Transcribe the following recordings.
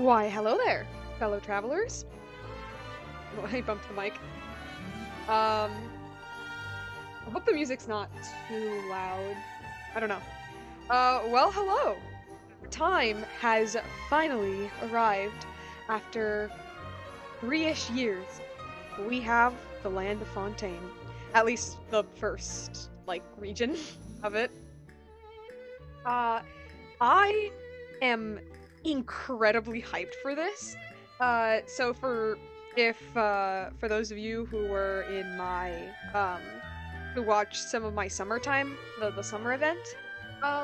Why, hello there, fellow travelers. Oh, I bumped the mic. I hope the music's not too loud. I don't know. Well, hello. Time has finally arrived after 3-ish years. We have the land of Fontaine. At least the first, region of it. I am incredibly hyped for this. So for those of you who were in my who watched some of my summertime, the summer event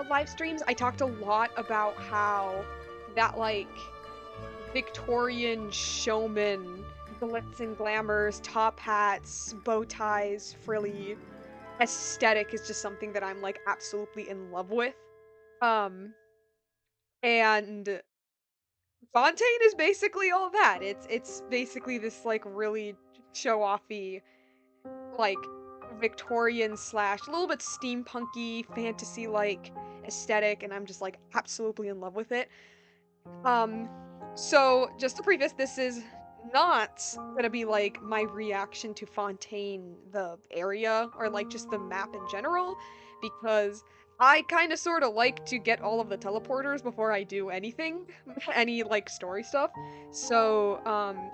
live streams, I talked a lot about how that Victorian showman glitz and glamours, top hats, bow ties, frilly aesthetic is just something that I'm absolutely in love with. And Fontaine is basically all that. It's basically this really show-offy, like Victorian slash a little bit steampunky fantasy aesthetic, and I'm just absolutely in love with it. So just to preface, this is not gonna be my reaction to Fontaine, the area, or just the map in general, because I kind of sort of like to get all of the teleporters before I do anything, any story stuff. So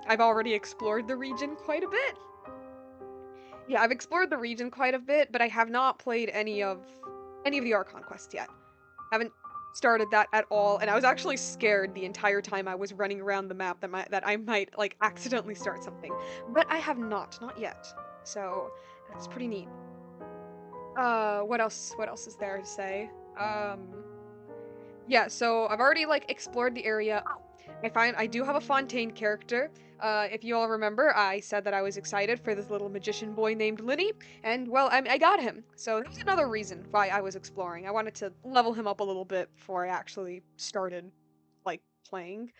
I've already explored the region quite a bit. Yeah, I've explored the region quite a bit, but I have not played any of the Archon quests yet. Haven't started that at all, and I was actually scared the entire time I was running around the map that I might accidentally start something. But I have not yet. So that's pretty neat. What else is there to say? Yeah, so I've already explored the area. Oh, I do have a Fontaine character. If you all remember, I said that I was excited for this little magician boy named Lyney, and well, I got him. So there's another reason why I was exploring. I wanted to level him up a little bit before I actually started playing.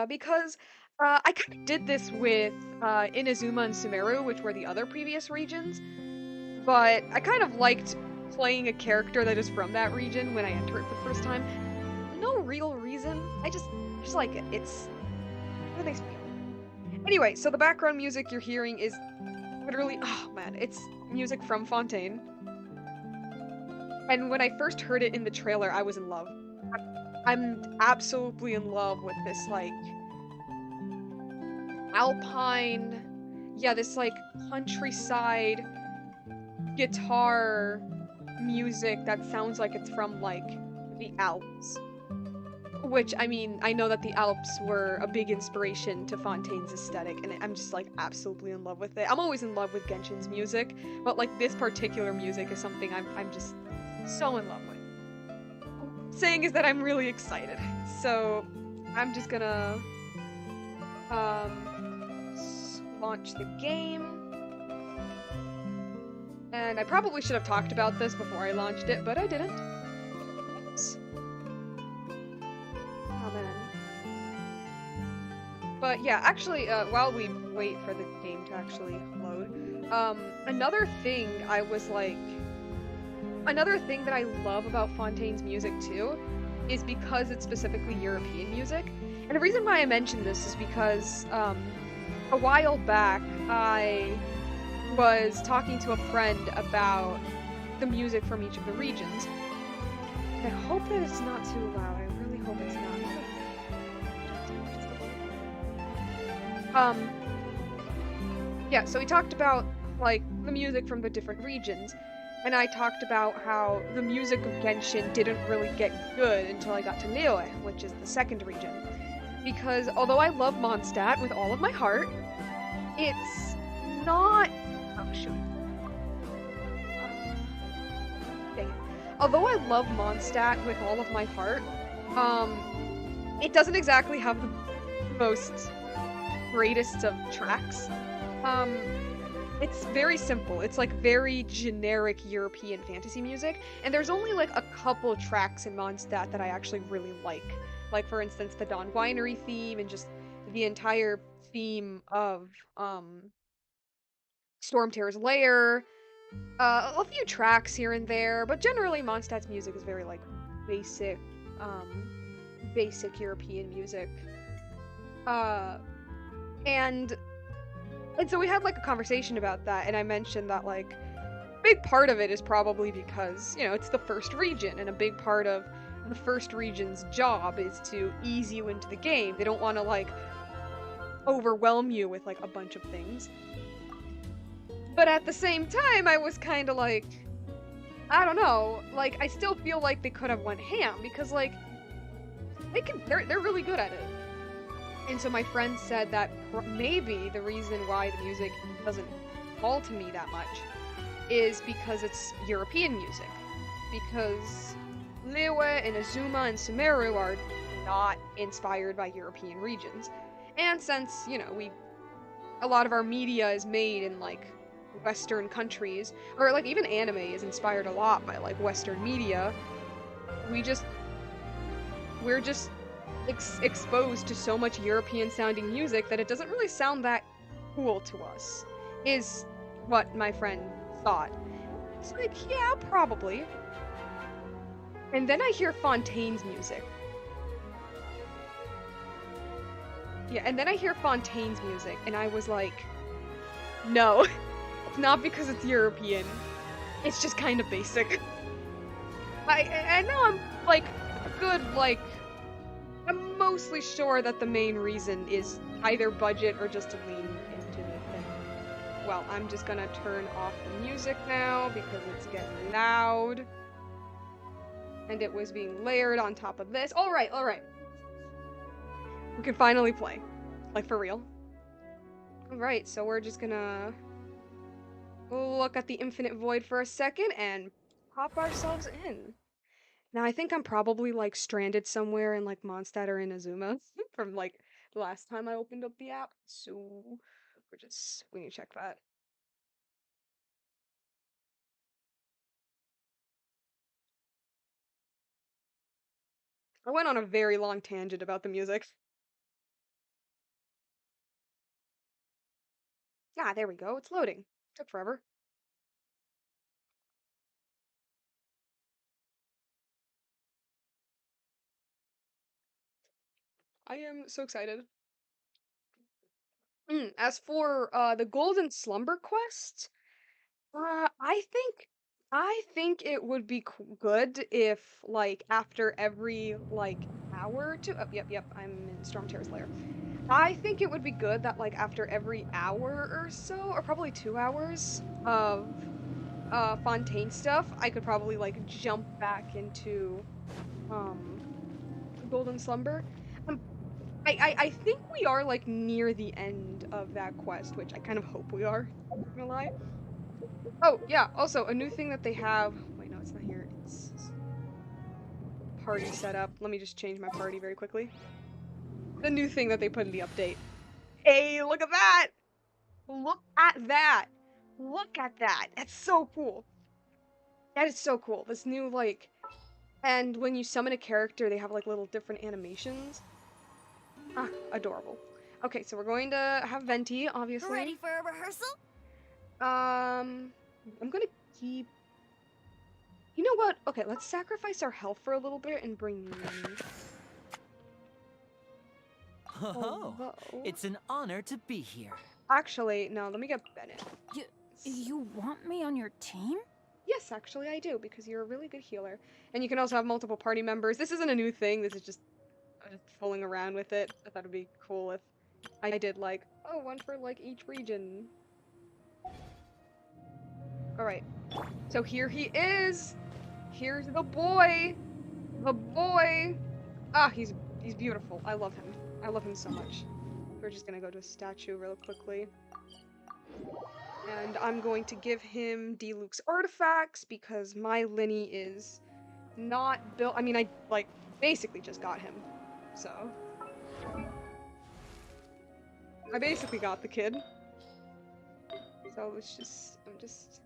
Because I kind of did this with Inazuma and Sumeru, which were the other previous regions, but I kind of liked playing a character that is from that region when I enter it for the first time. No real reason. I just like it. It's what makes me feel. Anyway, so the background music you're hearing is literally, oh man, it's music from Fontaine. And when I first heard it in the trailer, I was in love. I'm absolutely in love with this alpine, yeah, this countryside guitar music that sounds like it's from the Alps. Which, I mean, I know that the Alps were a big inspiration to Fontaine's aesthetic, and I'm just absolutely in love with it. I'm always in love with Genshin's music, but this particular music is something I'm just so in love with. Saying is that I'm really excited. So I'm just gonna launch the game. And I probably should have talked about this before I launched it, but I didn't. Oops. Oh man. But yeah, actually, while we wait for the game to actually load, another thing that I love about Fontaine's music too is because it's specifically European music. And the reason why I mentioned this is because a while back I was talking to a friend about the music from each of the regions. And I hope that it's not too loud. I really hope it's not. Yeah, so we talked about the music from the different regions, and I talked about how the music of Genshin didn't really get good until I got to Liyue, which is the second region. Because although I love Mondstadt with all of my heart, it's not... Oh, shoot. Dang it. Although I love Mondstadt with all of my heart, it doesn't exactly have the most greatest of tracks. It's very simple. It's very generic European fantasy music, and there's only a couple tracks in Mondstadt that I actually really like. Like for instance, the Dawn Winery theme and just the entire theme of Stormtear's Lair. A few tracks here and there, but generally Mondstadt's music is very basic, basic European music. Uh, and so we had like a conversation about that, and I mentioned that like big part of it is probably because, you know, it's the first region, and a big part of the first region's job is to ease you into the game. They don't want to like overwhelm you with like a bunch of things. But at the same time, I was kind of like, I don't know, like I still feel like they could have went ham because like they're really good at it. And so my friend said that maybe the reason why the music doesn't fall to me that much is because it's European music. Because Liyue and Azuma and Sumeru are not inspired by European regions. And since, you know, a lot of our media is made in like Western countries, or like even anime is inspired a lot by like Western media, we're just exposed to so much European sounding music that it doesn't really sound that cool to us, is what my friend thought. It's like, yeah, probably. And then I hear Fontaine's music. Yeah, and then I hear Fontaine's music, and I was like, no, it's not because it's European. It's just kind of basic. I know I'm like good, like I'm mostly sure that the main reason is either budget or just to lean into the thing. Well, I'm just gonna turn off the music now because it's getting loud. And it was being layered on top of this. Alright, alright. We can finally play. Like, for real. Alright, so we're just gonna look at the infinite void for a second and pop ourselves in. Now, I think I'm probably, like, stranded somewhere in, like, Mondstadt or in Azuma from, like, the last time I opened up the app. So, we need to check that. I went on a very long tangent about the music. Ah, there we go. It's loading. Took forever. I am so excited. As for the Golden Slumber quest, I think it would be good if like after every like hour or two. Oh, yep, I'm in Storm Terror's lair. I think it would be good that like after every hour or so, or probably 2 hours of Fontaine stuff, I could probably like jump back into um Golden Slumber. Um, I think we are like near the end of that quest, which I kind of hope we are. I'm not gonna lie. Oh yeah, also a new thing that they have. Wait, no, it's not here. It's party setup. Let me just change my party very quickly. The new thing that they put in the update. Hey, look at that! Look at that! Look at that! That's so cool. That is so cool. This new like, and when you summon a character, they have like little different animations. Ah, adorable. Okay, so we're going to have Venti, obviously. Ready for a rehearsal? I'm gonna keep. You know what? Okay, let's sacrifice our health for a little bit and bring Lyney. Oh, Although... it's an honor to be here. Actually, no, let me get Bennett. You want me on your team? Yes, actually I do, because you're a really good healer. And you can also have multiple party members. This isn't a new thing, this is just fooling around with it. I thought it'd be cool if I did like, oh, one for like each region. Alright, so here he is! Here's the boy! The boy! Ah, he's beautiful. I love him. I love him so much. We're just gonna go to a statue real quickly. And I'm going to give him Diluc's artifacts because my Lyney is not built. I mean, I like basically just got him. So I basically got the kid. So it's just, I'm just.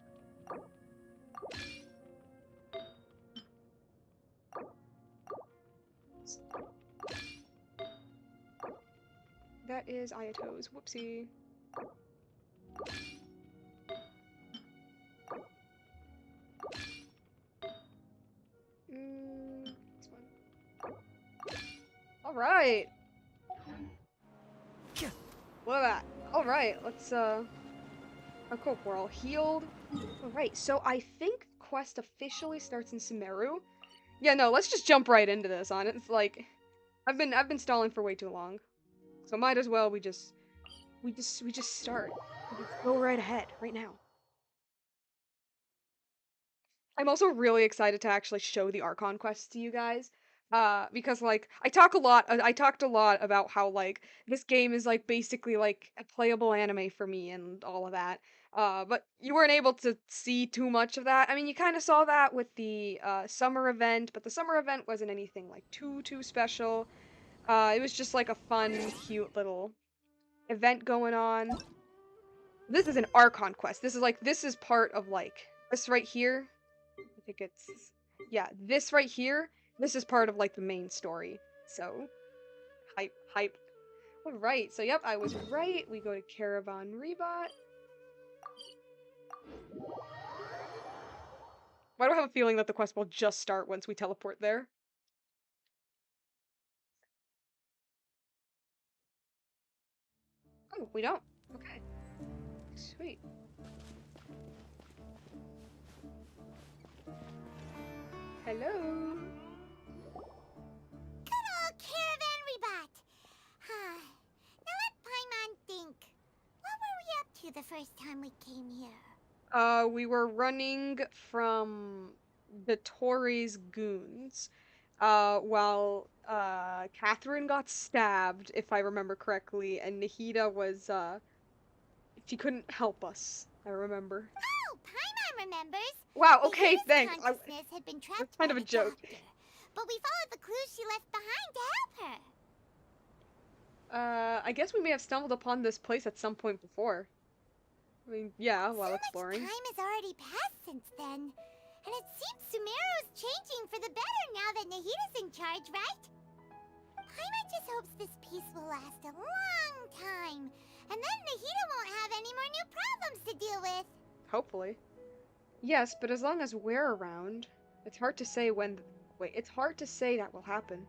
That is Ayato's. Whoopsie. This one. All right. Look at that. Alright, let's, oh, cool, we're all healed. Alright, so I think quest officially starts in Sumeru. Yeah, no, let's just jump right into this on it. It's like, I've been stalling for way too long. So might as well we just start. We just go right ahead, right now. I'm also really excited to actually show the Archon quests to you guys. Because like I talked a lot about how like this game is like basically like a playable anime for me and all of that. But you weren't able to see too much of that. I mean, you kind of saw that with the summer event, but the summer event wasn't anything like too special. It was just like a fun, cute little event going on. This is an Archon quest. This is part of like this right here. I think it's yeah, this right here. This is part of like the main story. So hype. All right. So yep, I was right. We go to Caravan Rebot. Why do I have a feeling that the quest will just start once we teleport there? Oh, we don't. Okay. Sweet. Hello. Good old Caravan Rebot. Now let Paimon think. What were we up to the first time we came here? We were running from the Torres goons, while, Catherine got stabbed, if I remember correctly, and Nahida was, she couldn't help us, I remember. Oh, Paimon remembers. Wow, okay, Nahida's thanks. consciousness had been trapped That's kind by of a the joke. doctor, but we followed the clues she left behind to help her. I guess we may have stumbled upon this place at some point before. I mean, yeah, while So exploring. much time has already passed since then, and it seems Sumeru's changing for the better now that Nahida's in charge, right? Paimon just hopes this peace will last a long time, and then Nahida won't have any more new problems to deal with. Hopefully. Yes, but as long as we're around, it's hard to say when. Wait, it's hard to say that will happen.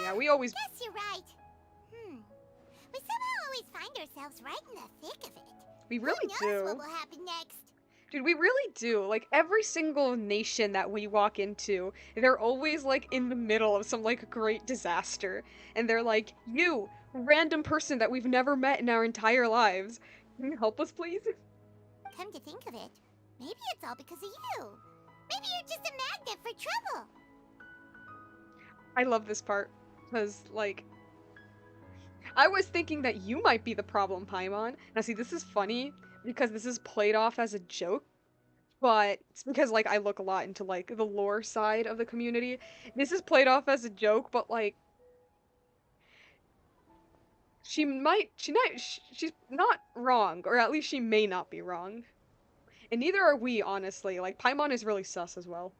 Yeah, we always. Guess you're right. We somehow always find ourselves right in the thick of it. We really Who knows do. what will happen next? Dude, we really do. Like, every single nation that we walk into, they're always, like, in the middle of some, like, great disaster. And they're like, you, random person that we've never met in our entire lives. Can you help us, please? Come to think of it, maybe it's all because of you. Maybe you're just a magnet for trouble. I love this part. Because, like, I was thinking that you might be the problem, Paimon. Now, see, this is funny because this is played off as a joke, but it's because, like, I look a lot into, like, the lore side of the community. This is played off as a joke, but, like, she's not wrong, or at least she may not be wrong. And neither are we, honestly. Like, Paimon is really sus as well.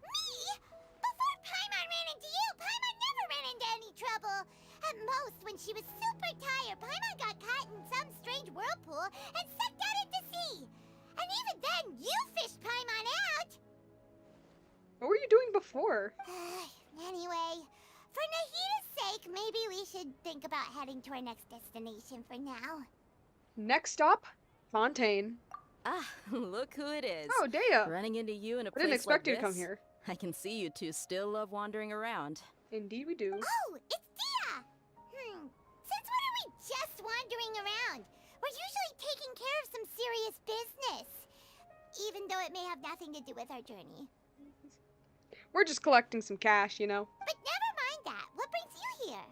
Me? Before Paimon ran into you, Paimon never ran into any trouble. At most, when she was super tired, Paimon got caught in some strange whirlpool and sucked out into sea. And even then, you fished Paimon out. What were you doing before? Anyway, for Nahida's sake, maybe we should think about heading to our next destination for now. Next stop, Fontaine. Ah, look who it is. Oh, Dea. Running into you in a I place didn't expect like you to come this? here. I can see you two still love wandering around. Indeed we do. Oh, it's Dia! Since when are we just wandering around? We're usually taking care of some serious business. Even though it may have nothing to do with our journey. We're just collecting some cash, you know. But never mind that. What brings you here?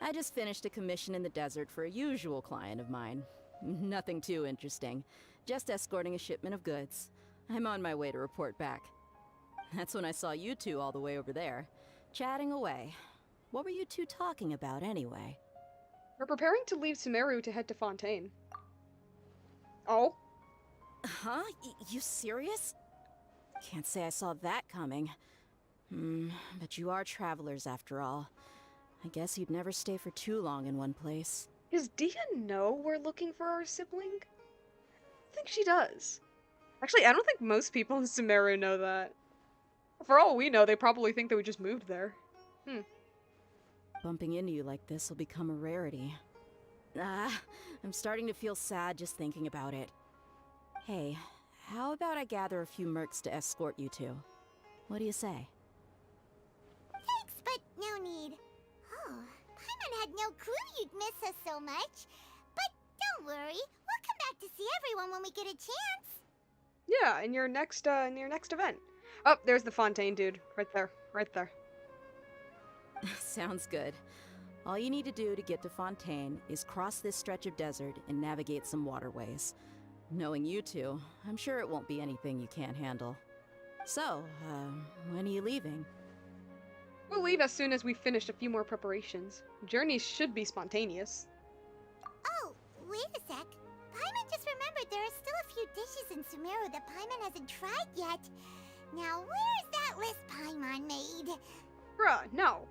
I just finished a commission in the desert for a usual client of mine. Nothing too interesting. Just escorting a shipment of goods. I'm on my way to report back. That's when I saw you two all the way over there, chatting away. What were you two talking about anyway? We're preparing to leave Sumeru to head to Fontaine. Oh? Huh? You serious? Can't say I saw that coming. But you are travelers after all. I guess you'd never stay for too long in one place. Does Dia know we're looking for our sibling? I think she does. Actually, I don't think most people in Sumeru know that. For all we know, they probably think that we just moved there. bumping into you like this will become a rarity. I'm starting to feel sad just thinking about it. Hey, how about I gather a few mercs to escort you two? What do you say? Thanks, but no need. Oh, Paimon had no clue you'd miss us so much. But don't worry, we'll come back to see everyone when we get a chance. Yeah, in your next event. Oh, there's the Fontaine dude. Right there. Right there. Sounds good. All you need to do to get to Fontaine is cross this stretch of desert and navigate some waterways. Knowing you two, I'm sure it won't be anything you can't handle. So, when are you leaving? We'll leave as soon as we've finished a few more preparations. Journeys should be spontaneous. Oh, wait a sec. Paimon just remembered there are still a few dishes in Sumeru that Paimon hasn't tried yet. Now, where's that list Paimon made? Bruh, no.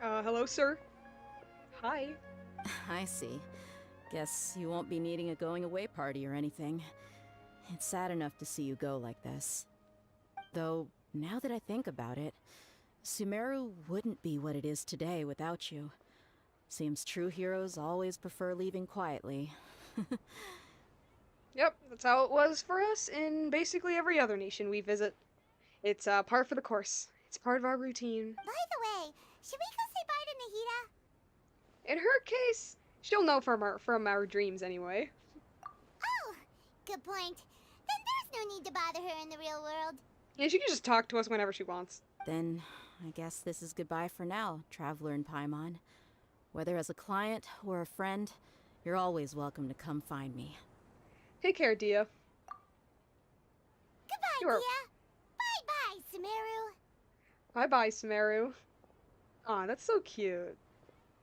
Hello, sir? Hi. I see. Guess you won't be needing a going-away party or anything. It's sad enough to see you go like this. Though, now that I think about it, Sumeru wouldn't be what it is today without you. Seems true heroes always prefer leaving quietly. Yep, that's how it was for us in basically every other nation we visit. It's par for the course. It's part of our routine. By the way, should we go say bye to Nahida? In her case, she'll know from our dreams anyway. Oh, good point. Then there's no need to bother her in the real world. Yeah, she can just talk to us whenever she wants. Then, I guess this is goodbye for now, Traveler in Paimon. Whether as a client or a friend, you're always welcome to come find me. Take care, Dia. Goodbye, Sure. Dia. Bye-bye, Sumeru. Bye-bye, Sumeru. Aw, that's so cute.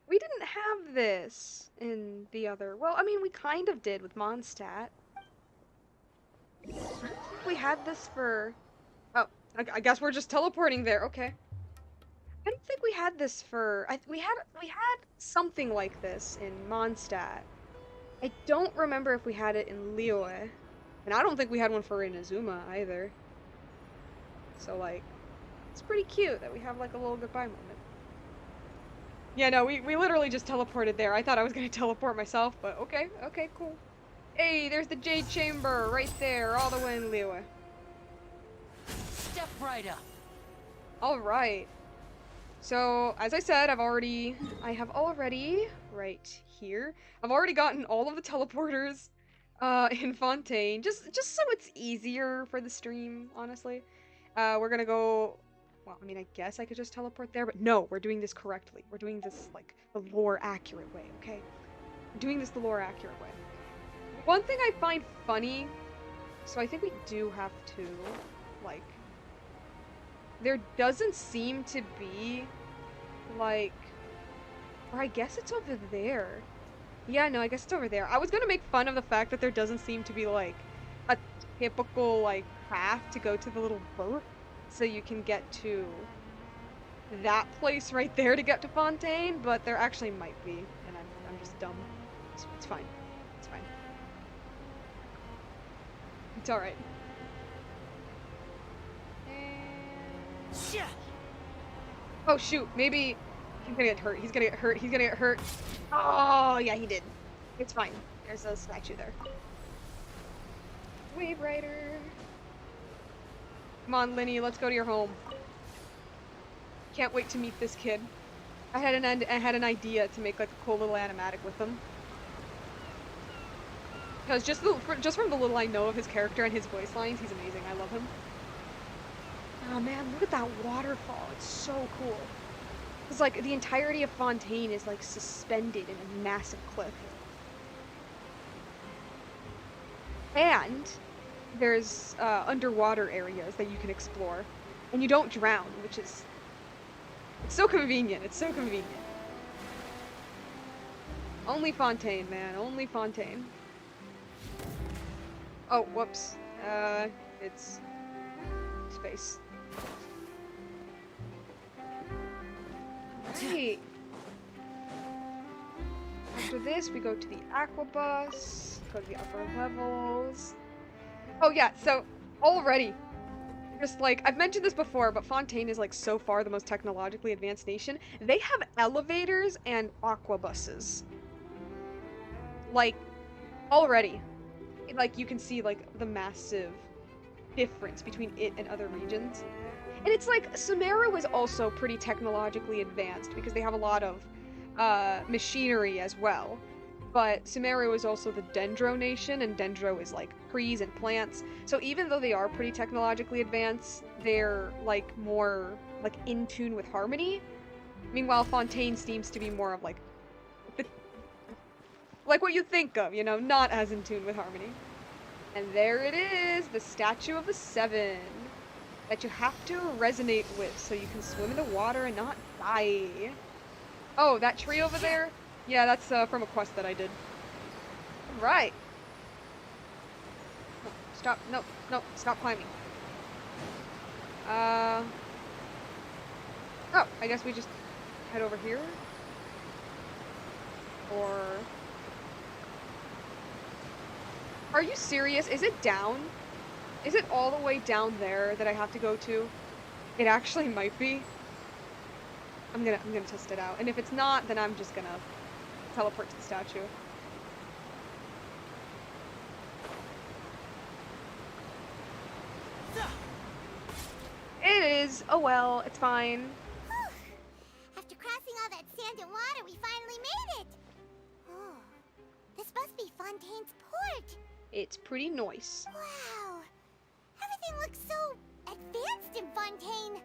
We didn't have this in the other... Well, I mean, we kind of did with Mondstadt. We had this for... Oh, I guess we're just teleporting there. Okay. I don't think we had this for... we had something like this in Mondstadt. I don't remember if we had it in Liyue. And I don't think we had one for Inazuma either. So, like, it's pretty cute that we have, like, a little goodbye moment. Yeah, no, we literally just teleported there. I thought I was gonna teleport myself, but okay, cool. Hey, there's the Jade Chamber right there, all the way in Liyue. Step right up. Alright. So, as I said, I have already, right here, I've already gotten all of the teleporters in Fontaine, just so it's easier for the stream, honestly. We're gonna go, well, I mean, I guess I could just teleport there, but no, we're doing this correctly. We're doing this, like, the lore-accurate way, okay? We're doing this the lore-accurate way. One thing I find funny, so I think we do have to, like, there doesn't seem to be, like, or I guess it's over there. Yeah, no, I guess it's over there. I was gonna make fun of the fact that there doesn't seem to be, like, a typical, like, path to go to the little boat, so you can get to that place right there to get to Fontaine, but there actually might be, and I'm just dumb. It's fine. It's fine. It's alright. Yeah. Oh shoot, maybe he's gonna get hurt. He's gonna get hurt. He's gonna get hurt. Oh, yeah, he did. It's fine. There's a statue there. Wave Rider. Come on, Lyney, let's go to your home. Can't wait to meet this kid. I had an idea to make like a cool little animatic with him. Because just from the little I know of his character and his voice lines, he's amazing. I love him. Oh man, look at that waterfall. It's so cool. It's like the entirety of Fontaine is like suspended in a massive cliff. And there's underwater areas that you can explore. And you don't drown, which is... It's so convenient. It's so convenient. Only Fontaine, man. Only Fontaine. Oh, whoops. It's... space. Right. After this, we go to the Aquabus, go to the upper levels. Oh yeah, so already Just like, I've mentioned this before, but Fontaine is like so far the most technologically advanced nation. They have elevators and aqua buses. Like, already. Like, you can see like the massive difference between it and other regions. And it's like, Sumeru is also pretty technologically advanced because they have a lot of machinery as well. But Sumeru is also the Dendro nation, and Dendro is like trees and plants. So even though they are pretty technologically advanced, they're like more like in tune with harmony. Meanwhile, Fontaine seems to be more of like what you think of, you know, not as in tune with harmony. And there it is, the Statue of the Seven that you have to resonate with so you can swim in the water and not die. Oh, that tree over there? Yeah, that's from a quest that I did. Right. Oh, stop. No, no, stop climbing. Oh, I guess we just head over here? Or... Are you serious? Is it down? Is it all the way down there that I have to go to? It actually might be. I'm gonna test it out. And if it's not, then I'm just gonna teleport to the statue. It is. Oh well, it's fine. Whew. After crossing all that sand and water, we finally made it. Oh, this must be Fontaine's port. It's pretty nice. Wow. Everything looks so advanced in Fontaine.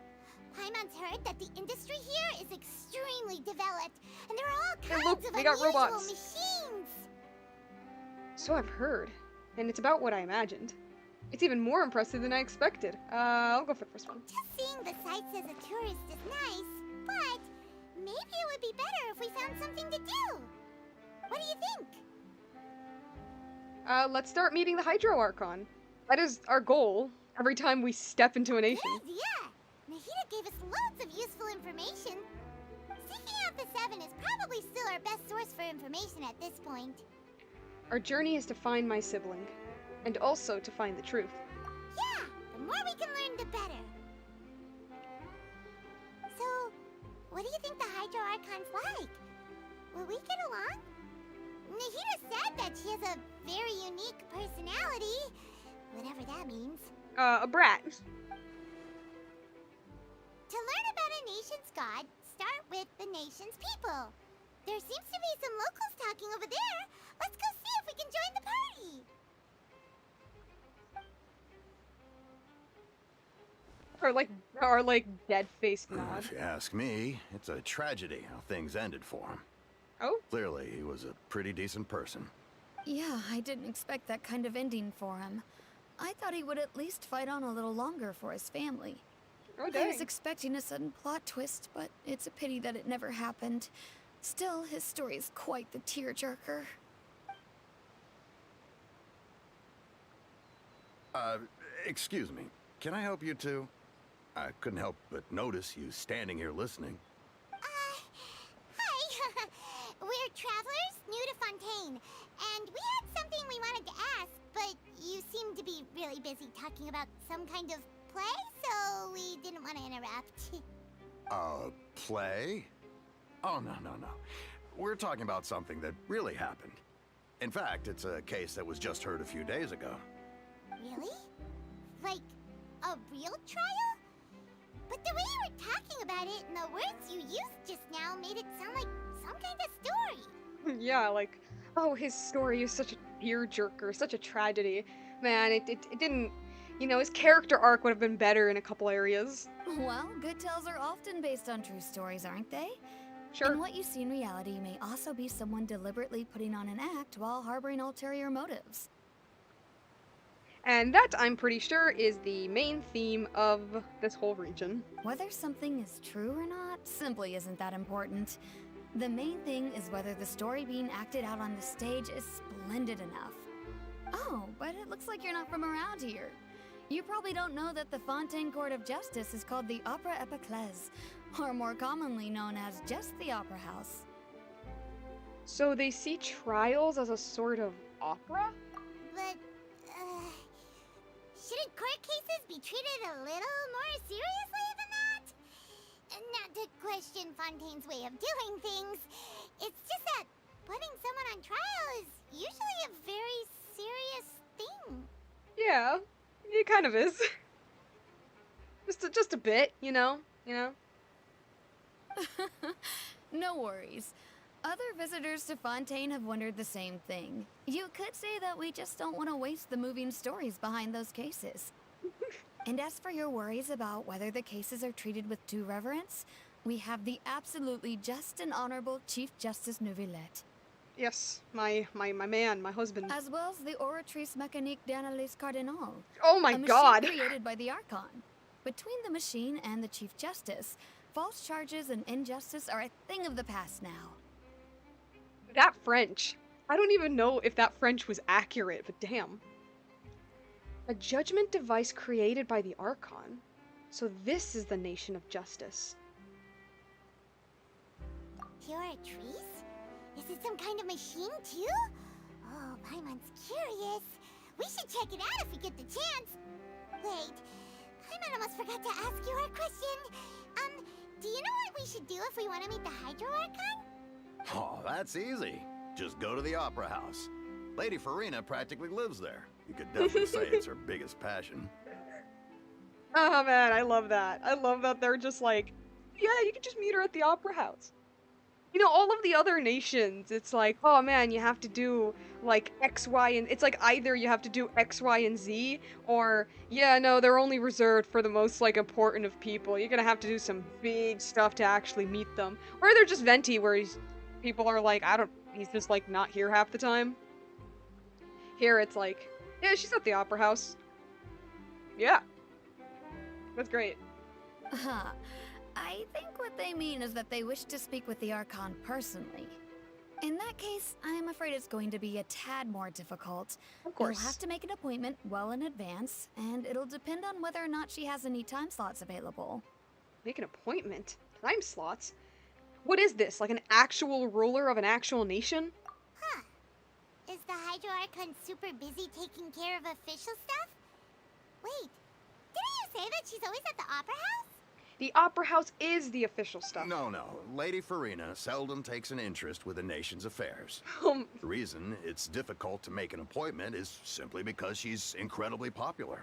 Paimon's heard that the industry here is extremely developed, and there are all Hey, kinds look, of they got unusual robots. machines. So I've heard. And it's about what I imagined. It's even more impressive than I expected. I'll go for the first one. Just seeing the sights as a tourist is nice, but maybe it would be better if we found something to do. What do you think? Let's start meeting the Hydro Archon. That is our goal every time we step into a nation. Good idea. Nahida gave us loads of useful information. Seeking out the Seven is probably still our best source for information at this point. Our journey is to find my sibling, and also to find the truth. Yeah, the more we can learn, the better. So, what do you think the Hydro Archon's like? Will we get along? Nahida said that she has a very unique personality, whatever that means. A brat. To learn about a nation's god, start with the nation's people. There seems to be some locals talking over there. Let's go see if we can join the party. Or like dead-faced nod. If you ask me, it's a tragedy how things ended for him. Oh? Clearly, he was a pretty decent person. Yeah, I didn't expect that kind of ending for him. I thought he would at least fight on a little longer for his family. Oh, I dang. was expecting a sudden plot twist, but it's a pity that it never happened. Still, his story is quite the tearjerker. Excuse me. Can I help you two? I couldn't help but notice you standing here listening. Hi. We're travelers new to Fontaine, and we had something we wanted to ask, but you seem to be really busy talking about some kind of play, so we didn't want to interrupt. Play? Oh, no. We're talking about something that really happened. In fact, it's a case that was just heard a few days ago. Really? Like, a real trial? But the way you were talking about it and the words you used just now made it sound like some kind of story. Yeah, like, oh, his story is such a tearjerker, such a tragedy. Man, it didn't, you know, his character arc would have been better in a couple areas. Well, good tales are often based on true stories, aren't they? Sure. And what you see in reality may also be someone deliberately putting on an act while harboring ulterior motives. And that, I'm pretty sure, is the main theme of this whole region. Whether something is true or not simply isn't that important. The main thing is whether the story being acted out on the stage is splendid enough. Oh, but it looks like you're not from around here. You probably don't know that the Fontaine Court of Justice is called the Opera Epiclese, or more commonly known as just the Opera House. So they see trials as a sort of opera? But, shouldn't court cases just be treated a little more seriously than that? Not to question Fontaine's way of doing things. It's just that putting someone on trial is usually a very serious thing. Yeah, it kind of is. Just a bit, you know? No worries. Other visitors to Fontaine have wondered the same thing. You could say that we just don't want to waste the moving stories behind those cases. And as for your worries about whether the cases are treated with due reverence, we have the absolutely just and honorable Chief Justice Neuvillette, Yes, my man, my husband. as well as the Oratrice Mécanique d'Analyse Cardinal, Oh my a machine god! created by the Archon. Between the machine and the Chief Justice, false charges and injustice are a thing of the past now. That French. I don't even know if that French was accurate, but damn. A judgment device created by the Archon. So this is the nation of justice. Oratrice? Is it some kind of machine too? Oh, Paimon's curious. We should check it out if we get the chance. Wait, Paimon almost forgot to ask you our question. Do you know what we should do if we want to meet the Hydro Archon? Oh, that's easy. Just go to the Opera House. Lady Farina practically lives there. You could definitely say it's her biggest passion. Oh man, I love that. I love that they're just like, yeah, you can just meet her at the Opera House. You know, all of the other nations, it's like, oh man, you have to do like X, Y, and it's like either you have to do X, Y, and Z, or yeah, no, they're only reserved for the most like important of people. You're gonna have to do some big stuff to actually meet them. Or they're just venti, where people are like, he's just like not here half the time. Here it's like, yeah, she's at the Opera House. Yeah. That's great. Huh. I think what they mean is that they wish to speak with the Archon personally. In that case, I'm afraid it's going to be a tad more difficult. Of course. You'll have to make an appointment well in advance, and it'll depend on whether or not she has any time slots available. Make an appointment? Time slots? What is this? Like an actual ruler of an actual nation? Huh. Is the Hydro Archon super busy taking care of official stuff? Wait, didn't you say that she's always at the Opera House? The Opera House is the official stuff. No. Lady Farina seldom takes an interest with the nation's affairs. Um, The reason it's difficult to make an appointment is simply because she's incredibly popular.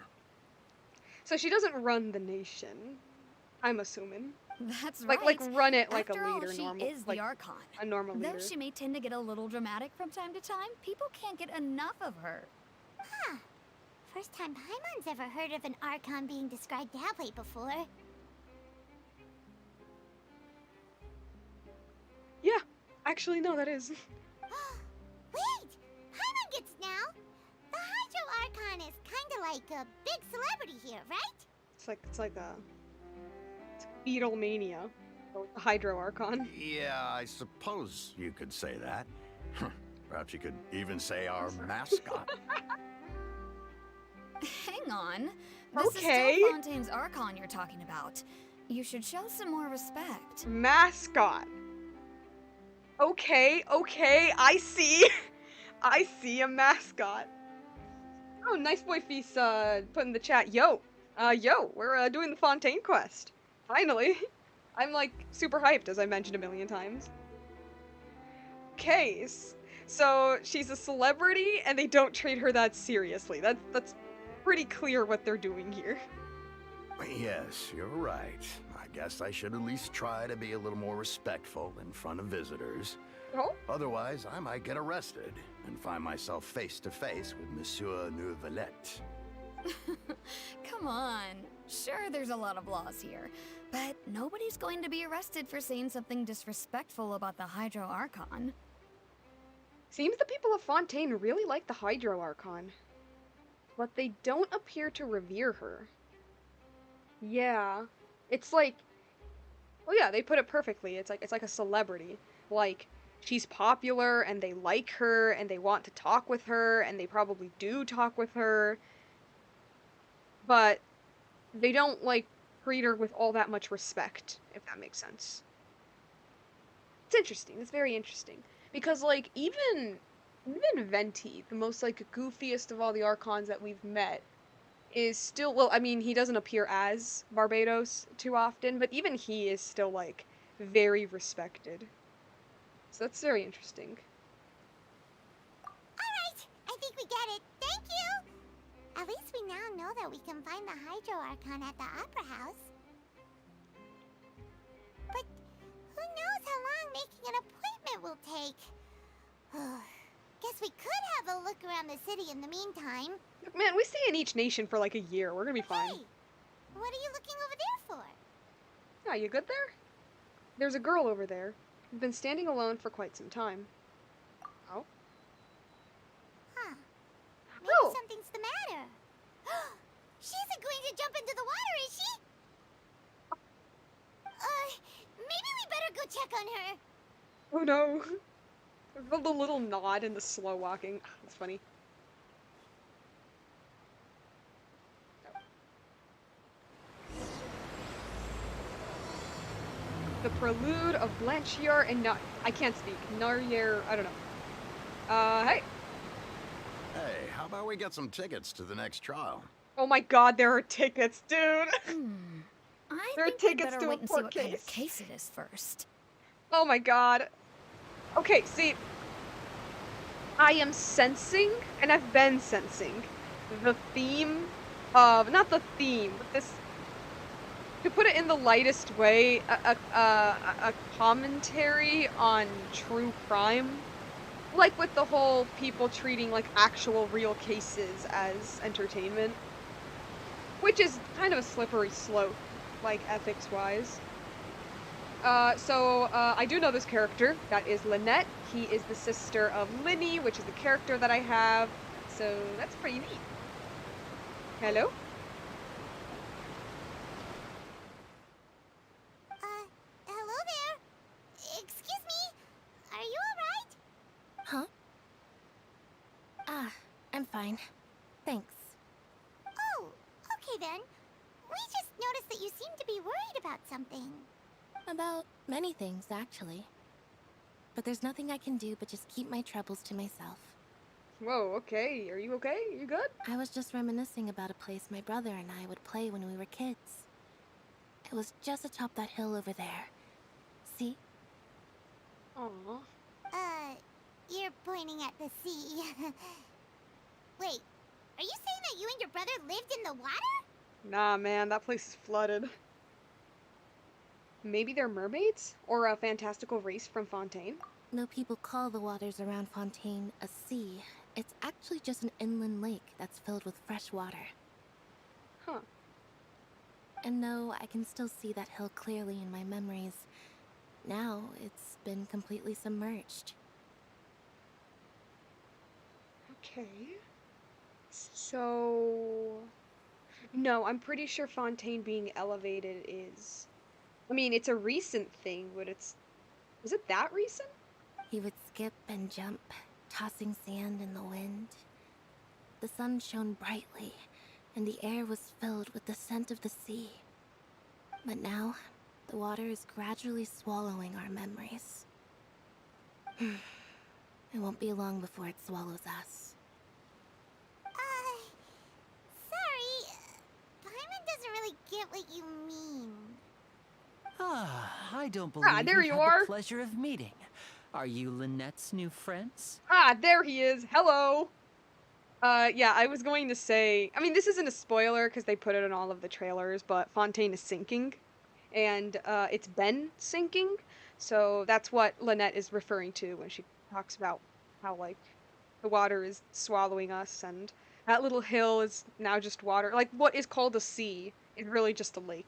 so she doesn't run the nation, I'm assuming. That's Like right. run it like After a all, leader, she normal, is like the Archon. a normal leader. Though she may tend to get a little dramatic from time to time, people can't get enough of her. Huh. First time Paimon's ever heard of an Archon being described that way before. Yeah, actually no, that is. Wait! Paimon gets now! The Hydro Archon is kinda like a big celebrity here, right? It's like Beatlemania, but with the Hydro Archon. Yeah, I suppose you could say that. Perhaps you could even say our mascot. Hang on. This Okay. is still Fontaine's Archon you're talking about. You should show some more respect. Mascot. Okay, I see. I see a mascot. Oh, nice boy Feast put in the chat, yo, we're doing the Fontaine quest. Finally. I'm like super hyped, as I mentioned a million times. Okay, so she's a celebrity and they don't treat her that seriously. That's pretty clear what they're doing here. Yes, you're right. I guess I should at least try to be a little more respectful in front of visitors. Oh? Otherwise, I might get arrested and find myself face to face with Monsieur Neuvillette. Come on. Sure, there's a lot of laws here, but nobody's going to be arrested for saying something disrespectful about the Hydro Archon. Seems the people of Fontaine really like the Hydro Archon. But they don't appear to revere her. Yeah. It's like... Well, yeah, they put it perfectly. It's like a celebrity. Like, she's popular, and they like her, and they want to talk with her, and they probably do talk with her. But they don't, like, treat her with all that much respect, if that makes sense. It's interesting. It's very interesting. Because, like, even Venti, the most, like, goofiest of all the Archons that we've met, is still, well, I mean, he doesn't appear as Barbados too often, but even he is still, like, very respected. So that's very interesting. Alright, I think we get it. Thank you! At least we now know that we can find the Hydro Archon at the Opera House. But who knows how long making an appointment will take? Guess we could have a look around the city in the meantime. Look, man, we stay in each nation for like a year. We're gonna be fine. Hey, what are you looking over there for? Yeah, you good there? There's a girl over there who's been standing alone for quite some time. Oh? Huh. Maybe Oh! something's the matter. She isn't going to jump into the water, is she? Maybe we better go check on her. Oh no. The little nod and the slow walking. That's funny. The Prelude of Blanchier and I can't speak. Narrier, I don't know. Hey. Hey, how about we get some tickets to the next trial? Oh my god, there are tickets, dude! I There are think we tickets better to a wait and see court what kind of case. case it is first. Oh my god. Okay, see, I am sensing, and I've been sensing, the theme of, not the theme, but this, to put it in the lightest way, a commentary on true crime. Like with the whole people treating like actual real cases as entertainment. Which is kind of a slippery slope, like ethics-wise. I do know this character. That is Lynette. He is the sister of Lyney, which is the character that I have. So that's pretty neat. Hello? Hello there. Excuse me. Are you alright? Huh? I'm fine. Thanks. Oh, okay then. We just noticed that you seem to be worried about something. About many things, actually. But there's nothing I can do but just keep my troubles to myself. Whoa, okay. Are you okay? You good? I was just reminiscing about a place my brother and I would play when we were kids. It was just atop that hill over there. See? Aww. You're pointing at the sea. Wait, are you saying that you and your brother lived in the water? Nah, man, that place is flooded. Maybe they're mermaids? Or a fantastical race from Fontaine? No people call the waters around Fontaine a sea. It's actually just an inland lake that's filled with fresh water. Huh. And no, I can still see that hill clearly in my memories. Now, it's been completely submerged. Okay. So... No, I'm pretty sure Fontaine being elevated is... I mean, it's a recent thing, but it's... Is it that recent? He would skip and jump, tossing sand in the wind. The sun shone brightly, and the air was filled with the scent of the sea. But now, the water is gradually swallowing our memories. It won't be long before it swallows us. Sorry. Paimon doesn't really get what you mean. I don't believe there we've you had are. the pleasure of meeting. Are you Lynette's new friends? Ah, there he is. Hello. Yeah, I was going to say... I mean, this isn't a spoiler because they put it in all of the trailers, but Fontaine is sinking. And, it's been sinking. So that's what Lynette is referring to when she talks about how, like, the water is swallowing us and that little hill is now just water. Like, what is called a sea is really just a lake.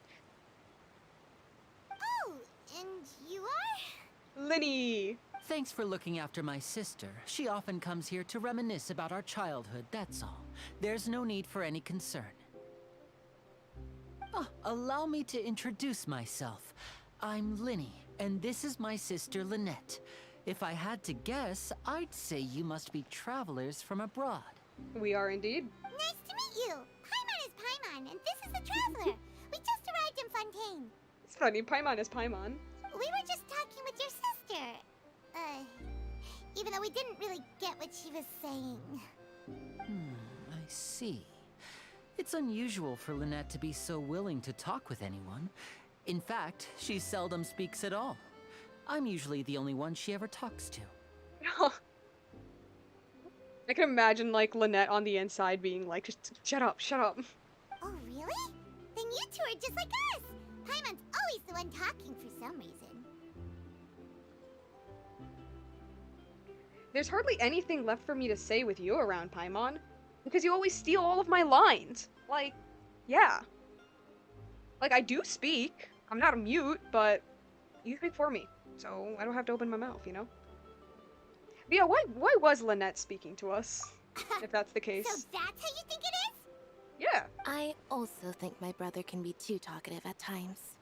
Oh, and you are? Lyney! Thanks for looking after my sister. She often comes here to reminisce about our childhood, that's all. There's no need for any concern. Allow me to introduce myself. I'm Lyney, and this is my sister Lynette. If I had to guess, I'd say you must be travelers from abroad. We are indeed. Nice to meet you. Paimon is Paimon, and this is the Traveler. We just arrived in Fontaine. It's funny, Paimon is Paimon. We were just talking with your sister. Even though we didn't really get what she was saying. I see. It's unusual for Lynette to be so willing to talk with anyone. In fact, she seldom speaks at all. I'm usually the only one she ever talks to. I can imagine, like, Lynette on the inside being like, just shut up, shut up. Oh, really? Then you two are just like us! Paimon's always the one talking for some reason. There's hardly anything left for me to say with you around, Paimon. Because you always steal all of my lines. Like, yeah. Like, I do speak. I'm not a mute, but you speak for me. So I don't have to open my mouth, you know? But yeah, why was Lynette speaking to us? If that's the case. So that's how you think it is? Yeah. I also think my brother can be too talkative at times.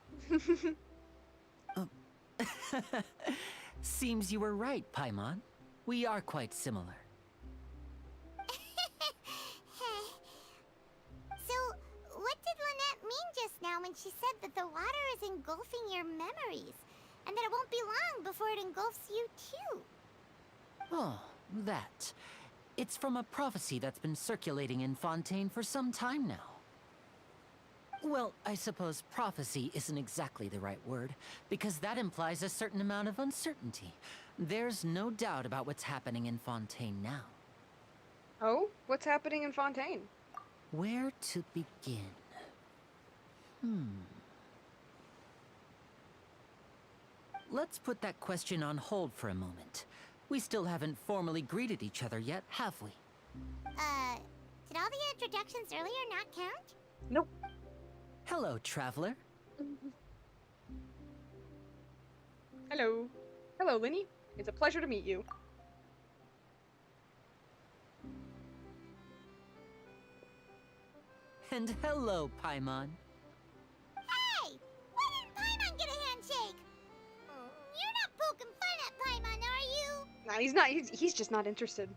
Seems you were right, Paimon. We are quite similar. So, what did Lynette mean just now when she said that the water is engulfing your memories? And that it won't be long before it engulfs you too? Oh, that. It's from a prophecy that's been circulating in Fontaine for some time now. Well, I suppose prophecy isn't exactly the right word, because that implies a certain amount of uncertainty. There's no doubt about what's happening in Fontaine now. Oh? What's happening in Fontaine? Where to begin? Let's put that question on hold for a moment. We still haven't formally greeted each other yet, have we? Did all the introductions earlier not count? Nope. Hello, traveler. Hello. Hello, Lyney. It's a pleasure to meet you. And hello, Paimon. Hey! Why didn't Paimon get a handshake? You're not poking fun at Paimon, are you? Nah, he's not. He's just not interested.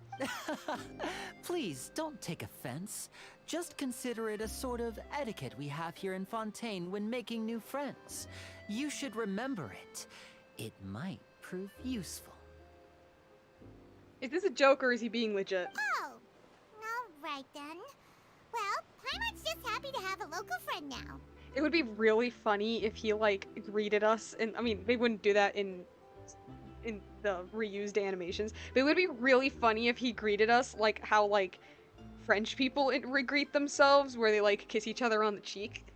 Please, don't take offense. Just consider it a sort of etiquette we have here in Fontaine when making new friends. You should remember it. It might prove useful. Is this a joke or is he being legit? Oh, alright then. Well, Paimon's just happy to have a local friend now. It would be really funny if he, like, greeted us, and I mean, they wouldn't do that in the reused animations, but it would be really funny if he greeted us like how, like, French people greet themselves, where they, like, kiss each other on the cheek.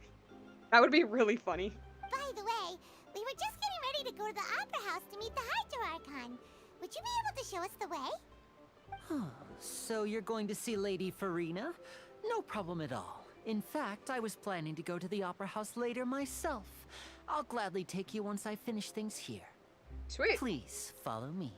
That would be really funny. By the way, we were just getting ready to go to the Opera House to meet the Hydro Archon. Would you be able to show us the way? So you're going to see Lady Farina? No problem at all. In fact, I was planning to go to the Opera House later myself. I'll gladly take you once I finish things here. Sweet. Please, follow me.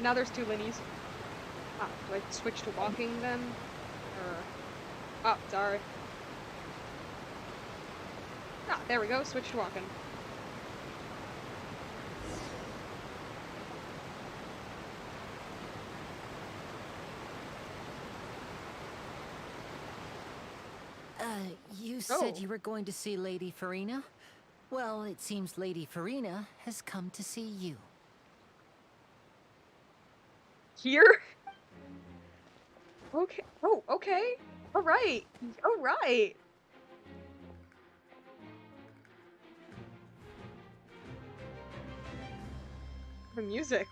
Now there's two Lynneys. Ah, do I switch to walking then? Or... Oh, sorry. Ah, there we go, switch to walking. You said Oh. you were going to see Lady Farina? Well, it seems Lady Farina has come to see you. Here? Okay. Oh, okay. Alright. Alright. The music.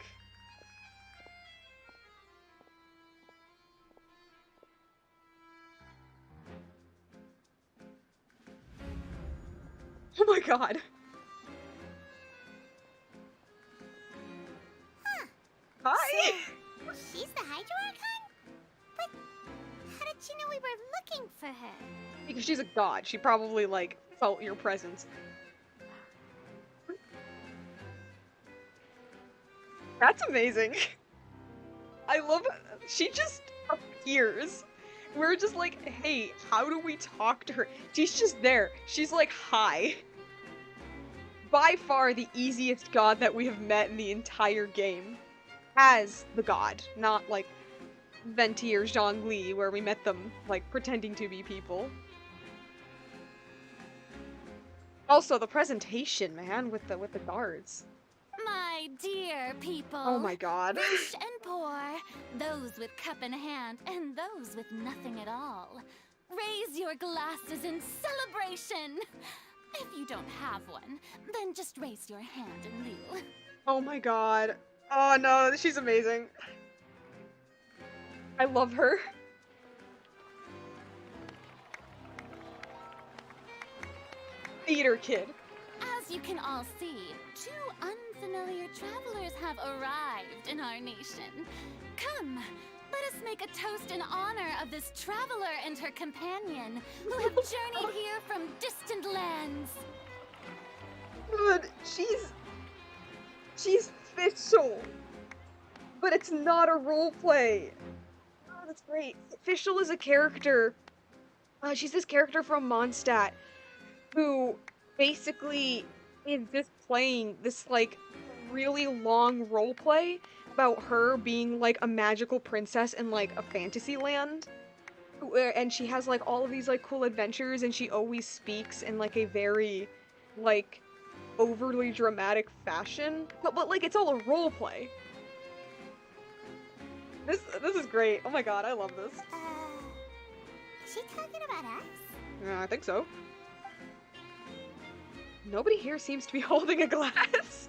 Oh my god. Huh. Hi! She's the Hydro Archon? But how did she know we were looking for her? Because she's a god. She probably, like, felt your presence. That's amazing. I love it. She just appears. We're just like, hey, how do we talk to her? She's just there. She's like, hi. By far the easiest god that we have met in the entire game. As the god, not like Venti or Zhongli, where we met them, like, pretending to be people. Also, the presentation, man, with the guards. My dear people. Oh my god. Rich and poor, those with cup in hand and those with nothing at all. Raise your glasses in celebration. If you don't have one, then just raise your hand in lieu. Oh my god. Oh no, she's amazing. I love her. Theater kid. As you can all see, two unfamiliar travelers have arrived in our nation. Come, let us make a toast in honor of this traveler and her companion who have journeyed here from distant lands. Dude, she's official. But it's not a roleplay. Oh, that's great. Official is a character. She's this character from Mondstadt who basically is just playing this like really long roleplay about her being like a magical princess in like a fantasy land. And she has like all of these like cool adventures, and she always speaks in like a very like overly dramatic fashion. But like it's all a roleplay. This is great. Oh my god, I love this. Is she talking about us? Yeah, I think so. Nobody here seems to be holding a glass.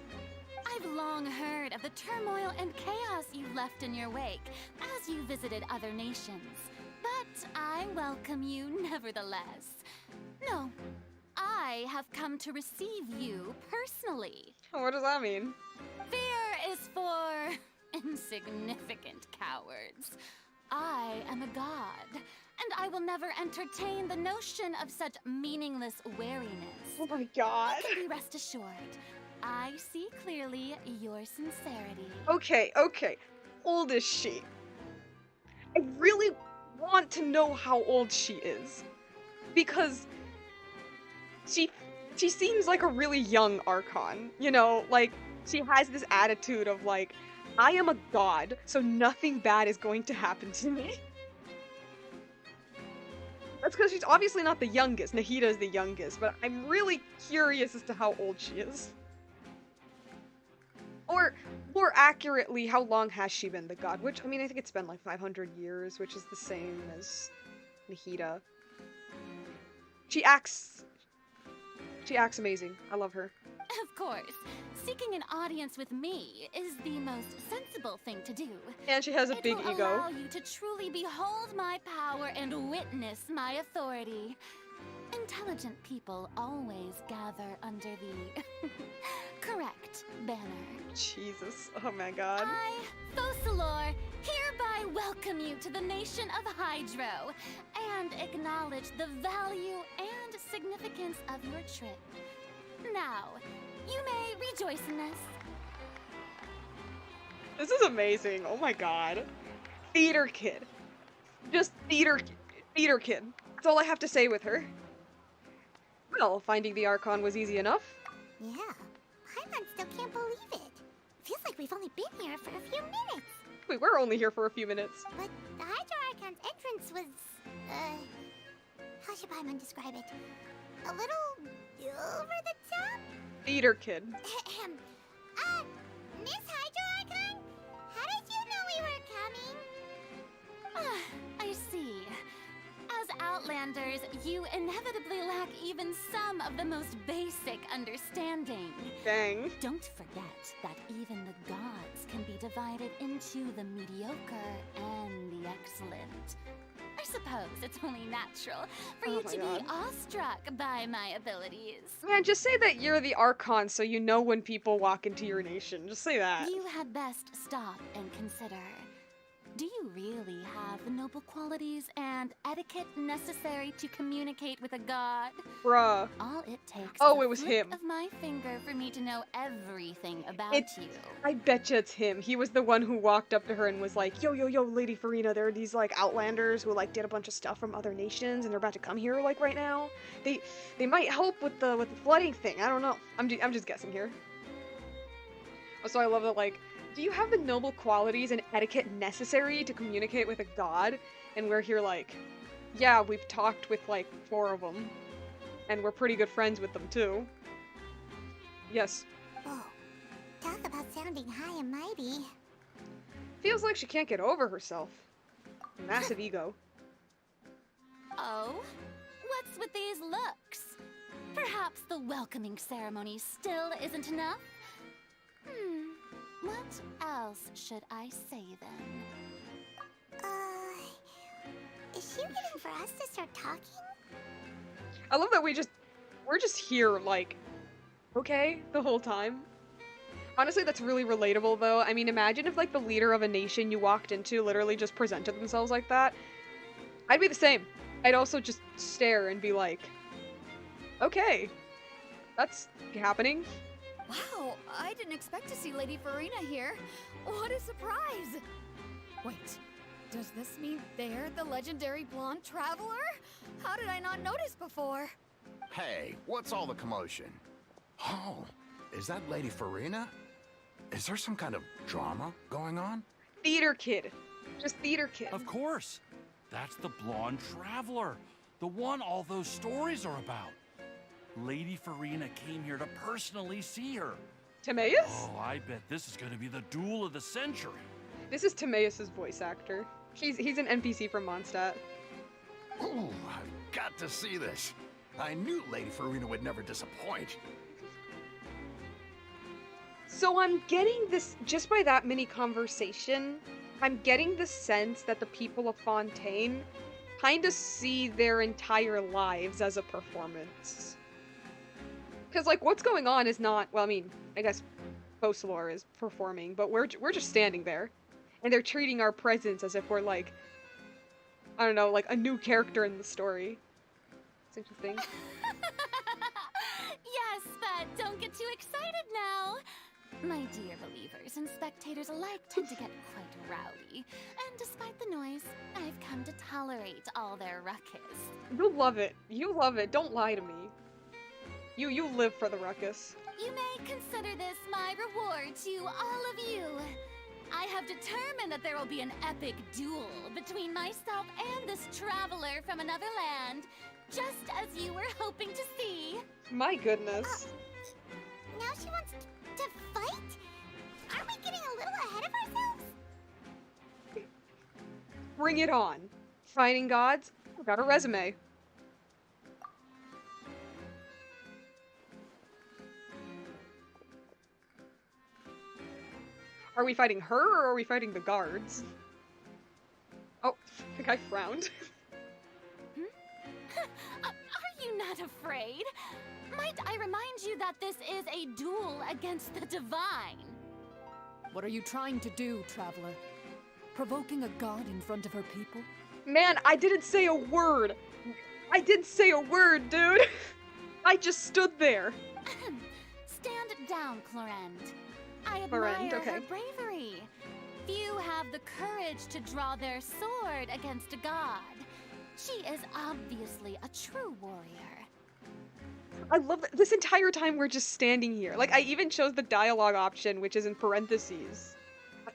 I've long heard of the turmoil and chaos you left in your wake as you visited other nations. But I welcome you nevertheless. No, I have come to receive you personally. What does that mean? Fear is for insignificant cowards. I am a god, and I will never entertain the notion of such meaningless wariness. Oh my god. You can be rest assured, I see clearly your sincerity. Okay. Old is she? I really want to know how old she is. Because she seems like a really young Archon. You know, like, she has this attitude of like, I am a god, so nothing bad is going to happen to me. That's because she's obviously not the youngest. Nahida is the youngest, but I'm really curious as to how old she is. Or, more accurately, how long has she been the god? Which, I mean, I think it's been like 500 years, which is the same as Nahida. She acts amazing. I love her. Of course, seeking an audience with me is the most sensible thing to do. And she has a big It will ego. allow you to truly behold my power and witness my authority. Intelligent people always gather under the correct banner. Jesus. Oh my god. I, Focalor, hereby welcome you to the nation of Hydro and acknowledge the value and significance of your trip. Now, you may rejoice in this. This is amazing. Oh my god. Theater kid. Just theater kid. That's all I have to say with her. Well, finding the Archon was easy enough. Yeah. Paimon still can't believe it. Feels like we've only been here for a few minutes. We were only here for a few minutes. But the Hydro Archon's entrance was, how should Paimon describe it? A little over the top? Theater kid. Miss Hydro Archon? How did you know we were coming? I see. As Outlanders, you inevitably lack even some of the most basic understanding. Dang. Don't forget that even the gods can be divided into the mediocre and the excellent. I suppose it's only natural for Oh you my to God. be awestruck by my abilities. Man, just say that you're the Archon so you know when people walk into your nation. Just say that. You had best stop and consider. Do you really have the noble qualities and etiquette necessary to communicate with a god? Bruh. All it takes Oh, is it was a flick him. of my finger for me to know everything about It's- you. I betcha it's him. He was the one who walked up to her and was like, yo, Lady Farina, there are these, like, Outlanders who, like, did a bunch of stuff from other nations and they're about to come here, like, right now. They might help with the flooding thing. I don't know. I'm just guessing here. Also, I love that, like, do you have the noble qualities and etiquette necessary to communicate with a god? And we're here like, yeah, we've talked with, like, 4 of them. And we're pretty good friends with them, too. Yes. Whoa. Talk about sounding high and mighty. Feels like she can't get over herself. Massive ego. Oh? What's with these looks? Perhaps the welcoming ceremony still isn't enough? What else should I say then? Is she waiting for us to start talking? I love that we're just here, like, okay, the whole time. Honestly, that's really relatable, though. I mean, imagine if, like, the leader of a nation you walked into literally just presented themselves like that. I'd be the same. I'd also just stare and be like, okay, that's happening. Wow, I didn't expect to see Lady Farina here. What a surprise! Wait, does this mean they're the legendary blonde traveler? How did I not notice before? Hey, what's all the commotion? Oh, is that Lady Farina? Is there some kind of drama going on? Theater kid. Just theater kid. Of course. That's the blonde traveler. The one all those stories are about. Lady Farina came here to personally see her. Timaeus? Oh, I bet this is going to be the duel of the century. This is Timaeus' voice actor. He's an NPC from Mondstadt. Ooh, I've got to see this. I knew Lady Farina would never disappoint. So I'm getting this, just by that mini conversation, I'm getting the sense that the people of Fontaine kind of see their entire lives as a performance. Because, like, what's going on is not, well, I mean, I guess Focalor is performing, but we're just standing there. And they're treating our presence as if we're, like, I don't know, like a new character in the story. It's interesting. Yes, but don't get too excited now. My dear believers and spectators alike tend to get quite rowdy, and despite the noise, I've come to tolerate all their ruckus. You love it. You love it. Don't lie to me. You live for the ruckus. You may consider this my reward to all of you. I have determined that there will be an epic duel between myself and this traveler from another land, just as you were hoping to see. My goodness. Now she wants to fight? Aren't we getting a little ahead of ourselves? Bring it on. Fighting gods? I've got a resume. Are we fighting her, or are we fighting the guards? Oh, the guy frowned. Are you not afraid? Might I remind you that this is a duel against the divine? What are you trying to do, traveler? Provoking a god in front of her people? Man, I didn't say a word. I didn't say a word, dude. I just stood there. Stand down, Clorend. I Clorend, admire okay. her bravery. Few have the courage to draw their sword against a god. She is obviously a true warrior. I love that. This entire time we're just standing here. Like, I even chose the dialogue option, which is in parentheses.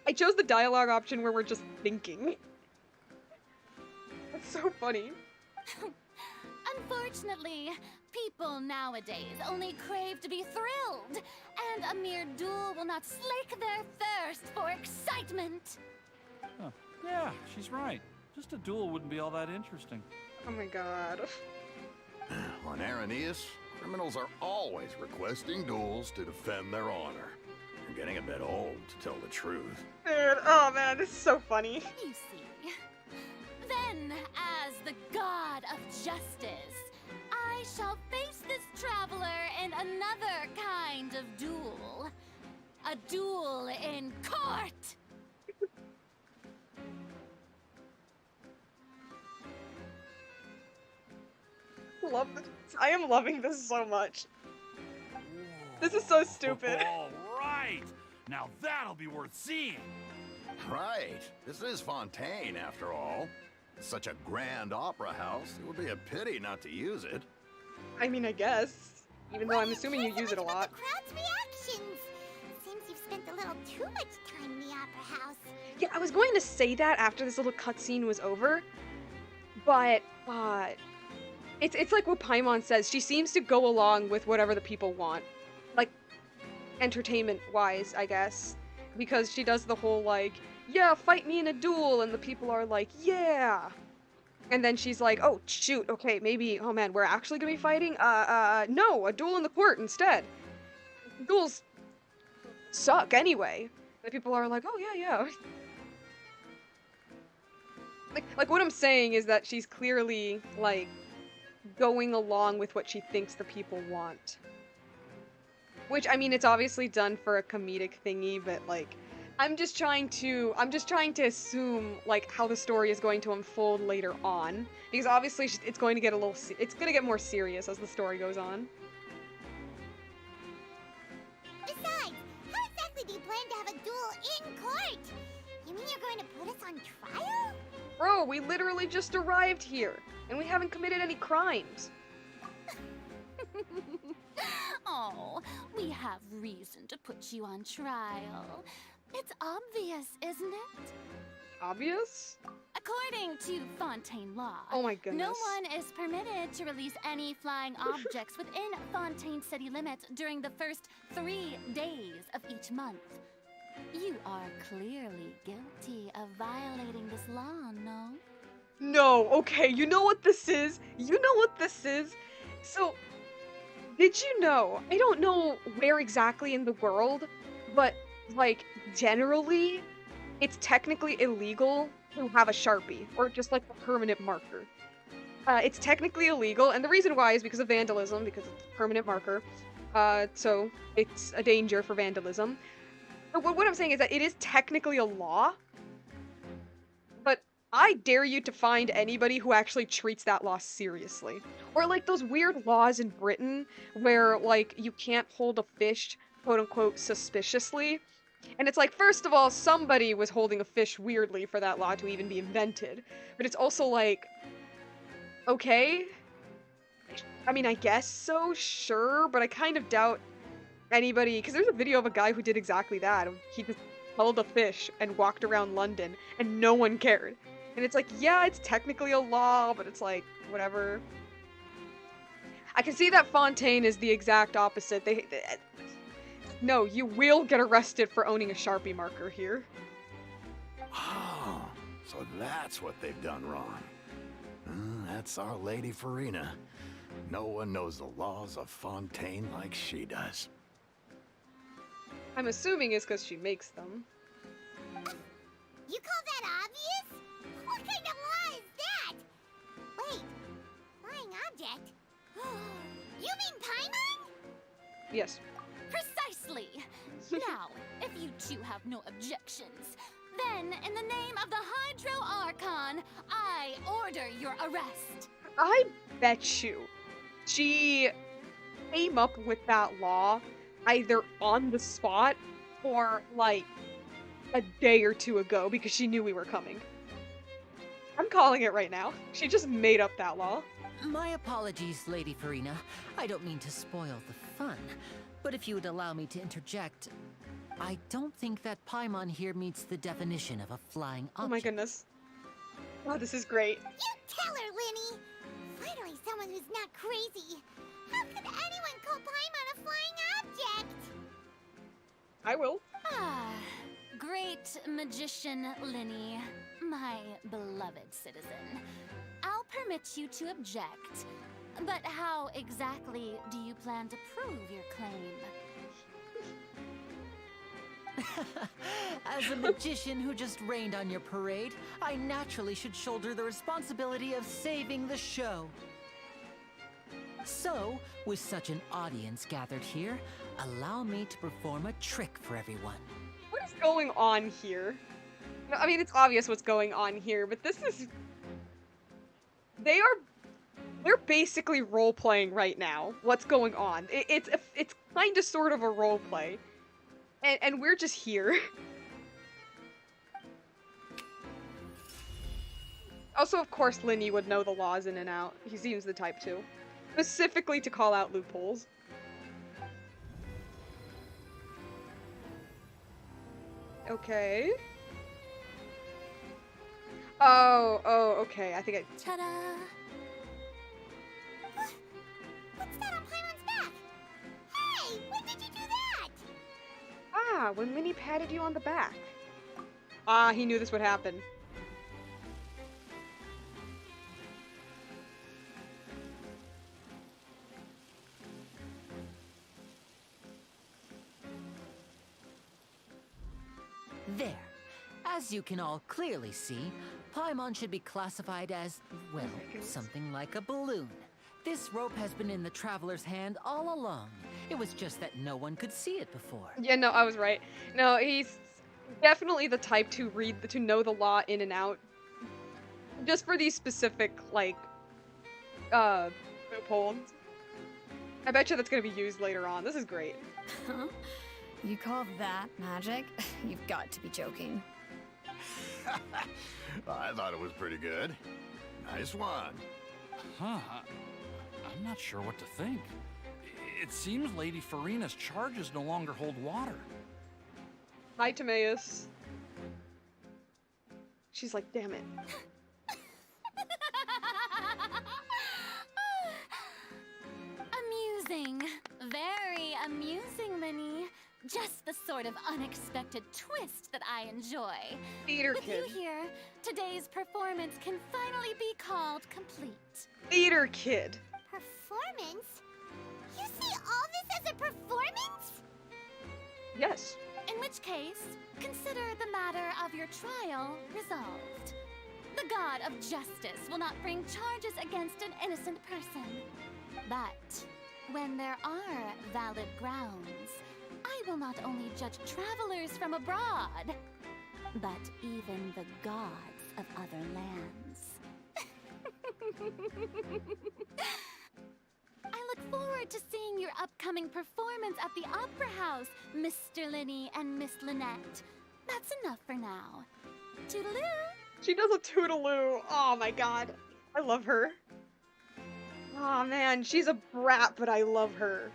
I chose the dialogue option where we're just thinking. That's so funny. Unfortunately, people nowadays only crave to be thrilled, and a mere duel will not slake their thirst for excitement. Huh. Yeah, she's right. Just a duel wouldn't be all that interesting. Oh my god. On Araneus, criminals are always requesting duels to defend their honor. I'm getting a bit old, to tell the truth. Dude, oh man, this is so funny. You see. Then, as the god of justice, I shall face this traveler in another kind of duel. A duel in court! Love this. I am loving this so much. This is so stupid. All right. Now that'll be worth seeing. Right. This is Fontaine, after all. It's such a grand opera house, it would be a pity not to use it. I mean, I guess. Even though I'm assuming you use it a lot. The crowd's reactions. Seems you've spent a little too much time in the opera house. Yeah, I was going to say that after this little cutscene was over, but it's like what Paimon says. She seems to go along with whatever the people want. Like, entertainment-wise, I guess. Because she does the whole, like, yeah, fight me in a duel, and the people are like, yeah! And then she's like, oh, shoot, okay, maybe, oh man, we're actually gonna be fighting? No, a duel in the court instead. Duels suck anyway. The people are like, oh, yeah, yeah. Like, what I'm saying is that she's clearly, like, going along with what she thinks the people want. Which, I mean, it's obviously done for a comedic thingy, but, like, I'm just trying to assume, like, how the story is going to unfold later on. Because obviously it's going to get it's going to get more serious as the story goes on. Besides, how exactly do you plan to have a duel in court? You mean you're going to put us on trial? Bro, we literally just arrived here, and we haven't committed any crimes. Oh, we have reason to put you on trial. It's obvious, isn't it? Obvious? According to Fontaine law, Oh my goodness. no one is permitted to release any flying objects within Fontaine city limits during the first 3 days of each month. You are clearly guilty of violating this law, no? No, okay, you know what this is? You know what this is? So, did you know, I don't know where exactly in the world, but, like, generally, it's technically illegal to have a Sharpie, or just, like, a permanent marker. It's technically illegal, and the reason why is because of vandalism, because it's a permanent marker, so it's a danger for vandalism. But what I'm saying is that it is technically a law, but I dare you to find anybody who actually treats that law seriously. Or like those weird laws in Britain where like you can't hold a fish, quote unquote, suspiciously. And it's like, first of all, somebody was holding a fish weirdly for that law to even be invented. But it's also like, okay, I mean, I guess so, sure, but I kind of doubt anybody, because there's a video of a guy who did exactly that. He just held a fish and walked around London, and no one cared. And it's like, yeah, it's technically a law, but it's like, whatever. I can see that Fontaine is the exact opposite. No, you will get arrested for owning a Sharpie marker here. Oh, so that's what they've done wrong. That's our Lady Farina. No one knows the laws of Fontaine like she does. I'm assuming it's because she makes them. You call that obvious? What kind of law is that? Wait, flying object? You mean Paimon? Yes. Precisely! Now, if you two have no objections, then in the name of the Hydro Archon, I order your arrest. I bet you she came up with that law either on the spot or like a day or two ago because she knew we were coming. I'm calling it right now. She just made up that law. My apologies, Lady Farina. I don't mean to spoil the fun, but if you would allow me to interject, I don't think that Paimon here meets the definition of a flying object. Oh my goodness. Wow, this is great. You tell her, Lyney! Finally someone who's not crazy. How could anyone call Paimon a flying object? I will. Ah, great magician Lyney, my beloved citizen. I'll permit you to object, but how exactly do you plan to prove your claim? As a magician who just rained on your parade, I naturally should shoulder the responsibility of saving the show. So, with such an audience gathered here, allow me to perform a trick for everyone. What is going on here? No, I mean, it's obvious what's going on here, but this is... They're basically role-playing right now. What's going on? It's kind of sort of a role-play. And we're just here. Also, of course, Lyney would know the laws in and out. He seems the type to. Specifically to call out loopholes. Okay. Oh, okay. I think I... Ta-da! What's that on Paimon's back? Hey, when did you do that? Ah, when Lyney patted you on the back. Ah, he knew this would happen. There. As you can all clearly see, Paimon should be classified as, well, something like a balloon. This rope has been in the Traveler's hand all along. It was just that no one could see it before. Yeah, no, I was right. No, he's definitely the type to to know the law in and out. Just for these specific, like, loopholes. I bet you that's gonna be used later on. This is great. Huh? You call that magic? You've got to be joking. I thought it was pretty good. Nice one. Huh. I'm not sure what to think. It seems Lady Farina's charges no longer hold water. Hi, Timaeus. She's like, damn it. Amusing. Very amusing, Lyney. Just the sort of unexpected twist that I enjoy. Theater With kid. you here, today's performance can finally be called complete. Theater kid. Performance? You see all this as a performance? Yes. In which case, consider the matter of your trial resolved. The God of Justice will not bring charges against an innocent person. But when there are valid grounds, I will not only judge travelers from abroad, but even the gods of other lands. I look forward to seeing your upcoming performance at the Opera House, Mr. Lyney and Miss Lynette. That's enough for now. Toodaloo! She does a toodaloo. Oh my god. I love her. Oh man, she's a brat, but I love her.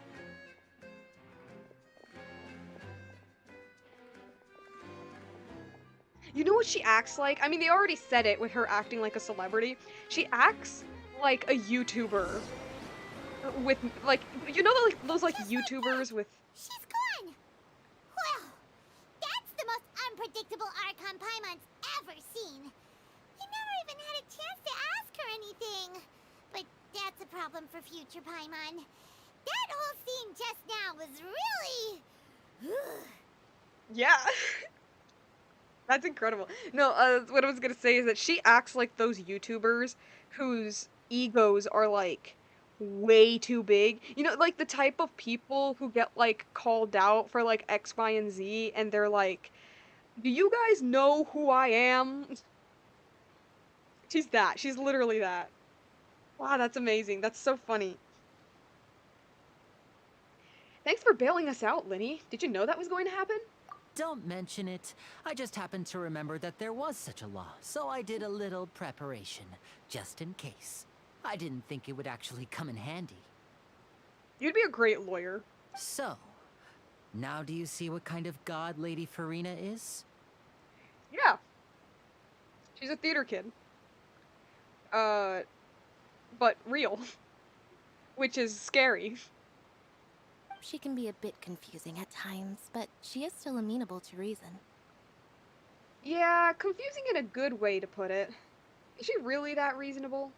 You know what she acts like? I mean, they already said it with her acting like a celebrity. She acts like a YouTuber. With, like, you know, like, those, like, YouTubers with... She's gone! Well, that's the most unpredictable Archon Paimon's ever seen. He never even had a chance to ask her anything. But that's a problem for future Paimon. That whole scene just now was really... Yeah. That's incredible. No, what I was gonna say is that she acts like those YouTubers whose egos are, like, way too big. You know, like the type of people who get, like, called out for, like, X, Y, and Z, and they're like, do you guys know who I am? She's that. She's literally that. Wow, that's amazing. That's so funny. Thanks for bailing us out, Lyney. Did you know that was going to happen? Don't mention it. I just happened to remember that there was such a law, so I did a little preparation, just in case. I didn't think it would actually come in handy. You'd be a great lawyer. So, now do you see what kind of god Lady Farina is? Yeah. She's a theater kid. But real. Which is scary. She can be a bit confusing at times, but she is still amenable to reason. Yeah, confusing in a good way to put it. Is she really that reasonable?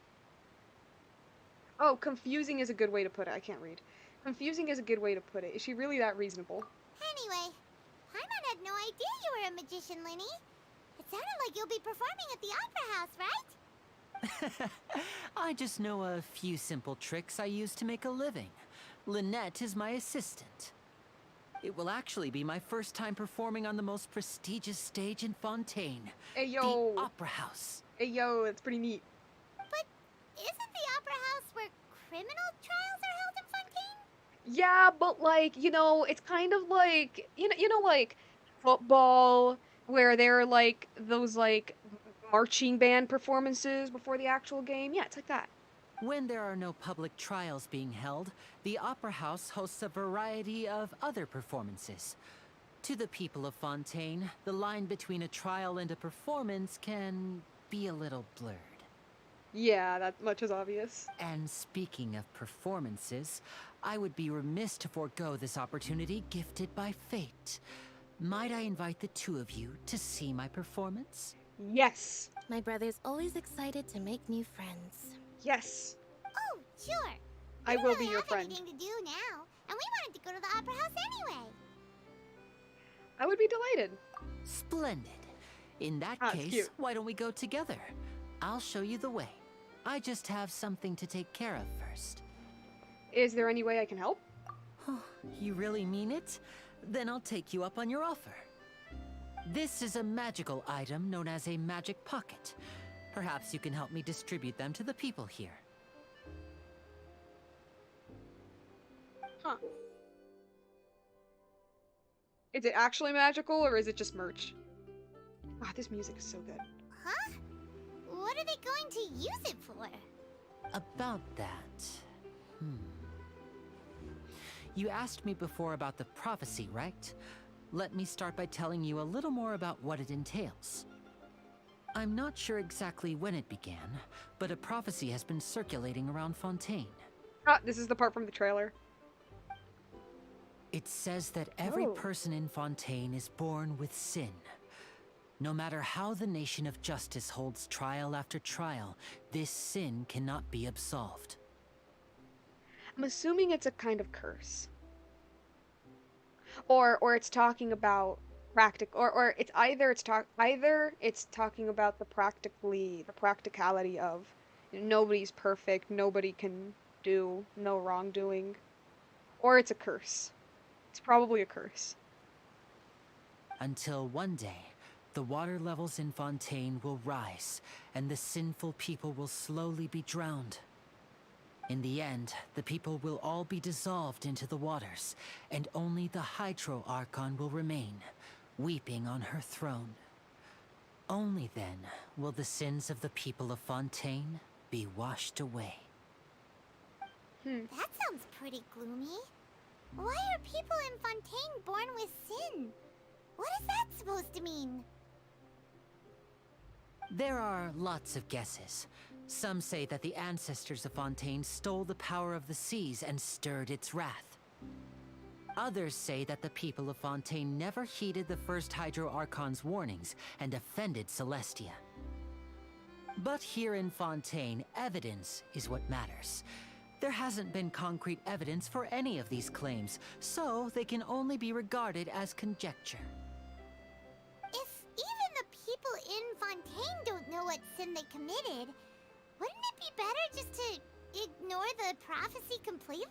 Oh, confusing is a good way to put it. I can't read. Confusing is a good way to put it. Is she really that reasonable? Anyway, Paimon had no idea you were a magician, Lyney. It sounded like you'll be performing at the Opera House, right? I just know a few simple tricks I use to make a living. Lynette is my assistant. It will actually be my first time performing on the most prestigious stage in Fontaine. Hey, yo. The Opera House. Hey, yo, that's pretty neat. But isn't the Opera House where criminal trials are held in Fontaine? Yeah, but like, you know, it's kind of like, you know, like football, where there are like those like marching band performances before the actual game. Yeah, it's like that. When there are no public trials being held, the Opera House hosts a variety of other performances. To the people of Fontaine, the line between a trial and a performance can be a little blurred. Yeah, that much is obvious. And speaking of performances, I would be remiss to forego this opportunity gifted by fate. Might I invite the two of you to see my performance? Yes. My brother's always excited to make new friends. Yes. Oh, sure. I We will don't be really your have friend. anything to do now, and we wanted to go to the Opera House anyway. I would be delighted. Splendid. In that Ah, it's case, cute. why don't we go together? I'll show you the way. I just have something to take care of first. Is there any way I can help? You really mean it? Then I'll take you up on your offer. This is a magical item known as a magic pocket. Perhaps you can help me distribute them to the people here. Huh. Is it actually magical, or is it just merch? Ah, this music is so good. Huh? What are they going to use it for? About that... You asked me before about the prophecy, right? Let me start by telling you a little more about what it entails. I'm not sure exactly when it began, but a prophecy has been circulating around Fontaine. Ah, this is the part from the trailer. It says that every Oh. person in Fontaine is born with sin. No matter how the nation of justice holds trial after trial, this sin cannot be absolved. I'm assuming it's a kind of curse. Or it's talking about or it's either it's talking about the practicality of nobody's perfect, nobody can do no wrongdoing, or it's a curse. It's probably a curse. Until one day, the water levels in Fontaine will rise, and the sinful people will slowly be drowned. In the end, the people will all be dissolved into the waters, and only the Hydro Archon will remain, weeping on her throne. Only then will the sins of the people of Fontaine be washed away. That sounds pretty gloomy. Why are people in Fontaine born with sin? What is that supposed to mean? There are lots of guesses. Some say that the ancestors of Fontaine stole the power of the seas and stirred its wrath. Others say that the people of Fontaine never heeded the first Hydro Archon's warnings and offended Celestia. But here in Fontaine, evidence is what matters. There hasn't been concrete evidence for any of these claims, so they can only be regarded as conjecture. If even the people in Fontaine don't know what sin they committed, wouldn't it be better just to ignore the prophecy completely?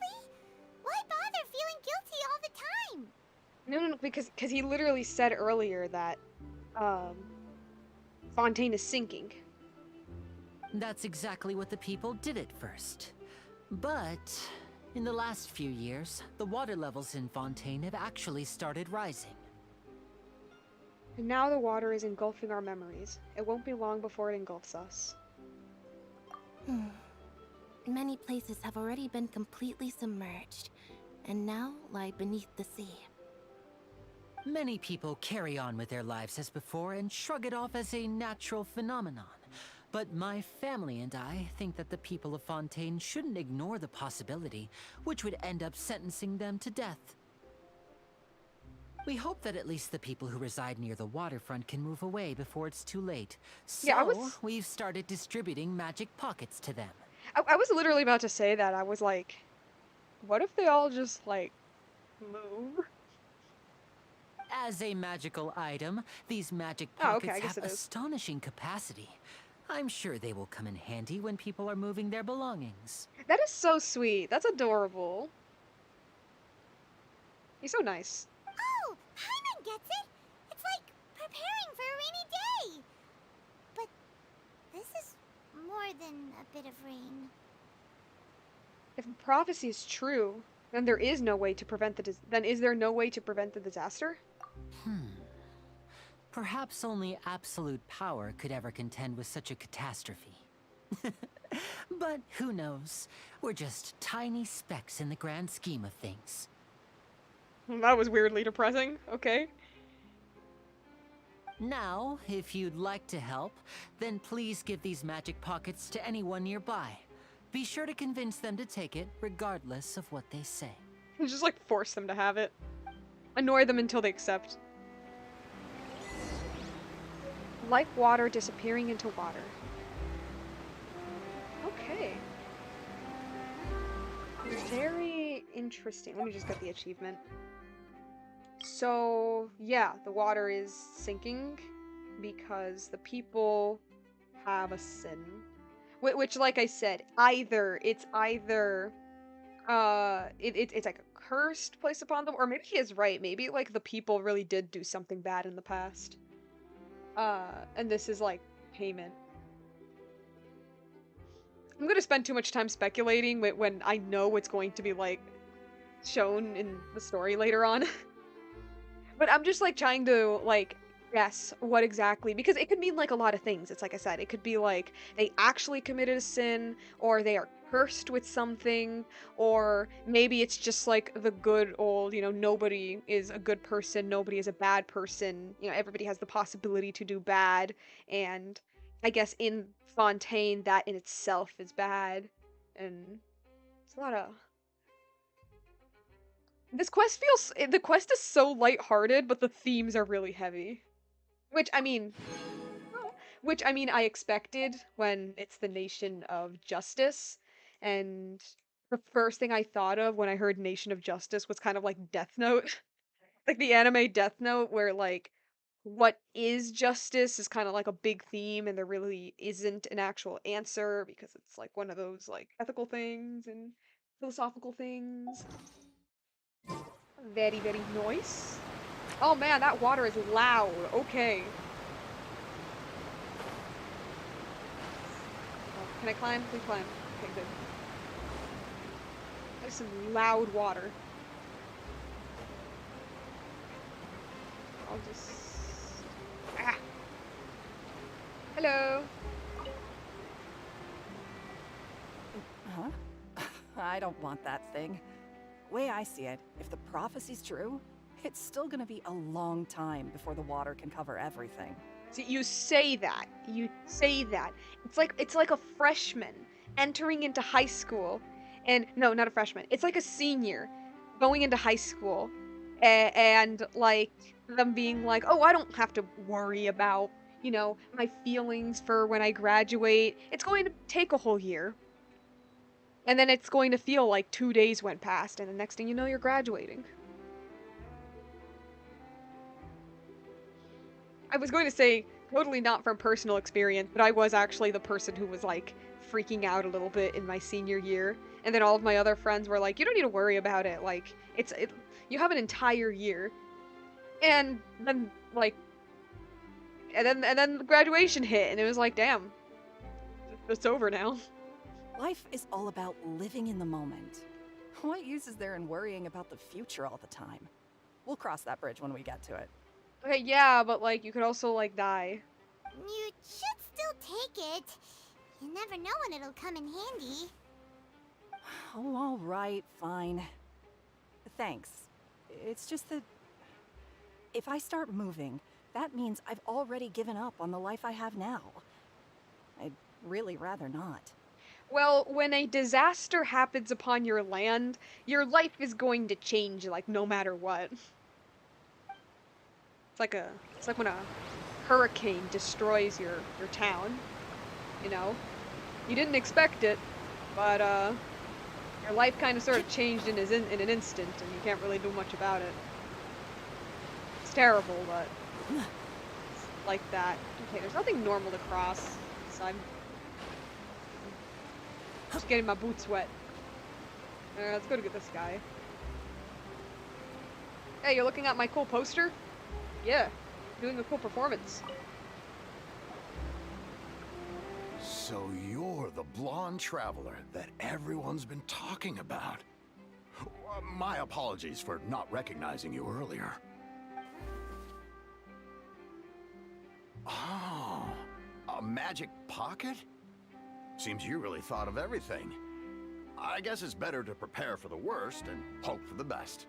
Why bother feeling guilty all the time? No, because he literally said earlier that Fontaine is sinking. That's exactly what the people did at first. But in the last few years, the water levels in Fontaine have actually started rising. And now the water is engulfing our memories. It won't be long before it engulfs us. Many places have already been completely submerged, and now lie beneath the sea. Many people carry on with their lives as before and shrug it off as a natural phenomenon. But my family and I think that the people of Fontaine shouldn't ignore the possibility, which would end up sentencing them to death. We hope that at least the people who reside near the waterfront can move away before it's too late. So, Yeah, we've started distributing magic pockets to them. I was literally about to say that. I was like, what if they all just, like, move? As a magical item, these magic Oh, okay, pockets I guess have it is. astonishing capacity. I'm sure they will come in handy when people are moving their belongings. That is so sweet. That's adorable. He's so nice. Oh, Paimon gets it! It's like preparing for a rainy day! But this is more than a bit of rain. If the prophecy is true, then there is no way to prevent then is there no way to prevent the disaster? Perhaps only absolute power could ever contend with such a catastrophe. But who knows? We're just tiny specks in the grand scheme of things. That was weirdly depressing. Okay. Now, if you'd like to help, then please give these magic pockets to anyone nearby. Be sure to convince them to take it, regardless of what they say. Just like force them to have it. Annoy them until they accept. Like water disappearing into water. Okay. Very interesting. Let me just get the achievement. So, yeah, the water is sinking because the people have a sin. Which, like I said, it's like a cursed place upon them, or maybe he is right. Maybe like the people really did do something bad in the past. And this is like payment. I'm gonna spend too much time speculating when I know what's going to be like shown in the story later on. But I'm just like trying to like guess what exactly, because it could mean like a lot of things. It's like I said, it could be like they actually committed a sin, or they are cursed with something, or maybe it's just like the good old, nobody is a good person, nobody is a bad person, everybody has the possibility to do bad, and I guess in Fontaine that in itself is bad, and it's a lot of... the quest is so lighthearted, but the themes are really heavy. Which, I mean, I expected when it's the Nation of Justice, and the first thing I thought of when I heard Nation of Justice was kind of like Death Note. Like the anime Death Note, where like, what is justice is kind of like a big theme, and there really isn't an actual answer, because it's like one of those like ethical things and philosophical things. Very, very nice. Oh man, that water is loud. Okay. Oh, can I climb? Please climb. Okay, good. There's some loud water. I'll just... Ah! Hello! Huh? I don't want that thing. Way I see it, if the prophecy's true, it's still gonna be a long time before the water can cover everything. See, you say that. You say that. It's like a freshman entering into high school. And no, not a freshman. It's like a senior going into high school and like them being like, "Oh, I don't have to worry about, my feelings for when I graduate. It's going to take a whole year." And then it's going to feel like 2 days went past, and the next thing you know, you're graduating. I was going to say, totally not from personal experience, but I was actually the person who was, like, freaking out a little bit in my senior year. And then all of my other friends were like, "You don't need to worry about it. Like, you have an entire year." And then, like, and then graduation hit, and it was like, damn, it's over now. Life is all about living in the moment. What use is there in worrying about the future all the time? We'll cross that bridge when we get to it. Okay, yeah, but, like, you could also, like, die. You should still take it. You never know when it'll come in handy. Oh, all right, fine. Thanks. It's just that if I start moving, that means I've already given up on the life I have now. I'd really rather not. Well, when a disaster happens upon your land, your life is going to change, like, no matter what. It's like when a hurricane destroys your town, You didn't expect it, but, your life kind of sort of changed in an instant, and you can't really do much about it. It's terrible, but it's like that. Okay, there's nothing normal to cross, so I'm just getting my boots wet. Let's go to get this guy. Hey, you're looking at my cool poster? Yeah, doing a cool performance. So you're the blonde traveler that everyone's been talking about. My apologies for not recognizing you earlier. Oh, a magic pocket? Seems you really thought of everything. I guess it's better to prepare for the worst and hope for the best.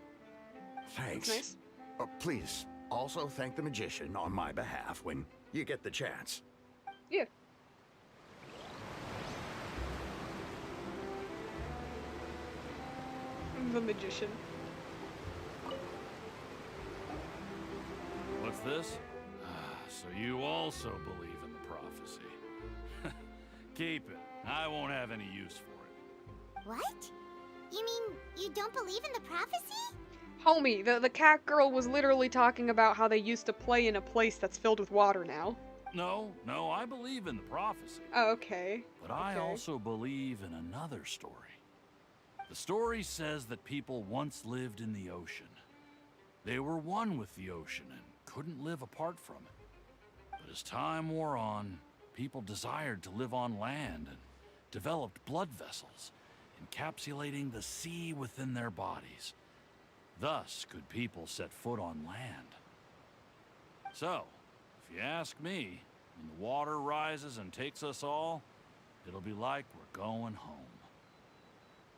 Thanks. That's nice. Please, Also thank the magician on my behalf when you get the chance. Yeah. The magician. What's this? So you also believe in the prophecy. Keep it. I won't have any use for it. What? You mean you don't believe in the prophecy? Homie, the cat girl was literally talking about how they used to play in a place that's filled with water now. No, I believe in the prophecy. Oh, okay. But I also believe in another story. The story says that people once lived in the ocean. They were one with the ocean and couldn't live apart from it. But as time wore on, people desired to live on land and developed blood vessels, encapsulating the sea within their bodies. Thus could people set foot on land. So, if you ask me, when the water rises and takes us all, it'll be like we're going home.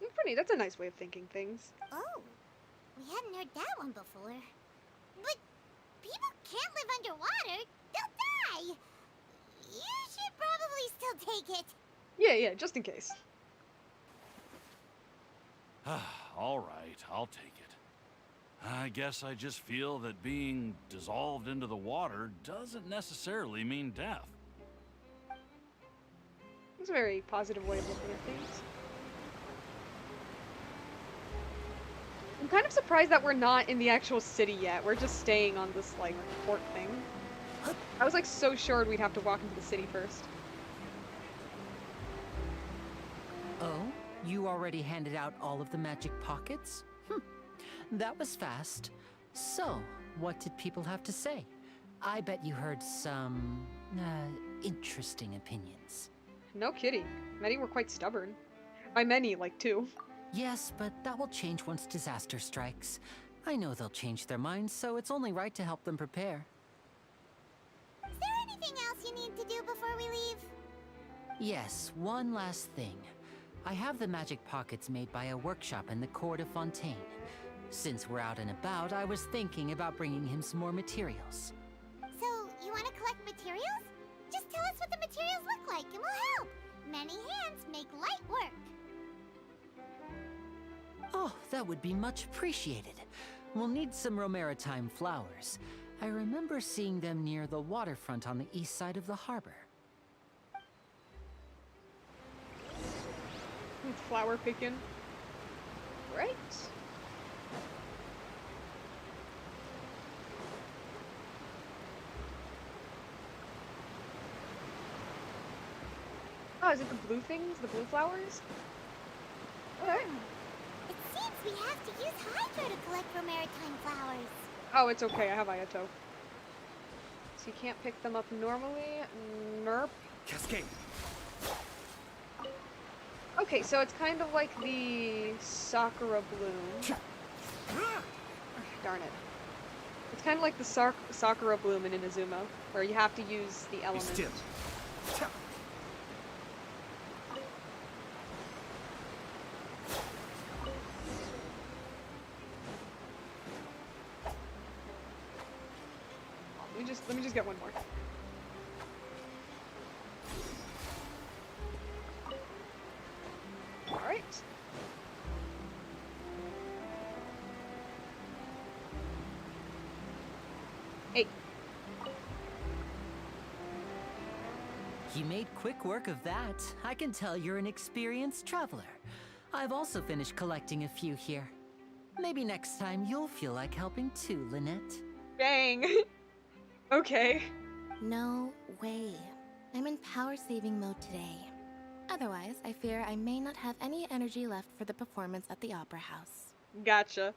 That's pretty. That's a nice way of thinking things. Oh, we hadn't heard that one before. But people can't live underwater. They'll die. You should probably still take it. Yeah, just in case. All right, I'll take it. I guess I just feel that being dissolved into the water doesn't necessarily mean death. It's a very positive way of looking at things. I'm kind of surprised that we're not in the actual city yet. We're just staying on this, like, port thing. I was, like, so sure we'd have to walk into the city first. Oh? You already handed out all of the magic pockets? That was fast. So, what did people have to say? I bet you heard some, interesting opinions. No kidding. Many were quite stubborn. By many, like 2. Yes, but that will change once disaster strikes. I know they'll change their minds, so it's only right to help them prepare. Is there anything else you need to do before we leave? Yes, one last thing. I have the magic pockets made by a workshop in the court of Fontaine. Since we're out and about, I was thinking about bringing him some more materials. So, you want to collect materials? Just tell us what the materials look like and we'll help. Many hands make light work. Oh, that would be much appreciated. We'll need some Romaritime flowers. I remember seeing them near the waterfront on the east side of the harbor. Flower picking. Right. Oh, is it the blue things? The blue flowers? Alright. It seems we have to use Hydro to collect Romaritime flowers. Oh, it's okay. I have Ayato. So you can't pick them up normally? Nerp. Cascade. Okay, so it's kind of like the Sakura Bloom. Darn it. It's kind of like the Sakura Bloom in Inazuma, where you have to use the element. Be still. Let me just get one more. All right. Hey. You made quick work of that. I can tell you're an experienced traveler. I've also finished collecting a few here. Maybe next time you'll feel like helping too, Lynette. Dang. Okay. No way. I'm in power-saving mode today. Otherwise, I fear I may not have any energy left for the performance at the Opera House. Gotcha.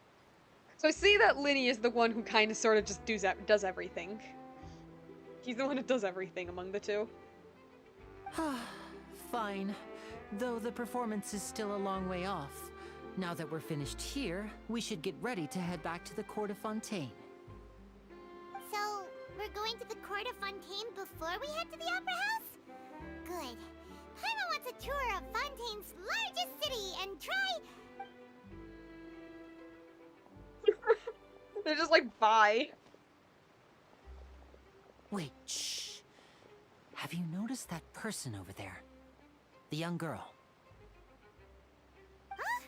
So I see that Lyney is the one who kind of sort of just does everything. He's the one who does everything among the two. Fine. Though the performance is still a long way off. Now that we're finished here, we should get ready to head back to the court of Fontaine. So, we're going to the court of Fontaine before we head to the Opera House? Good. Paimon wants a tour of Fontaine's largest city and try... They're just like, bye. Wait, shh. Have you noticed that person over there? The young girl. Huh?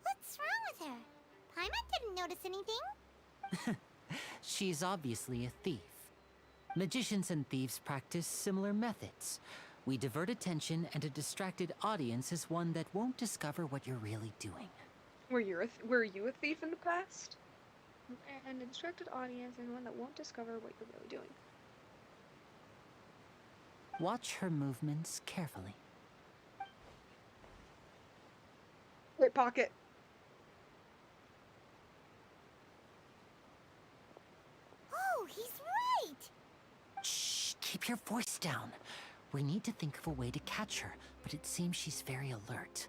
What's wrong with her? Paimon didn't notice anything. She's obviously a thief. Magicians and thieves practice similar methods. We divert attention, and a distracted audience is one that won't discover what you're really doing. Were you a thief in the past? And a distracted audience and one that won't discover what you're really doing. Watch her movements carefully. Great pocket. Oh, he's right! Shh, keep your voice down. We need to think of a way to catch her, but it seems she's very alert.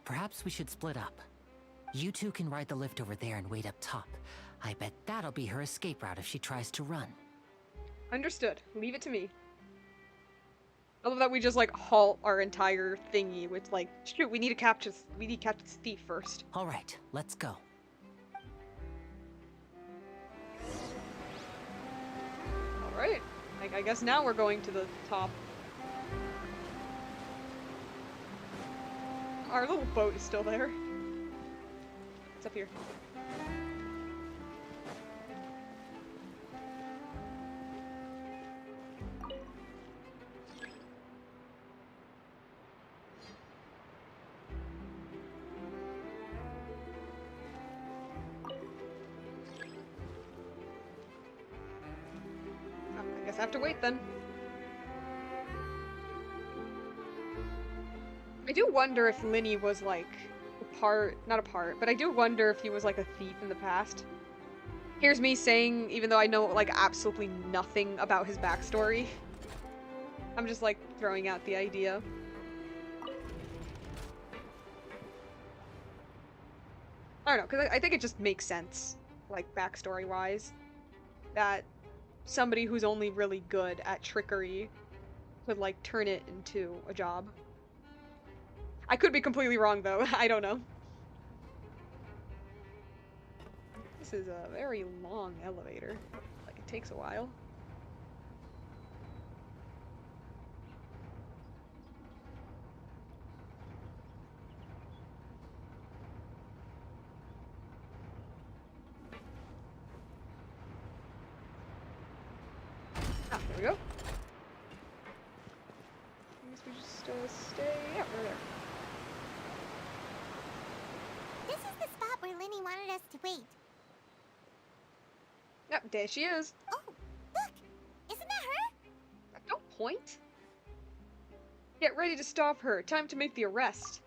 Perhaps we should split up. You two can ride the lift over there and wait up top. I bet that'll be her escape route if she tries to run. Understood. Leave it to me. I love that we just like halt our entire thingy with like, shoot, we need to catch this thief first. All right, let's go. All right. I guess now we're going to the top. Our little boat is still there. It's up here. I guess I have to wait then. I do wonder if Lyney was like not a part, but I do wonder if he was like a thief in the past. Here's me saying, even though I know like absolutely nothing about his backstory. I'm just like throwing out the idea. I don't know, because I think it just makes sense, like backstory-wise, that somebody who's only really good at trickery could like turn it into a job. I could be completely wrong though, I don't know. This is a very long elevator. Like it takes a while. Ah, there we go. I guess we just stay. Yeah, we're there. This is the spot where Lyney wanted us to wait. Yep, there she is. Oh, look! Isn't that her? Don't point. Get ready to stop her. Time to make the arrest.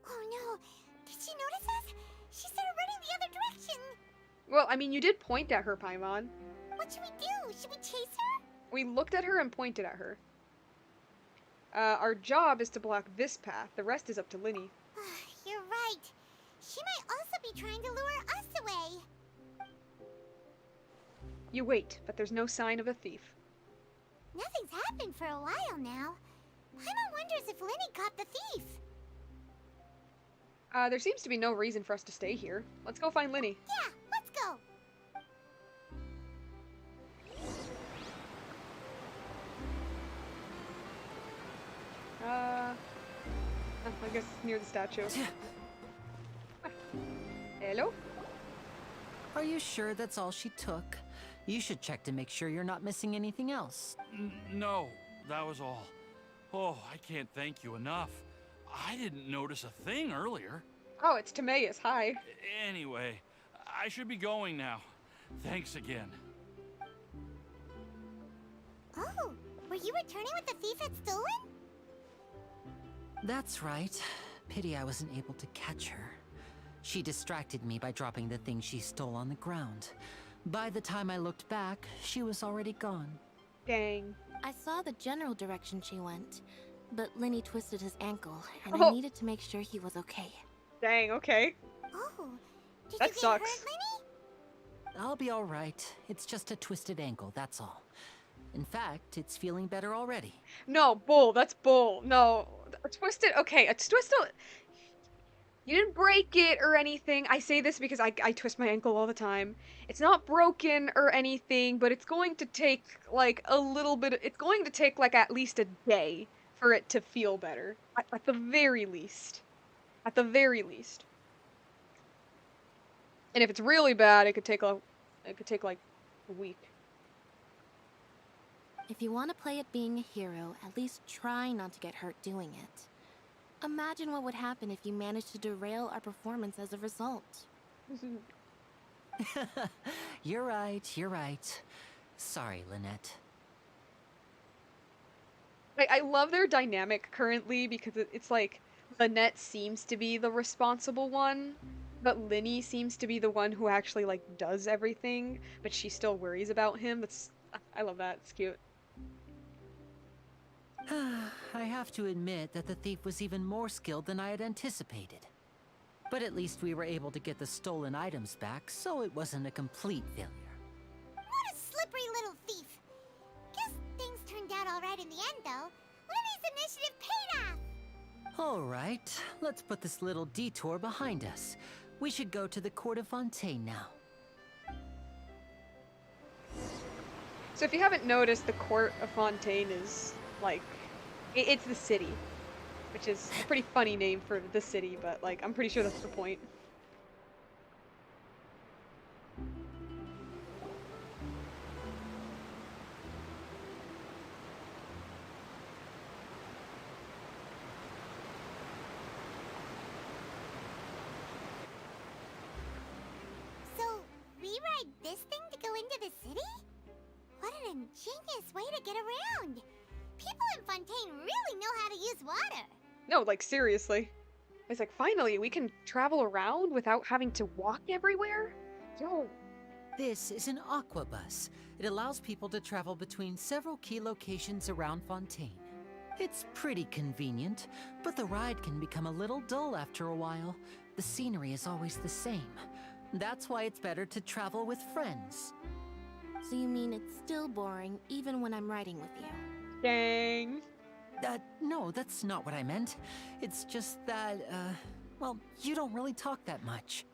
Oh no! Did she notice us? She started running the other direction! Well, I mean, you did point at her, Paimon. What should we do? Should we chase her? We looked at her and pointed at her. Our job is to block this path. The rest is up to Lyney. You're right. She might also be trying to lure us away. You wait, but there's no sign of a thief. Nothing's happened for a while now. Paimon wonders if Lyney caught the thief. There seems to be no reason for us to stay here. Let's go find Lyney. Yeah, let's go. I guess near the statue. Hello? Are you sure that's all she took? You should check to make sure you're not missing anything else. No, that was all. Oh, I can't thank you enough. I didn't notice a thing earlier. Oh, it's Timaeus. Hi. Anyway, I should be going now. Thanks again. Oh, were you returning what the thief had stolen? That's right. Pity I wasn't able to catch her. She distracted me by dropping the thing she stole on the ground. By the time I looked back, she was already gone. Dang. I saw the general direction she went, but Lyney twisted his ankle, and Oh. I needed to make sure he was okay. Dang, okay. Oh, did That you get sucks. hurt, Lyney? I'll be all right. It's just a twisted ankle, that's all. In fact, it's feeling better already. No, bull. That's bull. No. A twisted. Okay, a twisted. You didn't break it or anything. I say this because I twist my ankle all the time. It's not broken or anything, but it's going to take like a little bit. It's going to take like at least a day for it to feel better. At the very least. At the very least. And if it's really bad, it could take like a week. If you want to play at being a hero, at least try not to get hurt doing it. Imagine what would happen if you managed to derail our performance as a result. You're right, you're right. Sorry, Lynette. I love their dynamic currently because it's like Lynette seems to be the responsible one, but Lyney seems to be the one who actually like does everything, but she still worries about him. I love that. It's cute. I have to admit that the thief was even more skilled than I had anticipated. But at least we were able to get the stolen items back, so it wasn't a complete failure. What a slippery little thief. Guess things turned out all right in the end, though. Lily's initiative paid off. All right, let's put this little detour behind us. We should go to the court of Fontaine now. So if you haven't noticed, the court of Fontaine is like, it's the city, which is a pretty funny name for the city, but like, I'm pretty sure that's the point. So, we ride this thing to go into the city? What an ingenious way to get around! People in Fontaine really know how to use water! No, like seriously. It's like, finally, we can travel around without having to walk everywhere? Yo. This is an aqua bus. It allows people to travel between several key locations around Fontaine. It's pretty convenient, but the ride can become a little dull after a while. The scenery is always the same. That's why it's better to travel with friends. So you mean it's still boring even when I'm riding with you? Dang. No, that's not what I meant. It's just that, well, you don't really talk that much.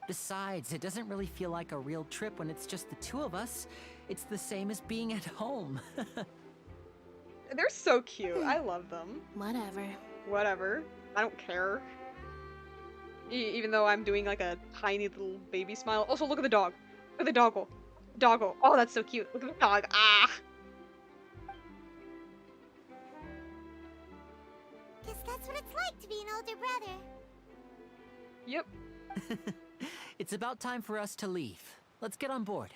Besides, it doesn't really feel like a real trip when it's just the two of us. It's the same as being at home. They're so cute. I love them. Whatever. Whatever. I don't care. Even though I'm doing like a tiny little baby smile. Also, look at the dog. Look at the doggle. Doggle. Oh, that's so cute. Look at the dog. Ah! Guess that's what it's like to be an older brother. Yep. It's about time for us to leave. Let's get on board.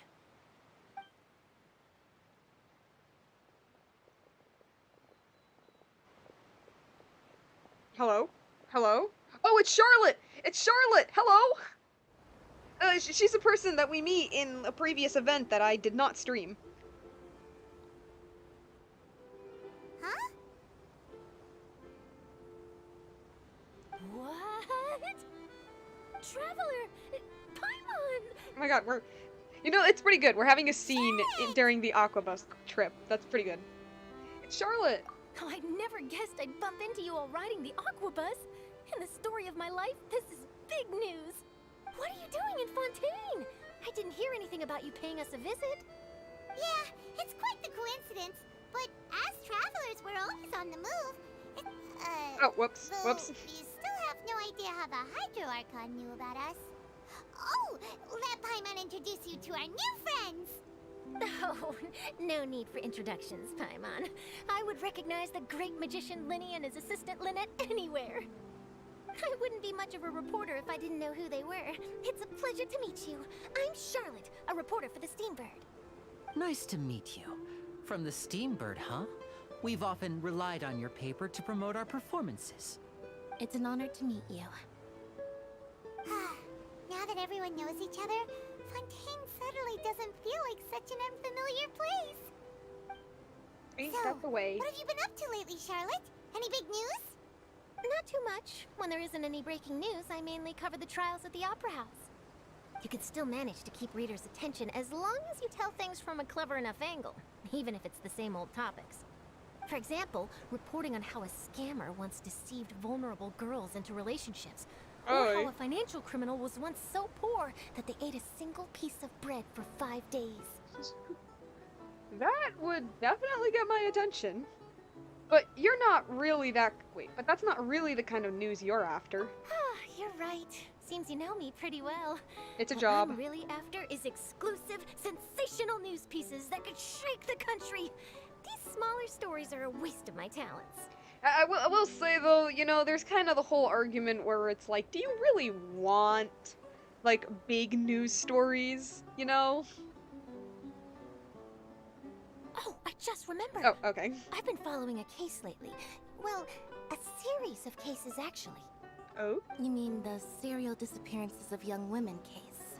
Hello? Hello? Oh, it's Charlotte! It's Charlotte! Hello! She's the person that we meet in a previous event that I did not stream. Huh? What? Traveler! Paimon! Oh my god, it's pretty good. We're having a scene during the Aquabus trip. That's pretty good. It's Charlotte! Oh, I never guessed I'd bump into you while riding the Aquabus. In the story of my life, this is big news. What are you doing in Fontaine? I didn't hear anything about you paying us a visit. Yeah, it's quite the coincidence. But as travelers, we're always on the move. Oh, whoops, though whoops. You still have no idea how the Hydro Archon knew about us. Oh, let Paimon introduce you to our new friends. Oh, no need for introductions, Paimon. I would recognize the great magician Lyney and his assistant Lynette anywhere. I wouldn't be much of a reporter if I didn't know who they were. It's a pleasure to meet you. I'm Charlotte, a reporter for the Steambird. Nice to meet you. From the Steambird, huh? We've often relied on your paper to promote our performances. It's an honor to meet you. Now that everyone knows each other, Fontaine suddenly doesn't feel like such an unfamiliar place. Ain't So, that the way? what have you been up to lately, Charlotte? Any big news? Not too much. When there isn't any breaking news, I mainly cover the trials at the Opera House. You can still manage to keep readers' attention as long as you tell things from a clever enough angle, even if it's the same old topics. For example, reporting on how a scammer once deceived vulnerable girls into relationships. Or how Oh, a financial criminal was once so poor that they ate a single piece of bread for 5 days. that would definitely get my attention. But you're not really that. Wait, but that's not really the kind of news you're after. You're right. Seems you know me pretty well. It's a What job. I'm really after is exclusive, sensational news pieces that could shake the country. These smaller stories are a waste of my talents. I will say though, you know, there's kind of the whole argument where it's like, do you really want like big news stories? You know? Oh, I just remembered. Oh, okay. I've been following a case lately. Well, a series of cases actually. Oh, You mean the serial disappearances of young women case?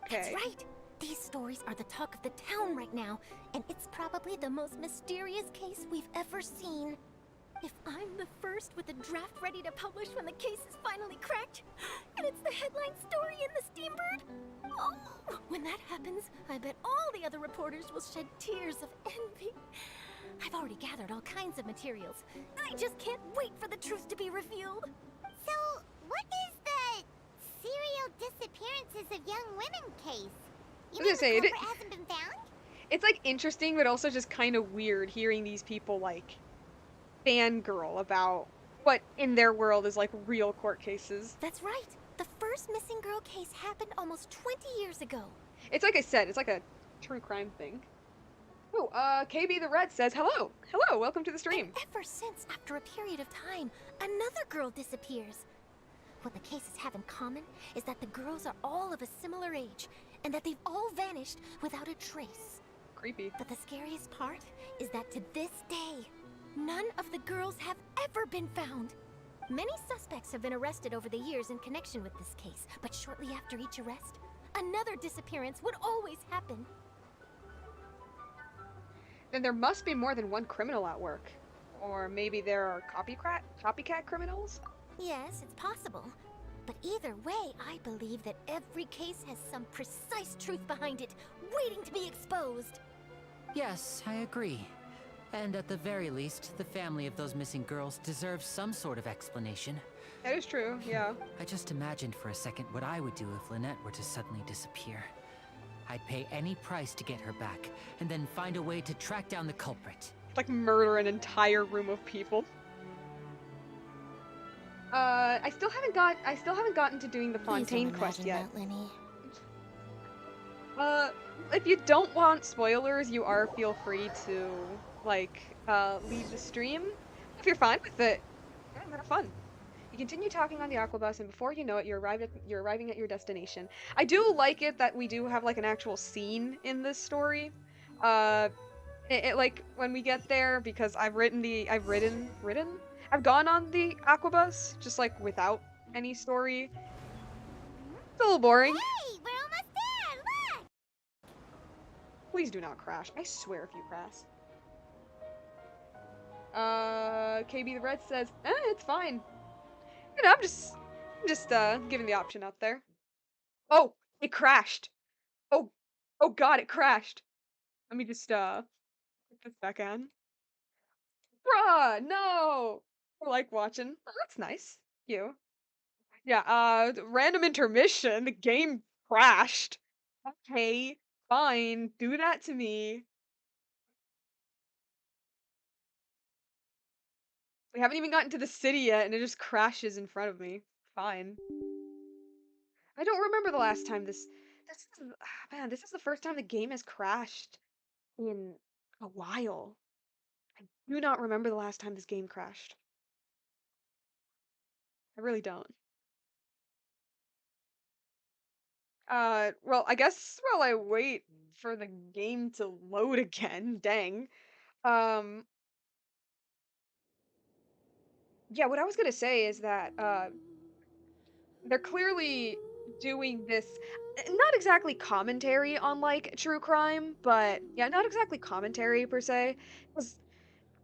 okay. That's right. These stories are the talk of the town right now, and it's probably the most mysterious case we've ever seen. If I'm the first with a draft ready to publish when the case is finally cracked, and it's the headline story in the Steambird, oh, when that happens, I bet all the other reporters will shed tears of envy. I've already gathered all kinds of materials. I just can't wait for the truth to be revealed. So, what is the serial disappearances of young women case? You I was mean gonna say, the it, culprit hasn't been found? it's like interesting, but also just kind of weird hearing these people like fangirl about what in their world is like real court cases. That's right. The first missing girl case happened almost 20 years ago. It's like I said, it's like a true crime thing. Oh, KB the Red says hello. Hello, welcome to the stream. And ever since, after a period of time, another girl disappears. What the cases have in common is that the girls are all of a similar age, and that they've all vanished without a trace. Creepy. But the scariest part is that to this day, none of the girls have ever been found. Many suspects have been arrested over the years in connection with this case, but shortly after each arrest, another disappearance would always happen. Then there must be more than one criminal at work. Or maybe there are copycat criminals? Yes, it's possible. But either way, I believe that every case has some precise truth behind it, waiting to be exposed. Yes, I agree. And at the very least, the family of those missing girls deserves some sort of explanation. That is true, yeah. I just imagined for a second what I would do if Lynette were to suddenly disappear. I'd pay any price to get her back, and then find a way to track down the culprit. Like murder an entire room of people. I still haven't gotten to doing the Fontaine quest yet. That, Lyney. If you don't want spoilers, you are feel free to like leave the stream. If you're fine with it, yeah, have fun. You continue talking on the aquabus, and before you know it, you're arriving at your destination. I do like it that we do have like an actual scene in this story. Like when we get there, because I've gone on the aquabus just like without any story. It's a little boring. Hey, we're almost there! Look! Please do not crash. I swear if you crash. KB the Red says, it's fine. You know, I'm just giving the option out there. Oh, it crashed. Oh god, it crashed. Let me just put this back on. Bruh, no! I like watching. Oh, that's nice. You. Yeah, random intermission. The game crashed. Okay, fine. Do that to me. We haven't even gotten to the city yet, and it just crashes in front of me. Fine. I don't remember the last time man, this is the first time the game has crashed in a while. I do not remember the last time this game crashed. I really don't. Well, I guess while I wait for the game to load again, dang. Um, yeah, what I was gonna say is that, they're clearly doing this, not exactly commentary on, like, true crime, but yeah, not exactly commentary per se, 'cause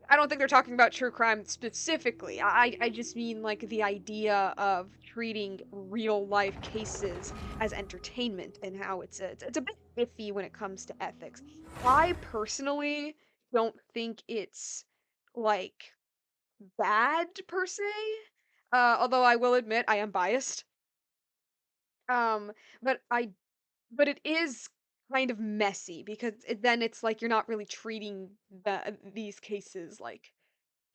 I don't think they're talking about true crime specifically. I just mean like the idea of treating real life cases as entertainment and how it's a bit iffy when it comes to ethics. I personally don't think it's like bad per se. Although I will admit I am biased. Um, but I but it is kind of messy because then it's like you're not really treating these cases like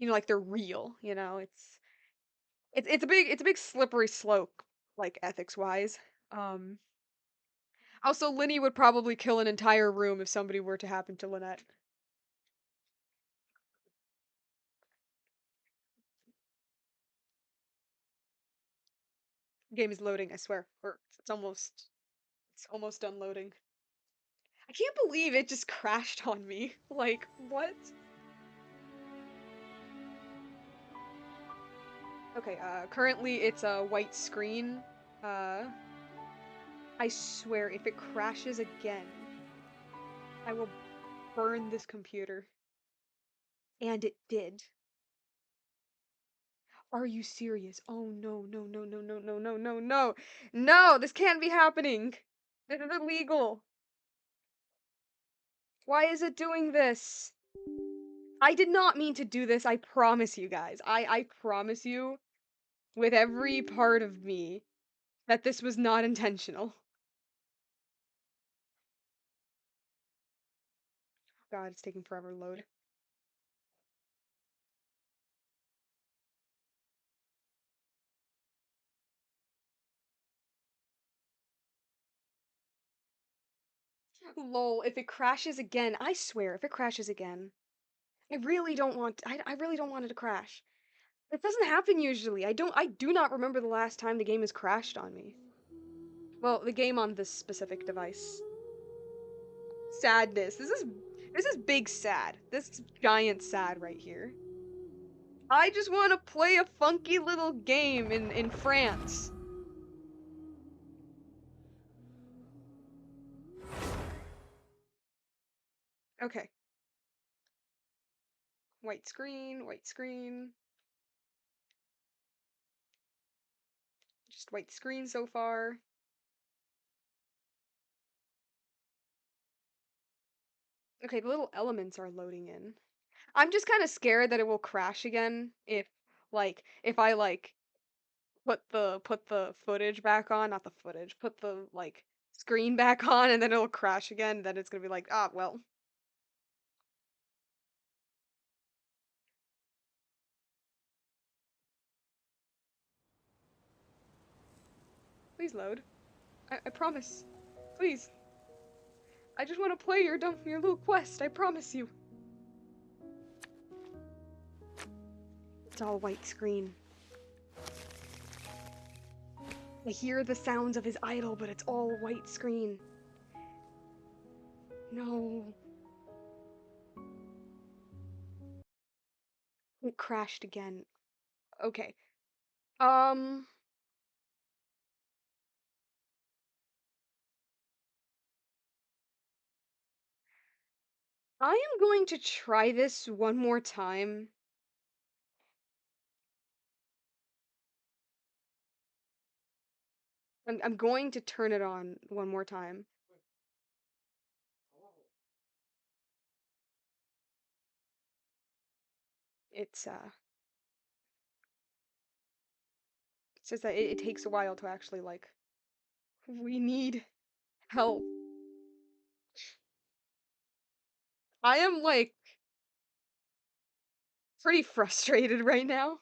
like they're real. It's a big slippery slope like ethics wise. Um, Also, Lyney would probably kill an entire room if somebody were to happen to Lynette. Game is loading, I swear. Or it's almost done loading. I can't believe it just crashed on me. Like, what? Okay, currently it's a white screen. Uh, I swear if it crashes again, I will burn this computer. And it did. Are you serious? Oh no, no, no, no, no, no, no, no, no. No, this can't be happening. This is illegal. Why is it doing this? I did not mean to do this, I promise you guys. I promise you, with every part of me, that this was not intentional. God, it's taking forever to load. Lol, if it crashes again, I swear, if it crashes again, I really don't want it to crash. It doesn't happen usually. I do not remember the last time the game has crashed on me. Well, the game on this specific device. Sadness. This is big sad. This is giant sad right here. I just want to play a funky little game in France. Okay. White screen, white screen. Just white screen so far. Okay, the little elements are loading in. I'm just kind of scared that it will crash again if I put the footage back on, not the footage, put the screen back on and then it'll crash again, then it's going to be like, "Ah, well." Please load. I promise. Please. I just want to play your little quest, I promise you. It's all white screen. I hear the sounds of his idol, but it's all white screen. No. It crashed again. Okay. Um, I am going to try this one more time. I'm going to turn it on one more time. It's it says that it takes a while to actually we need help. I am pretty frustrated right now.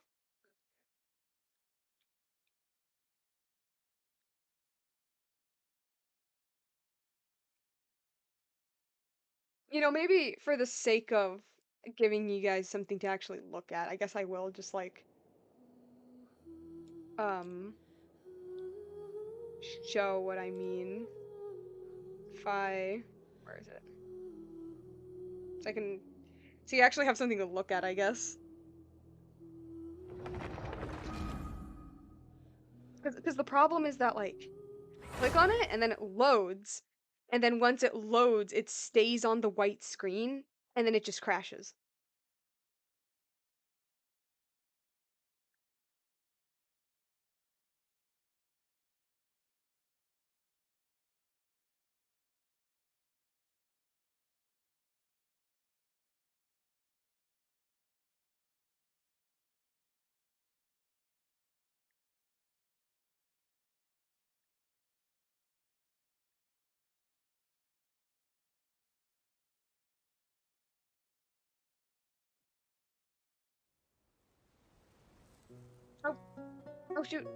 Maybe for the sake of giving you guys something to actually look at, I guess I will just um show what I mean. Where is it? So I can so you actually have something to look at, I guess. Because the problem is that click on it and then it loads, and then once it loads, it stays on the white screen, and then it just crashes. Oh, oh shoot.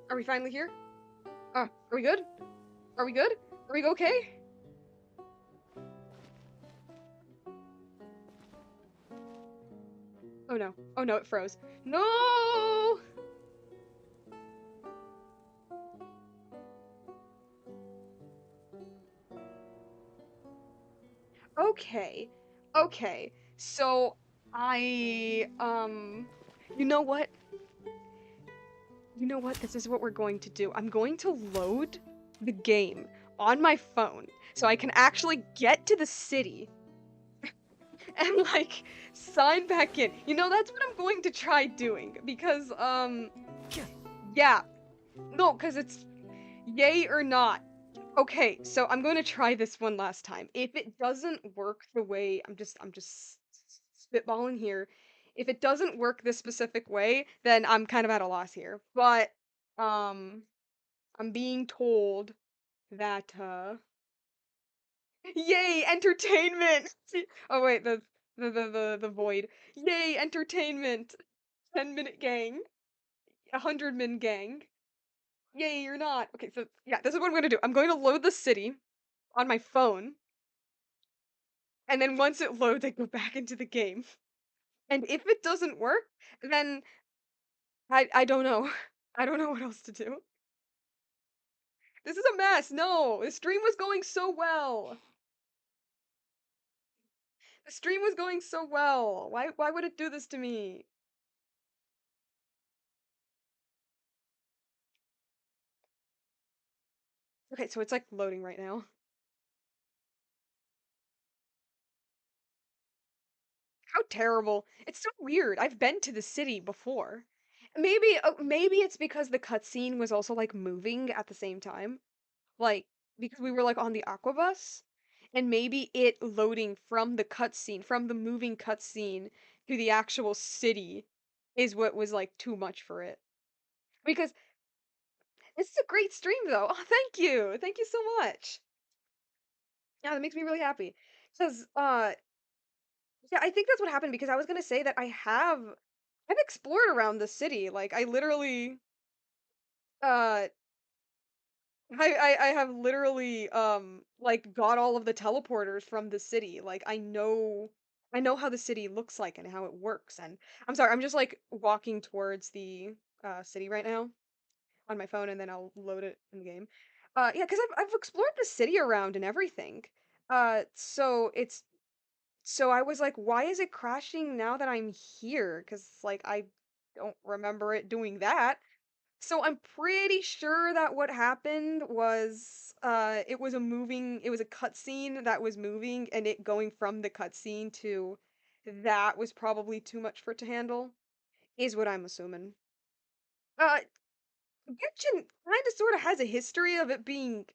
Are we finally here? Are we good? Are we good? Are we okay? Oh no. Oh no, it froze. No! Okay. Okay. So you know what? You know what? This is what we're going to do. I'm going to load the game on my phone so I can actually get to the city and like sign back in. You know, that's what I'm going to try doing because yeah. No, cuz it's yay or not. Okay, so I'm going to try this one last time. If it doesn't work the way I'm just spitballing here. If it doesn't work this specific way, then I'm kind of at a loss here. But um I'm being told that yay, entertainment. Oh wait, the void. Yay, entertainment. 10-minute gang. 100-min gang. Yay, you're not. Okay, so yeah, this is what I'm going to do. I'm going to load the city on my phone, and then once it loads, I go back into the game. And if it doesn't work, then I don't know. I don't know what else to do. This is a mess. No, the stream was going so well. The stream was going so well. Why would it do this to me? Okay, so it's like loading right now. How terrible. It's so weird. I've been to the city before. Maybe it's because the cutscene was also like moving at the same time. Like because we were like on the aqua bus, and maybe it loading from the cutscene, from the moving cutscene to the actual city is what was like too much for it. Because this is a great stream though. Oh, thank you. Thank you so much. Yeah, that makes me really happy. Because yeah, I think that's what happened because I was gonna say that I've explored around the city. Like I literally uh I have literally like got all of the teleporters from the city. Like I know how the city looks like and how it works. And I'm sorry, I'm just like walking towards the city right now on my phone and then I'll load it in the game. Yeah, because I've explored the city around and everything. So I was like, why is it crashing now that I'm here? Because like I don't remember it doing that. So I'm pretty sure that what happened was it was a cutscene that was moving and it going from the cutscene to that was probably too much for it to handle, is what I'm assuming. Uh Genshin kind of sort of has a history of it being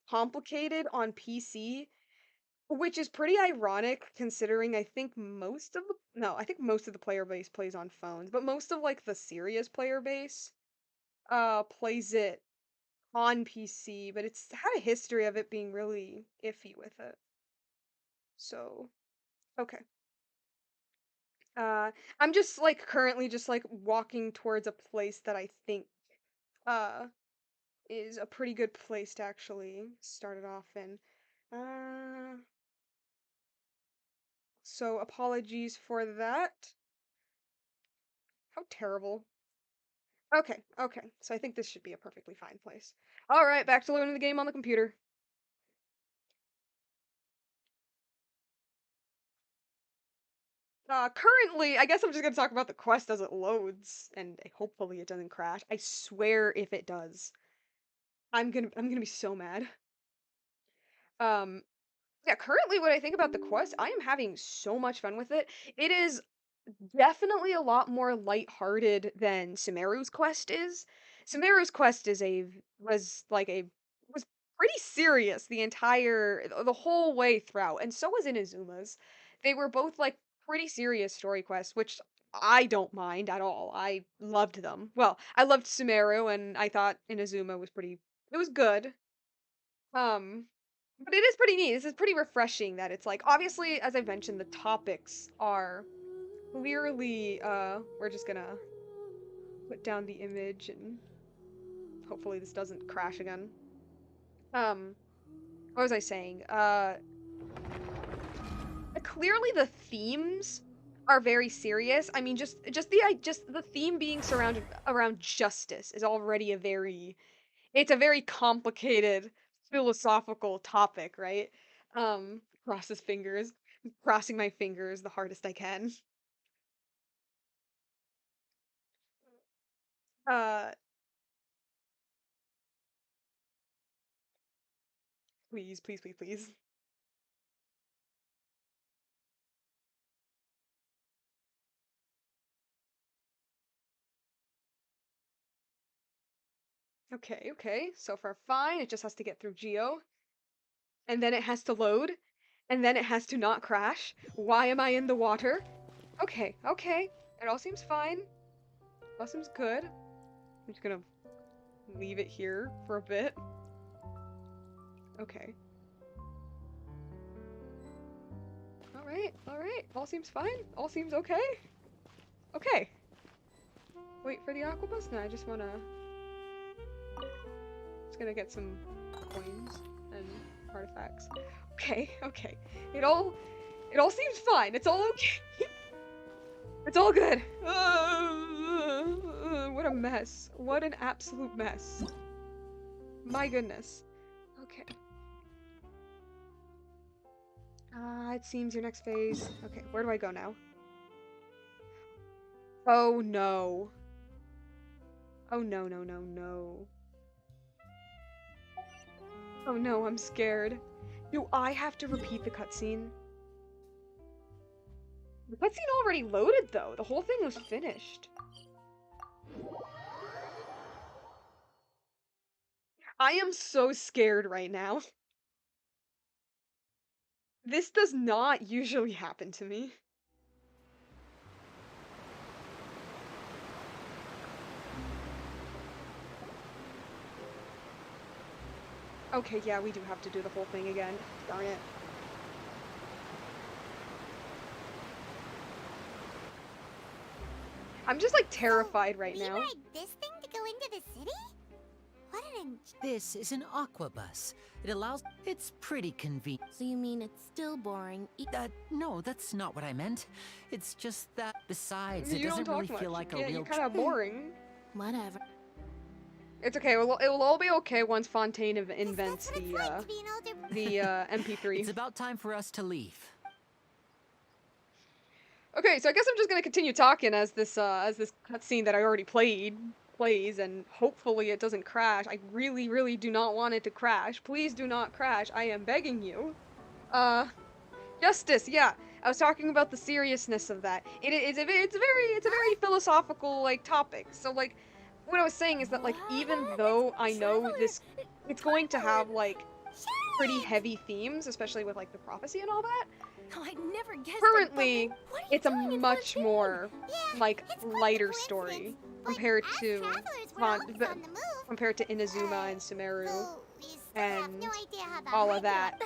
complicated on PC, which is pretty ironic considering I think most of the player base plays on phones, but most of like the serious player base plays it on PC, but it's had a history of it being really iffy with it. So, okay. Uh I'm just like currently just like walking towards a place that I think uh is a pretty good place to actually start it off in. Uh so apologies for that. How terrible. Okay, okay. So I think this should be a perfectly fine place. All right, back to loading the game on the computer. Currently, I guess I'm just gonna talk about the quest as it loads, and hopefully it doesn't crash. I swear if it does, I'm gonna be so mad. Um, yeah, currently what I think about the quest, I am having so much fun with it. It is definitely a lot more lighthearted than Sumeru's quest is. Sumeru's quest was pretty serious the whole way throughout, and so was Inazuma's. They were both like pretty serious story quests, which I don't mind at all. I loved them. Well, I loved Sumeru, and I thought Inazuma was pretty. It was good. Um, but it is pretty neat. This is pretty refreshing that it's like obviously, as I mentioned, the topics are clearly we're just gonna put down the image and hopefully this doesn't crash again. What was I saying? Clearly the themes are very serious. I mean, just the theme being surrounded around justice is already it's a very complicated philosophical topic, right? Cross his fingers, crossing my fingers the hardest I can. Uh, please, please, please, please. Okay, okay. So far fine. It just has to get through Geo. And then it has to load. And then it has to not crash. Why am I in the water? Okay, okay. It all seems fine. It all seems good. I'm just gonna leave it here for a bit. Okay. Alright, alright. All seems fine. All seems okay. Okay. Wait for the aquabus? No, I just wanna... Just gonna get some coins and artifacts. Okay, okay. It all seems fine. It's all okay. It's all good. What a mess. What an absolute mess. My goodness. Okay. It seems your next phase. Okay, where do I go now? Oh no. Oh no, no, no, no. Oh no, I'm scared. Do I have to repeat the cutscene? The cutscene already loaded though. The whole thing was finished. I am so scared right now. This does not usually happen to me. Okay, yeah, we do have to do the whole thing again. Darn it. I'm just like terrified right now. We ride this thing to go into the city? What an This is an aquabus. It allows... It's pretty convenient. So you mean it's still boring? No, that's not what I meant. It's just that, besides, it You don't doesn't talk really much. feel like a Yeah, real... you're kind of boring. Whatever. It's okay. It will all be okay once Fontaine invents the MP3. It's about time for us to leave. Okay, so I guess I'm just gonna continue talking as this cutscene that I already played plays, and hopefully it doesn't crash. I really, really do not want it to crash. Please do not crash. I am begging you. Justice. Yeah, I was talking about the seriousness of that. It's a very philosophical like topic. So like, what I was saying is that like even though I know it's going to have like pretty heavy themes, especially with like the prophecy and all that. Oh, I never guessed. Currently, it's a much more like lighter story compared to Inazuma and Sumeru and all of that,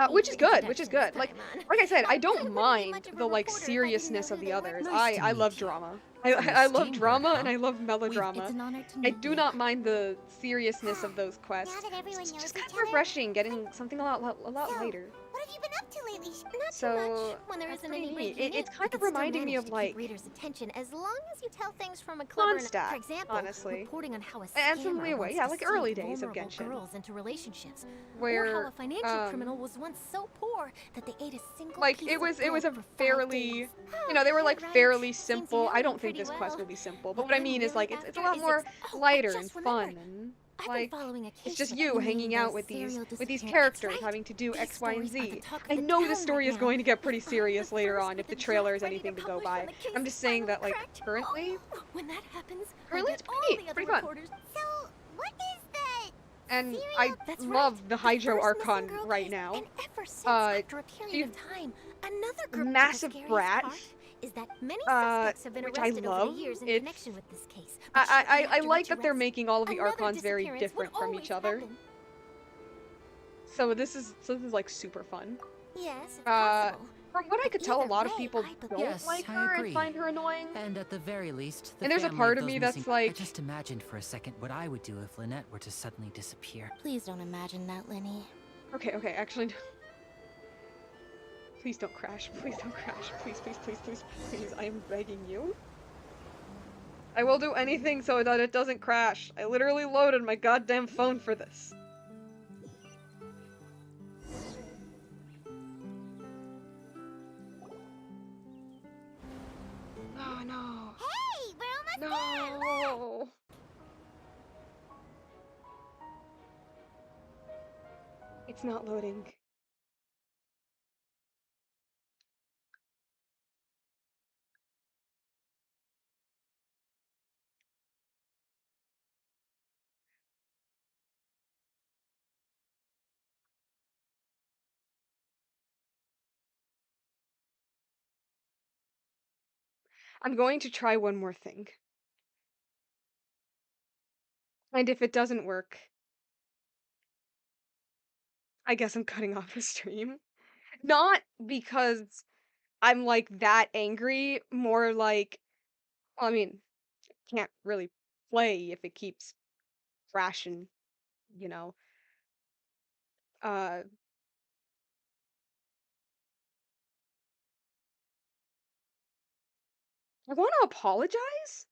which is good. Like I said, I don't mind the like seriousness of the others. I love drama. I love drama and I love melodrama. I do not mind the seriousness of those quests. It's just kind of refreshing getting something a lot lighter. What have you been up to lately? Not So, too much. When there that's isn't pretty any neat. breaking It's news, kind you of can still reminding me manage of to like keep readers' attention as long as you tell things from a clever Mondstadt, for example, honestly. reporting on how a And some scammer leeway, wants yeah, to like seed early days of vulnerable Genshin, girls into relationships, where or how a financial criminal was once so poor that they ate a single like piece it was of bread a for 5 fairly, days. you know, they were like Right. fairly Seems you simple. know I me don't think pretty this quest well. will be simple, but What what I I'm mean is really like it's a after lot is more I lighter and just fun remembered. and I've like been following a case it's just with you Lyney, hanging the out with serial these disappearance. characters Right. having to do These X, Y, and stories are the Z. talk of I the know town this story right is going to get now. pretty I'm serious the later first on if with the the trailer is draft ready anything to go publish by. when the case I'm is just saying finally that like cracked. currently When that happens, currently I it's get all pretty the other pretty fun. reporters. So, what is the And serial? I That's love right. the Hydro first missing Archon girl right case, now. And ever since, after a period she's of time, another group. massive The scariest brat. part is that many suspects have been Which I arrested over love. the years in It's connection with this case. But shortly I after like each that they're arrest, making all of the another Archons very disappearance different would from always each other. happen. So this is like super fun. Yes, it's Uh, possible. From what I But could tell, a either lot of way, people I believe. don't Yes, like I her and agree. find her annoying. And at the very least, the And there's a family of part of those me missing... that's like, I just imagined for a second what I would do if Lynette were to suddenly disappear. Please don't imagine that, Lyney. okay, actually, please don't crash. Please don't crash. Please. I am begging you. I will do anything so that it doesn't crash. I literally loaded my goddamn phone for this. Oh no. Hey, we're almost there! No. It's not loading. I'm going to try one more thing. And if it doesn't work, I guess I'm cutting off the stream. Not because I'm like that angry, more like, well, I mean, can't really play if it keeps crashing, you know. Uh, I want to apologize,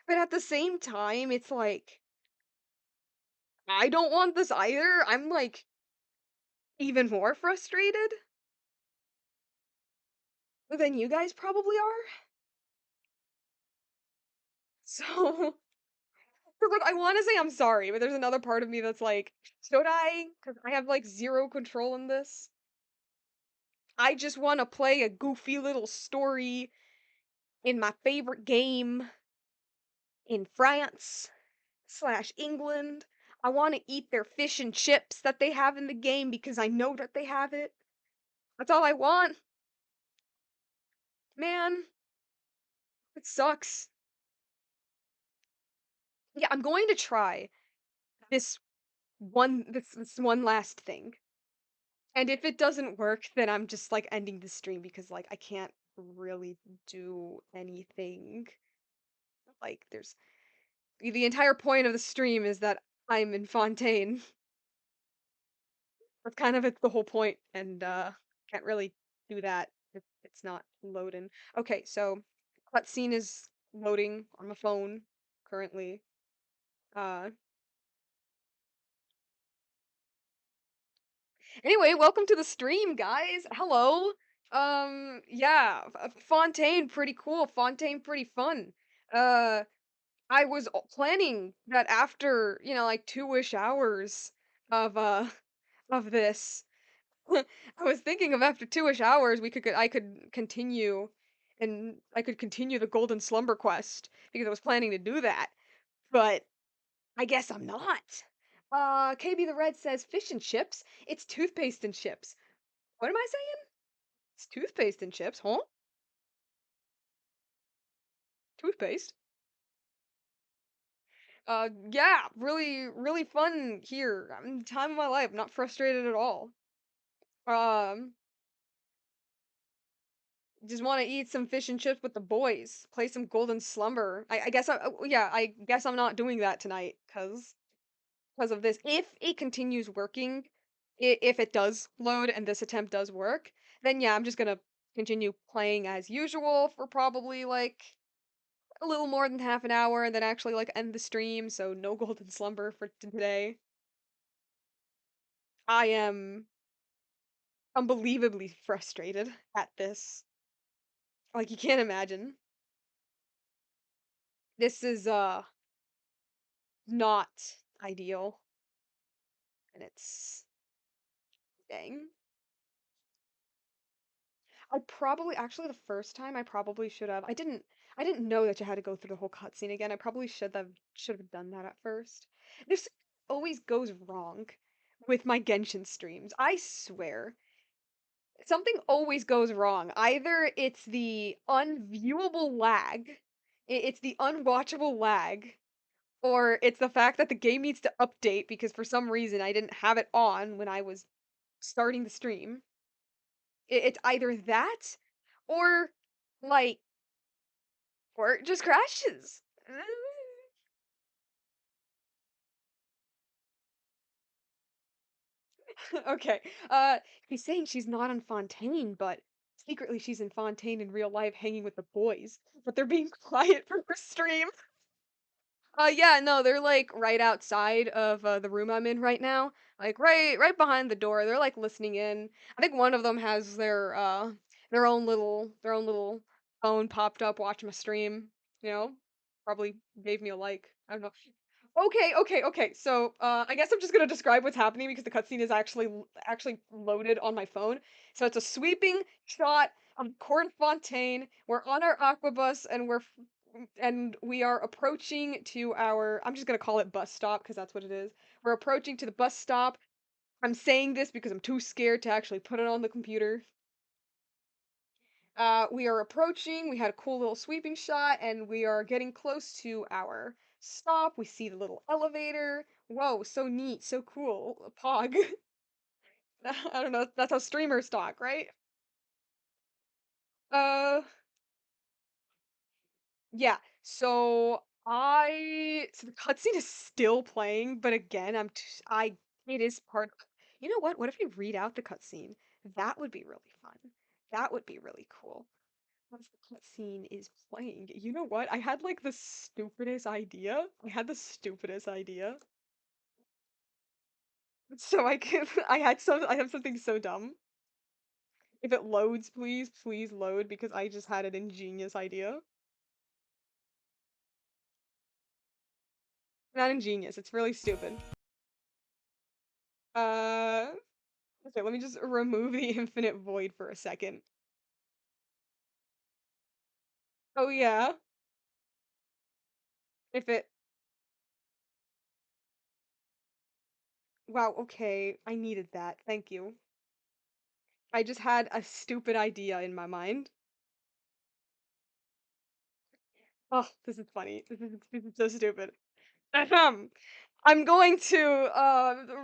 but at the same time, it's like, I don't want this either. I'm like even more frustrated than you guys probably are. So, 'cause, like, I want to say I'm sorry, but there's another part of me that's like, should I? Because I have like zero control in this. I just want to play a goofy little story in my favorite game in France slash England. I want to eat their fish and chips that they have in the game because I know that they have it. That's all I want. Man, it sucks. Yeah, I'm going to try this this one last thing. And if it doesn't work, then I'm just like ending the stream because like I can't really do anything. Like there's the entire point of the stream is that I'm in Fontaine. That's kind of the whole point, and can't really do that if it's not loading. Okay, so cutscene is loading on my phone currently. Uh Anyway, welcome to the stream, guys. Hello. Yeah, Fontaine pretty cool. Fontaine pretty fun. Uh I was planning that after, you know, like 2-ish hours of of this. I was thinking of after 2-ish hours I could continue and I could continue the Golden Slumber quest because I was planning to do that. But I guess I'm not. KB the Red says fish and chips. It's toothpaste and chips. What am I saying? It's toothpaste and chips, huh? Toothpaste. Yeah, really fun here. I'm in the time of my life, not frustrated at all. Um, just want to eat some fish and chips with the boys, play some Golden Slumber. I guess yeah, I guess I'm not doing that tonight because of this. If it continues working, if it does load and this attempt does work, then yeah, I'm just gonna continue playing as usual for probably like a little more than half an hour and then actually like end the stream, so no Golden Slumber for today. I am unbelievably frustrated at this. Like you can't imagine. This is not ideal and it's dang. I probably actually the first time I probably should have. I didn't know that you had to go through the whole cutscene again. I probably should have done that at first. This always goes wrong with my Genshin streams. I swear. Something always goes wrong. Either it's the unviewable lag, it's the unwatchable lag, or it's the fact that the game needs to update because for some reason I didn't have it on when I was starting the stream. It's either that or like or it just crashes. Okay. He's saying she's not on Fontaine, but secretly she's in Fontaine in real life hanging with the boys. But they're being quiet for her stream. Yeah, no, they're like right outside of the room I'm in right now. Like right behind the door. They're like listening in. I think one of them has their own little phone popped up watching my stream, you know? Probably gave me a like. I don't know. Okay. So, I guess I'm just gonna describe what's happening because the cutscene is actually loaded on my phone. So it's a sweeping shot of Court Fontaine. We're on our aquabus and we are approaching to our. I'm just gonna call it bus stop because that's what it is. We're approaching to the bus stop. I'm saying this because I'm too scared to actually put it on the computer. We are approaching. We had a cool little sweeping shot, and we are getting close to our stop. We see the little elevator. Whoa, so neat, so cool. Pog. I don't know. That's how streamers talk, right? Uh, yeah. So the cutscene is still playing, but again, it is part. You know what? What if we read out the cutscene? That would be really fun. That would be really cool. Once the cutscene is playing. You know what? I had like the stupidest idea. I had the stupidest idea. So I have something so dumb. If it loads, please load because I just had an ingenious idea. Not ingenious, it's really stupid. Uh, okay, let me just remove the infinite void for a second. Oh yeah, if it, wow, okay, I needed that. Thank you. I just had a stupid idea in my mind. Oh, this is funny. This is so stupid. Ahem. I'm going to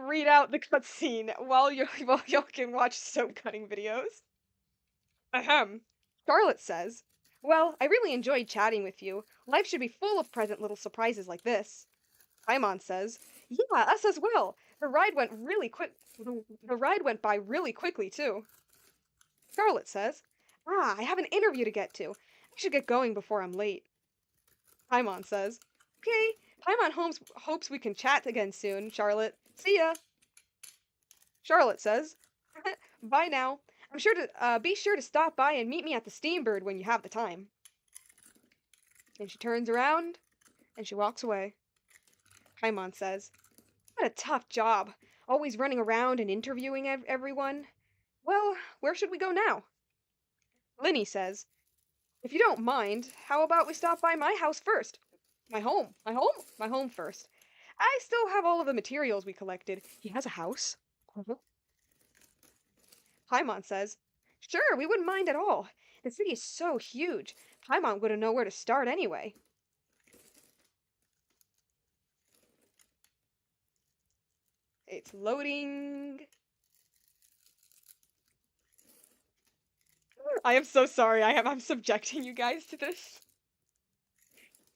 read out the cutscene while you while y'all can watch soap cutting videos. Ahem. Charlotte says, "Well, I really enjoyed chatting with you. Life should be full of present little surprises like this." Paimon says, "Yeah, us as well. The ride went by really quickly too." Charlotte says, "Ah, I have an interview to get to. I should get going before I'm late." Paimon says, "Okay, hopes we can chat again soon, Charlotte. See ya." Charlotte says, "Bye now. Be sure to stop by and meet me at the Steambird when you have the time." And she turns around and she walks away. Paimon says, "What a tough job. Always running around and interviewing everyone. Well, where should we go now?" Lyney says, "If you don't mind, how about we stop by my house first? My home first. I still have all of the materials we collected." He has a house. Paimon says, "Sure, we wouldn't mind at all. The city is so huge. Paimon wouldn't know where to start anyway." It's loading. I am so sorry. I'm subjecting you guys to this.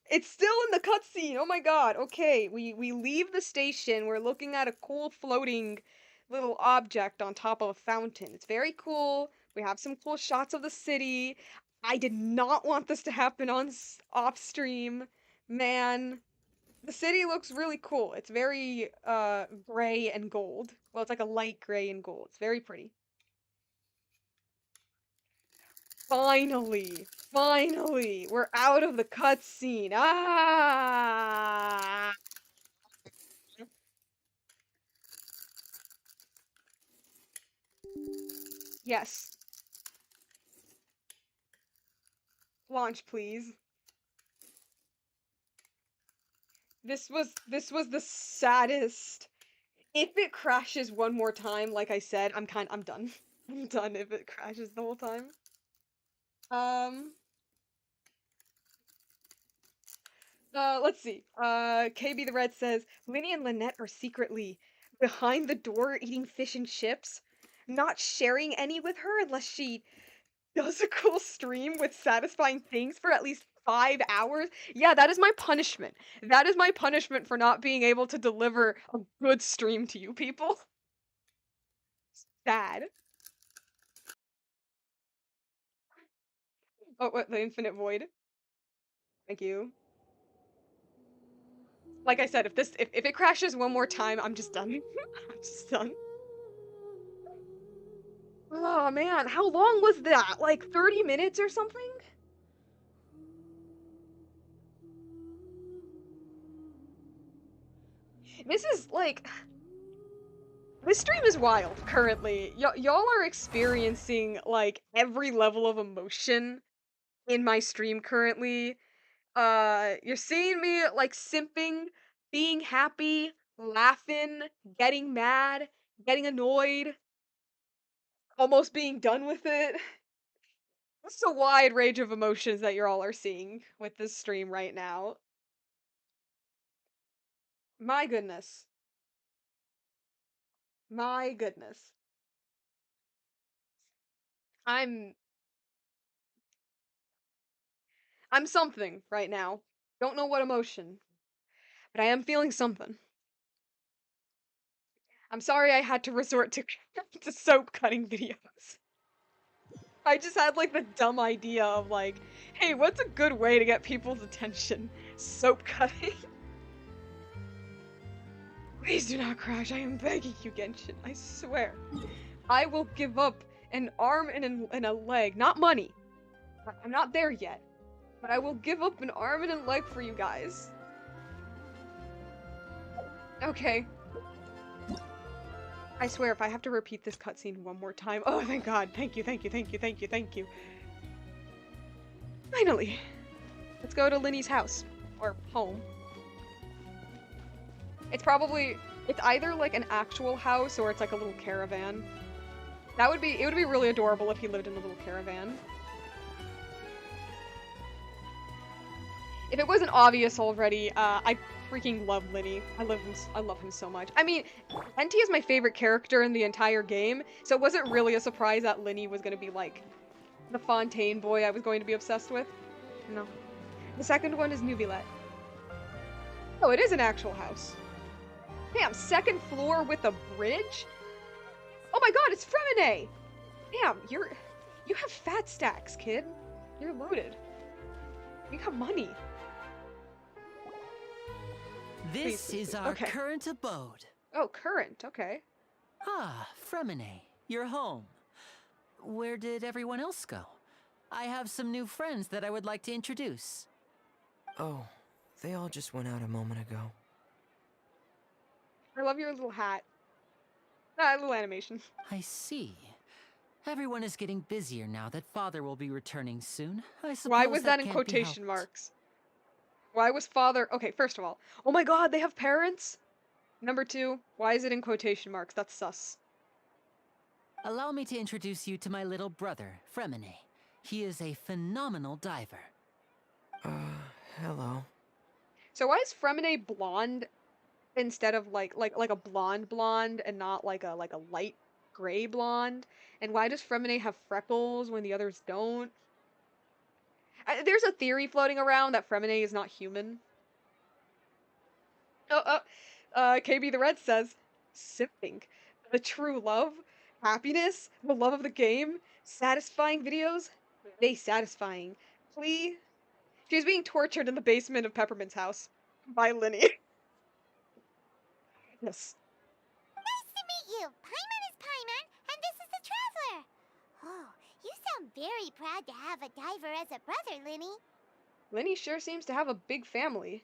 It's still in the cutscene. Oh my god. Okay, we leave the station. We're looking at a cool floating little object on top of a fountain. It's very cool. We have some cool shots of the city. I did not want this to happen on off stream. Man, the city looks really cool. It's very gray and gold. Well, it's like a light gray and gold. It's very pretty. Finally, we're out of the cutscene. Ah! Yes. Launch, please. This was the saddest. If it crashes one more time, like I said, I'm done. I'm done if it crashes the whole time. Um, let's see. KB the Red says, "Lyney and Lynette are secretly behind the door eating fish and chips." not sharing any with her unless she does a cool stream with satisfying things for at least 5 hours. Yeah, that is my punishment. That is my punishment for not being able to deliver a good stream to you people. Sad. Oh, what, the infinite void? Thank you. Like I said, if it crashes one more time, I'm just done. I'm just done. Oh man, how long was that? Like 30 minutes or something? This is like this stream is wild currently. Y'all are experiencing like every level of emotion in my stream currently. You're seeing me like simping, being happy, laughing, getting mad, getting annoyed, almost being done with it. It's a wide range of emotions that you all are seeing with this stream right now. My goodness. My goodness. I'm I'm something right now. Don't know what emotion, but I am feeling something. I'm sorry I had to resort to to soap cutting videos. I just had like the dumb idea of like, hey, what's a good way to get people's attention? Soap cutting. Please do not crash. I am begging you, Genshin. I swear. I will give up an arm and a leg. Not money. I'm not there yet. But I will give up an arm and a leg for you guys. Okay. I swear, if I have to repeat this cutscene one more time. Oh, thank God. Thank you, thank you, thank you, thank you, thank you. Finally. Let's go to Lyney's house. Or home. It's either like an actual house or it's like a little caravan. It would be really adorable if he lived in a little caravan. If it wasn't obvious already, I freaking love Lyney. I love him so much. I mean, NT is my favorite character in the entire game, so it wasn't really a surprise that Lyney was gonna be like the Fontaine boy I was going to be obsessed with. No. The second one is Nubilet. Oh, it is an actual house. Damn, second floor with a bridge? Oh my God, it's Fremine! Damn, you have fat stacks, kid. You're loaded. You got money. This is our current abode. Oh, current, okay. Ah, Fremine, you're home. Where did everyone else go? I have some new friends that I would like to introduce. Oh, they all just went out a moment ago. I love your little hat. Ah, little animation. I see. Everyone is getting busier now that Father will be returning soon. I suppose Why was that in can't be quotation helped. marks? Why was Father... Okay, first of all. Oh my God, they have parents? Number two, why is it in quotation marks? That's sus. Allow me to introduce you to my little brother, Fremine. He is a phenomenal diver. Hello. So why is Fremine blonde instead of like a blonde and not like a light gray blonde? And why does Fremine have freckles when the others don't? There's a theory floating around that Fremine is not human. KB the Red says, sipping. The true love, happiness, the love of the game, satisfying videos, they satisfying. Please. She's being tortured in the basement of Peppermint's house by Lyney. Yes. Nice to meet you. Paimon is Paimon, and this is the Traveler. Oh, you sound very proud to have a diver as a brother, Lyney. Lyney sure seems to have a big family.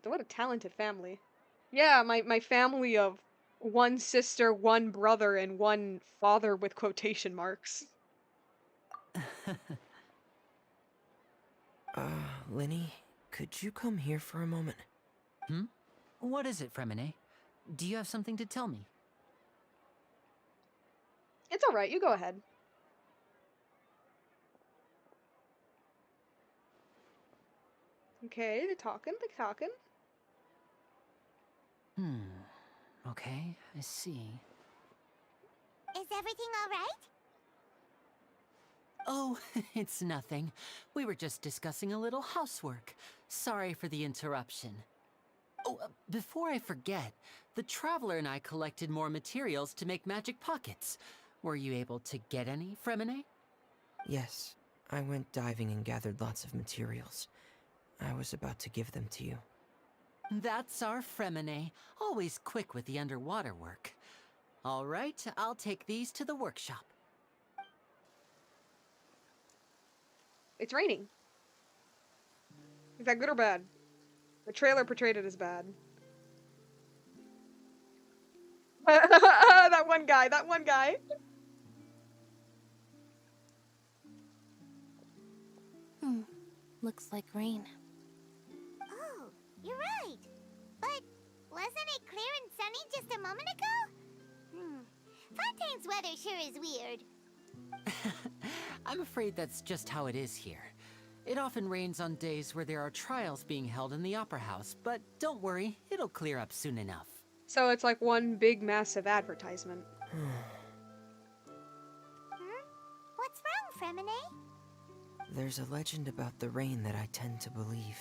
What a talented family. Yeah, my family of one sister, one brother, and one father with quotation marks. Lyney, could you come here for a moment? Hmm? What is it, Fremine? Do you have something to tell me? It's alright, you go ahead. Okay, they're talking. Okay, I see. Is everything alright? Oh, it's nothing. We were just discussing a little housework. Sorry for the interruption. Oh, before I forget, the Traveler and I collected more materials to make magic pockets. Were you able to get any, Fremine? Yes, I went diving and gathered lots of materials. I was about to give them to you. That's our Fremine, always quick with the underwater work. All right, I'll take these to the workshop. It's raining. Is that good or bad? The trailer portrayed it as bad. That one guy, that one guy. Looks like rain. Oh, you're right. But wasn't it clear and sunny just a moment ago? Fontaine's weather sure is weird. I'm afraid that's just how it is here. It often rains on days where there are trials being held in the Opera House, but don't worry, it'll clear up soon enough. So it's like one big massive advertisement. What's wrong, Fremine? There's a legend about the rain that I tend to believe.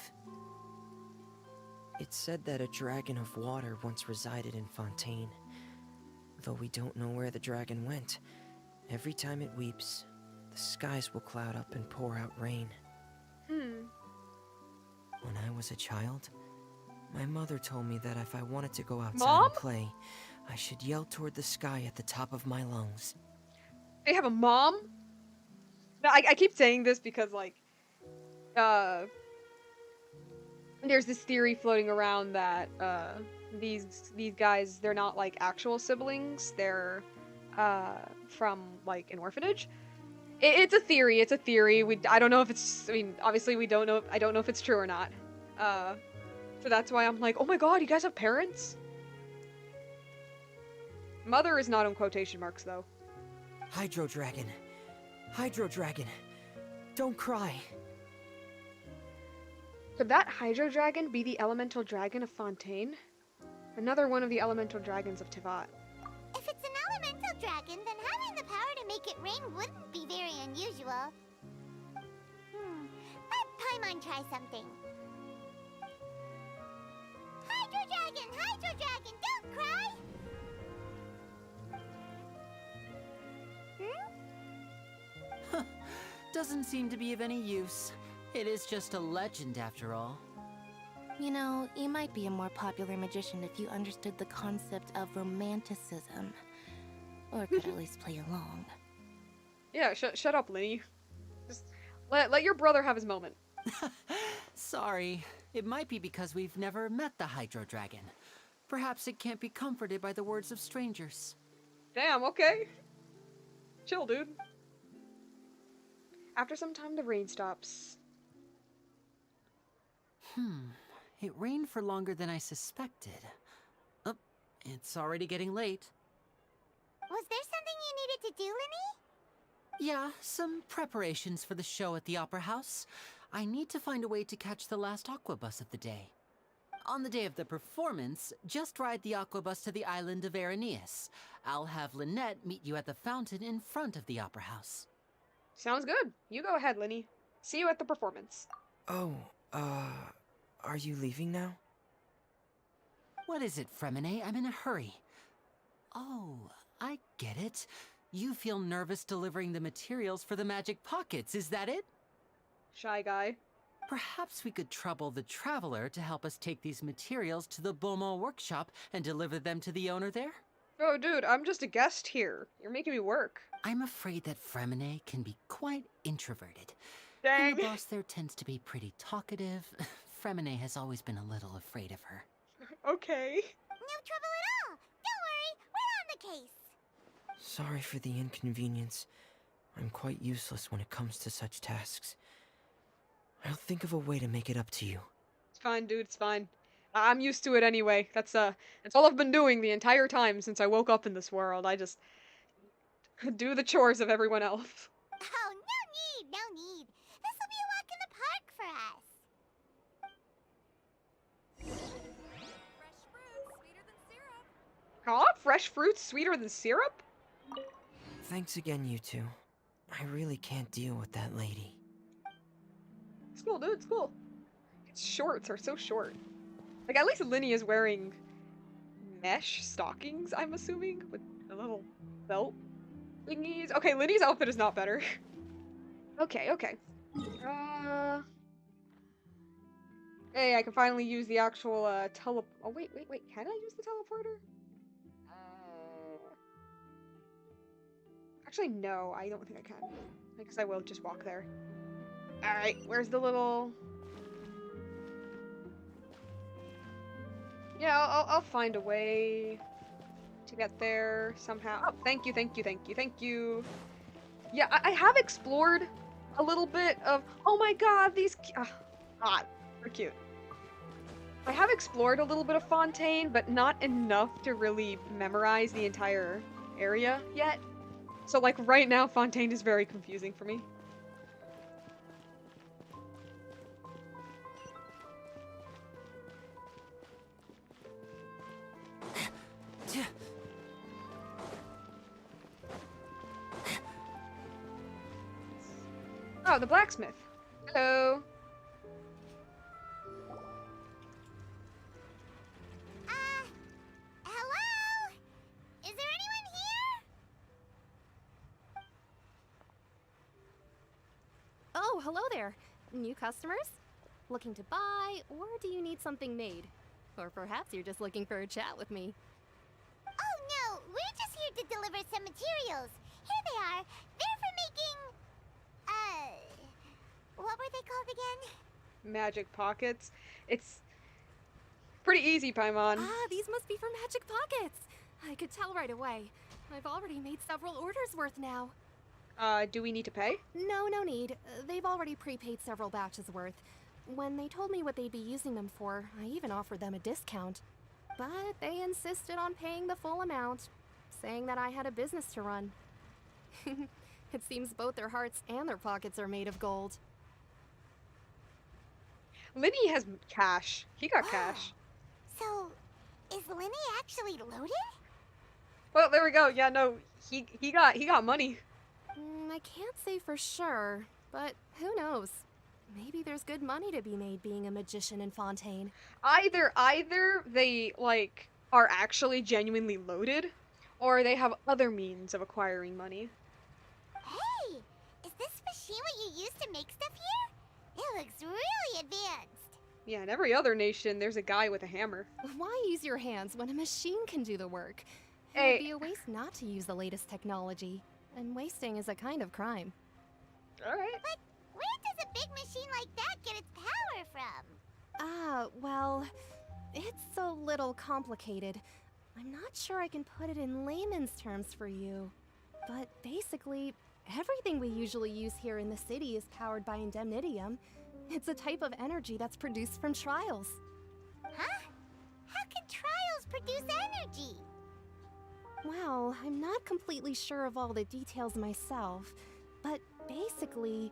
It's said that a dragon of water once resided in Fontaine. Though we don't know where the dragon went, every time it weeps, the skies will cloud up and pour out rain. When I was a child, my mother told me that if I wanted to go outside and play, I should yell toward the sky at the top of my lungs. They have a mom? No, I keep saying this because, like, there's this theory floating around that, these guys, they're not, like, actual siblings. They're, from, like, an orphanage. It's a theory, it's a theory. I don't know if it's, I mean, obviously we don't know, I don't know if it's true or not. So that's why I'm like, oh my god, you guys have parents? Mother is not in quotation marks, though. Hydro Dragon. Hydro Dragon. Don't cry. Could that Hydro Dragon be the elemental dragon of Fontaine? Another one of the elemental dragons of Tivat. If it's an elemental dragon, then having the power to make it rain wouldn't be very unusual. Let Paimon try something. Hydro Dragon, don't cry! Doesn't seem to be of any use. It is just a legend after all. You know, you might be a more popular magician if you understood the concept of romanticism. Or could at least play along. Yeah, shut up, Lyney. Just let your brother have his moment. Sorry. It might be because we've never met the Hydro Dragon. Perhaps it can't be comforted by the words of strangers. Damn, okay. Chill, dude. After some time, the rain stops. It rained for longer than I suspected. Oh, it's already getting late. Was there something you needed to do, Lyney? Yeah, some preparations for the show at the Opera House. I need to find a way to catch the last aqua bus of the day. On the day of the performance, just ride the aqua bus to the island of Araneus. I'll have Lynette meet you at the fountain in front of the Opera House. Sounds good. You go ahead, Lyney. See you at the performance. Oh, are you leaving now? What is it, Fremine? I'm in a hurry. Oh, I get it. You feel nervous delivering the materials for the magic pockets, is that it? Shy guy. Perhaps we could trouble the Traveler to help us take these materials to the Beaumont workshop and deliver them to the owner there? Oh, dude, I'm just a guest here. You're making me work. I'm afraid that Fremine can be quite introverted. Dang. And the boss there tends to be pretty talkative. Fremine has always been a little afraid of her. Okay. No trouble at all. Don't worry, we're on the case. Sorry for the inconvenience. I'm quite useless when it comes to such tasks. I'll think of a way to make it up to you. It's fine, dude, it's fine. I'm used to it anyway. That's all I've been doing the entire time since I woke up in this world. I just do the chores of everyone else. Oh, no need. This'll be a walk in the park for us. Huh? Fresh fruits sweeter than syrup? Thanks again, you two. I really can't deal with that lady. It's cool, dude. It's cool. Its shorts are so short. Like, at least Lyney is wearing mesh stockings, I'm assuming, with a little belt thingies. Okay, Lyney's outfit is not better. Okay, okay. Hey, I can finally use the actual, oh, wait, can I use the teleporter? Actually, no, I don't think I can. I guess I will just walk there. Alright, where's the little... Yeah, I'll find a way to get there somehow. Oh, thank you, thank you, thank you, thank you. Yeah, I have explored a little bit of... Oh my god, these... they're cute. I have explored a little bit of Fontaine, but not enough to really memorize the entire area yet. So, like, right now, Fontaine is very confusing for me. Oh, the blacksmith. Hello. Hello? Is there anyone here? Oh, hello there. New customers? Looking to buy, or do you need something made? Or perhaps you're just looking for a chat with me. Oh no, we're just here to deliver some materials. Here they are. They're for making... what were they called again? Magic pockets. It's pretty easy, Paimon. Ah, these must be for Magic Pockets. I could tell right away. I've already made several orders worth now. Do we need to pay? No need. They've already prepaid several batches worth. When they told me what they'd be using them for, I even offered them a discount. But they insisted on paying the full amount, saying that I had a business to run. It seems both their hearts and their pockets are made of gold. Lyney has cash. He got cash. So, is Lyney actually loaded? Well, there we go. Yeah, no, he got money. I can't say for sure, but who knows? Maybe there's good money to be made being a magician in Fontaine. Either they, like, are actually genuinely loaded, or they have other means of acquiring money. Hey, is this machine what you use to make stuff here? It looks really advanced. Yeah, in every other nation, there's a guy with a hammer. Why use your hands when a machine can do the work? It Hey. would be a waste not to use the latest technology, and wasting is a kind of crime. Alright. But where does a big machine like that get its power from? Well, it's a little complicated. I'm not sure I can put it in layman's terms for you. But basically, everything we usually use here in the city is powered by indemnitium. It's a type of energy that's produced from trials. Huh? How can trials produce energy? Well, I'm not completely sure of all the details myself, but basically,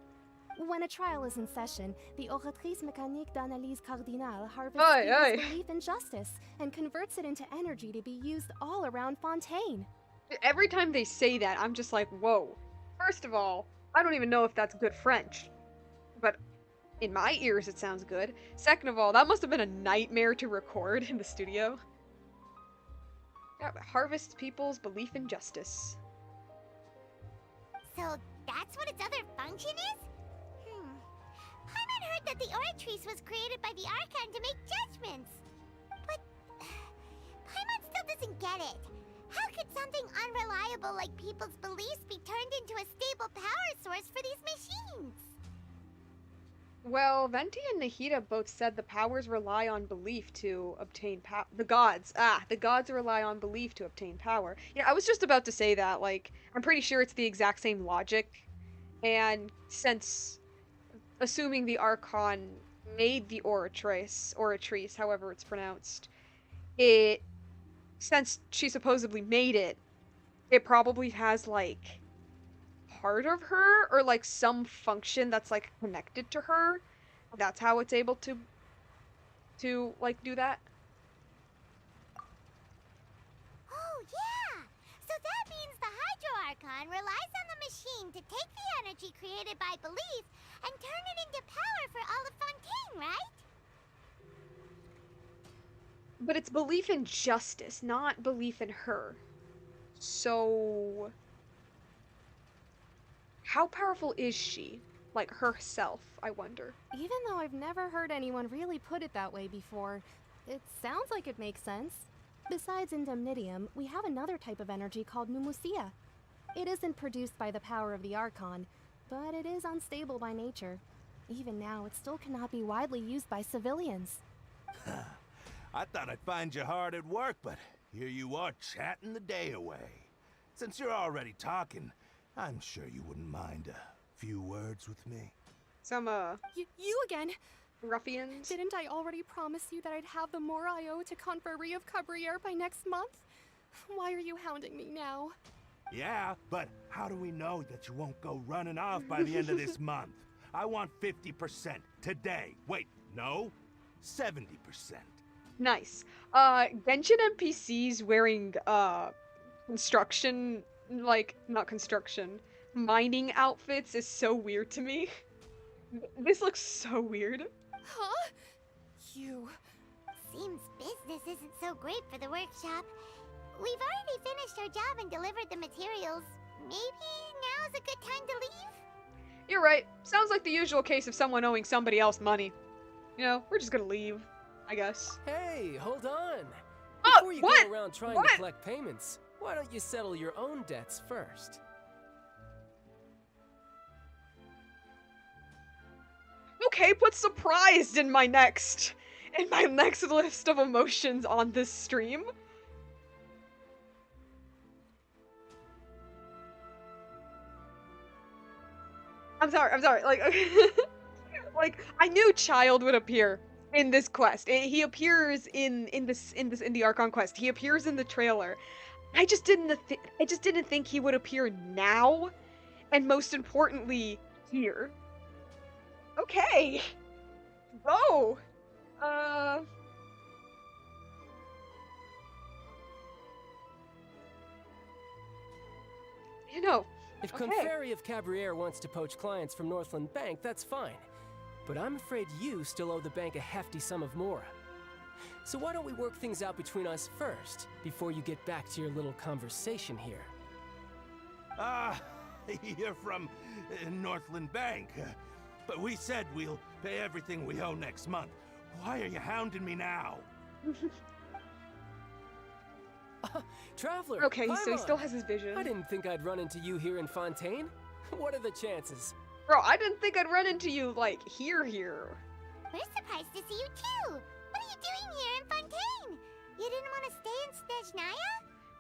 when a trial is in session, the Oratrice Mécanique d'Analyse Cardinale harvests people's belief in justice and converts it into energy to be used all around Fontaine. Every time they say that, I'm just like, whoa. First of all, I don't even know if that's good French. But in my ears, it sounds good. Second of all, that must have been a nightmare to record in the studio. Yeah, harvests people's belief in justice. So that's what its other function is? Paimon heard that the Oratrice was created by the Archon to make judgments. But Paimon still doesn't get it. How could something unreliable like people's beliefs be turned into a stable power source for these machines? Well, Venti and Nahida both said the powers rely on belief to obtain power. The gods rely on belief to obtain power. Yeah, I was just about to say that. Like, I'm pretty sure it's the exact same logic. And since, assuming the Archon made the Oratrice, however it's pronounced, since she supposedly made it, it probably has, like, part of her, or, like, some function that's, like, connected to her. That's how it's able to like, do that. Oh, yeah! So that means the Hydro Archon relies on the machine to take the energy created by belief and turn it into power for all of Fontaine, right? But it's belief in justice, not belief in her. So... how powerful is she? Like, herself, I wonder. Even though I've never heard anyone really put it that way before, it sounds like it makes sense. Besides indemnitium, we have another type of energy called pneumosia. It isn't produced by the power of the Archon, but it is unstable by nature. Even now, it still cannot be widely used by civilians. I thought I'd find you hard at work, but here you are chatting the day away. Since you're already talking, I'm sure you wouldn't mind a few words with me. Some, You again? ruffians? Didn't I already promise you that I'd have the more I owe to Conferee of Cabriere by next month? Why are you hounding me now? Yeah, but how do we know that you won't go running off by the end of this month? I want 50% today. Wait, no, 70%. Nice. Genshin NPCs wearing, construction, like, not construction, mining outfits is so weird to me. This looks so weird. Huh? You... Seems business isn't so great for the workshop. We've already finished our job and delivered the materials. Maybe now's a good time to leave? You're right. Sounds like the usual case of someone owing somebody else money. You know, we're just gonna leave, I guess. Hey, hold on. Oh, Before you what? go around trying What? to collect payments, why don't you settle your own debts first? Okay, put surprised in my next list of emotions on this stream. I'm sorry, like, like, I knew Child would appear in this quest. He appears in the Archon quest. He appears in the trailer. I just didn't think he would appear now, and most importantly, here. Okay. Oh. You know, If okay. Conferee of Cabriere wants to poach clients from Northland Bank, that's fine. But I'm afraid you still owe the bank a hefty sum of mora. So why don't we work things out between us first, before you get back to your little conversation here? You're from Northland Bank. But we said we'll pay everything we owe next month. Why are you hounding me now? Traveler! Okay, so he Paimon! still has his vision. I didn't think I'd run into you here in Fontaine. What are the chances? Bro, I didn't think I'd run into you, like, here. We're surprised to see you too. What are you doing here in Fontaine? You didn't want to stay in Snezhnaya?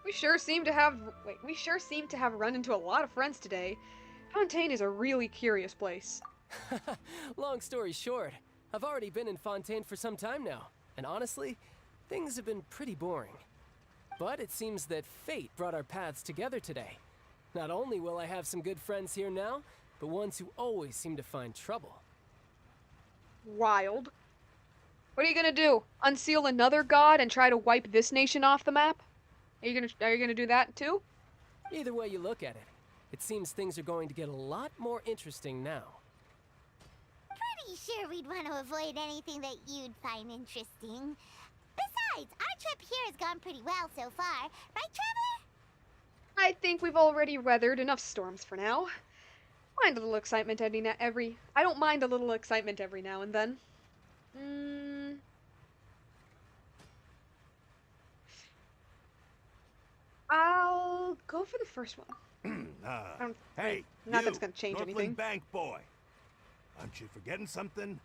We sure seem to have run into a lot of friends today. Fontaine is a really curious place. Long story short, I've already been in Fontaine for some time now, and honestly, things have been pretty boring. But it seems that fate brought our paths together today. Not only will I have some good friends here now, but ones who always seem to find trouble. Wild. What are you gonna do? Unseal another god and try to wipe this nation off the map? Are you gonna do that too? Either way you look at it, it seems things are going to get a lot more interesting now. Pretty sure we'd want to avoid anything that you'd find interesting. Besides, our trip here has gone pretty well so far. Right, Traveler? I think we've already weathered enough storms for now. I don't mind a little excitement every now and then. I'll go for the first one. Hey, not you, that it's gonna change Northland anything. Bank boy. Aren't you forgetting something?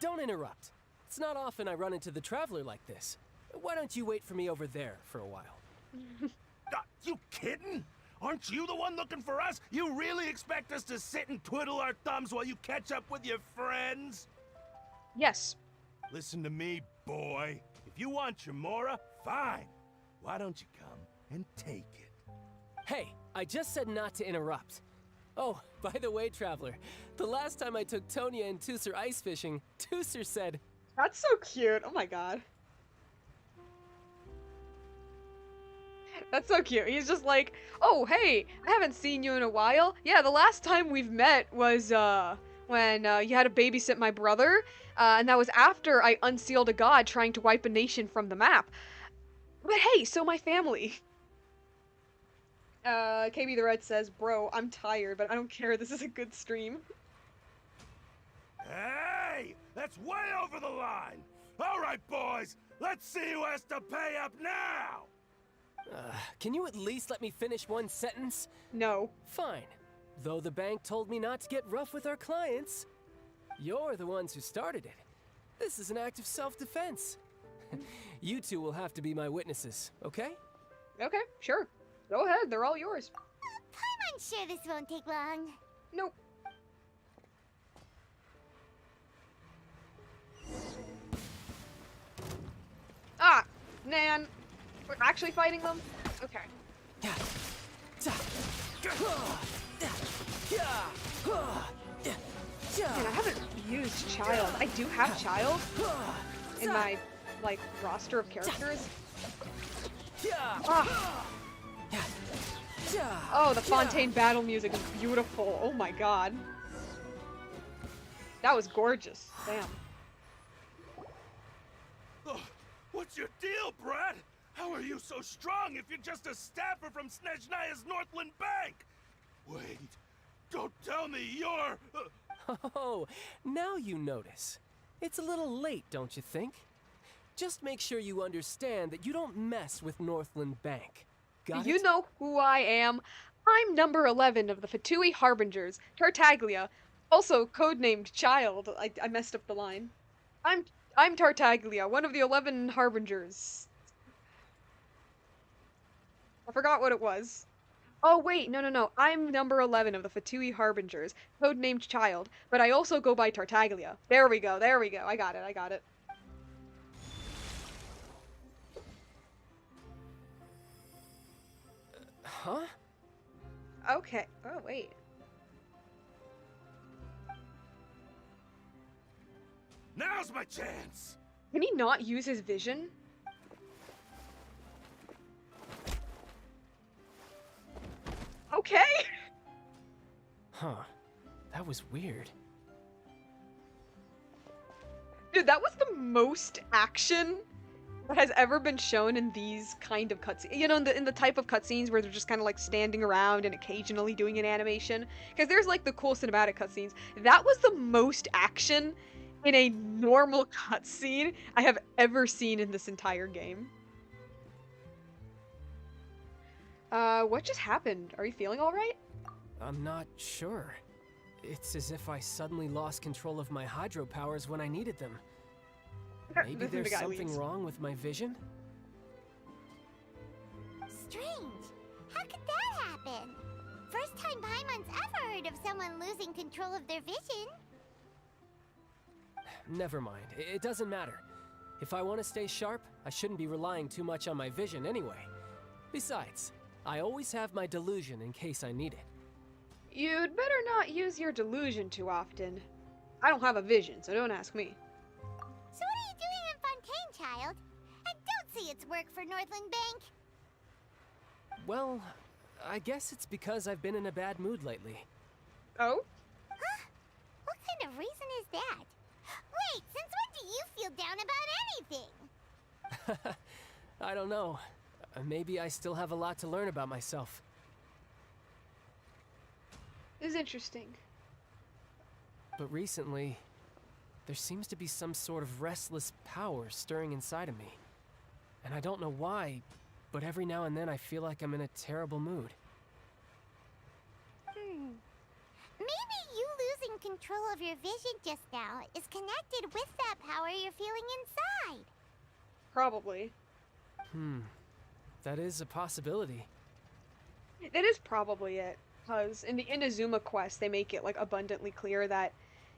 Don't interrupt. It's not often I run into the Traveler like this. Why don't you wait for me over there for a while? You kidding? Aren't you the one looking for us? You really expect us to sit and twiddle our thumbs while you catch up with your friends? Yes. Listen to me, boy. If you want your mora, fine. Why don't you come and take it? Hey, I just said not to interrupt. Oh, by the way, Traveler, the last time I took Tonya and Tusser ice fishing, Tusser said... That's so cute. Oh my god. That's so cute. He's just like, oh, hey, I haven't seen you in a while. Yeah, the last time we've met was, when, you had to babysit my brother, and that was after I unsealed a god trying to wipe a nation from the map. But hey, so my family. KB the Red says, bro, I'm tired, but I don't care. This is a good stream. Hey! That's way over the line! Alright, boys! Let's see who has to pay up now! Can you at least let me finish one sentence? No. Fine. Though the bank told me not to get rough with our clients, you're the ones who started it. This is an act of self-defense. You two will have to be my witnesses, okay? Okay, sure. Go ahead, they're all yours. I'm sure this won't take long. Nope. Ah, man. We're actually fighting them? Okay. Man, I haven't used Child. I do have Child in my, like, roster of characters. Ah. Oh, the Fontaine battle music is beautiful. Oh my god. That was gorgeous. Damn. Ugh, what's your deal, Brad? How are you so strong if you're just a staffer from Snezhnaya's Northland Bank? Wait, don't tell me you're... Oh, now you notice. It's a little late, don't you think? Just make sure you understand that you don't mess with Northland Bank. Got You it? know who I am. I'm number 11 of the Fatui Harbingers, Tartaglia, also codenamed Child. I messed up the line. I'm Tartaglia, one of the 11 Harbingers. I forgot what it was. Oh wait, no. I'm number 11 of the Fatui Harbingers, codenamed Child, but I also go by Tartaglia. There we go. I got it. Huh? Okay. Oh, wait. Now's my chance! Can he not use his vision? Okay. Huh. That was weird. Dude, that was the most action that has ever been shown in these kind of cutscenes. You know, in the type of cutscenes where they're just kind of like standing around and occasionally doing an animation. Because there's like the cool cinematic cutscenes. That was the most action in a normal cutscene I have ever seen in this entire game. What just happened? Are you feeling alright? I'm not sure. It's as if I suddenly lost control of my hydro powers when I needed them. Maybe there's something wrong with my vision? Strange. How could that happen? First time Paimon's ever heard of someone losing control of their vision. Never mind. It doesn't matter. If I want to stay sharp, I shouldn't be relying too much on my vision anyway. Besides, I always have my delusion in case I need it. You'd better not use your delusion too often. I don't have a vision, so don't ask me. So what are you doing in Fontaine, child? I don't see its work for Northland Bank. Well, I guess it's because I've been in a bad mood lately. Oh? Huh? What kind of reason is that? Wait, since when do you feel down about anything? I don't know. Maybe I still have a lot to learn about myself. This is interesting. But recently, there seems to be some sort of restless power stirring inside of me. And I don't know why, but every now and then I feel like I'm in a terrible mood. Maybe you losing control of your vision just now is connected with that power you're feeling inside. Probably. That is a possibility. That is probably it. Because in the Inazuma quest, they make it like abundantly clear that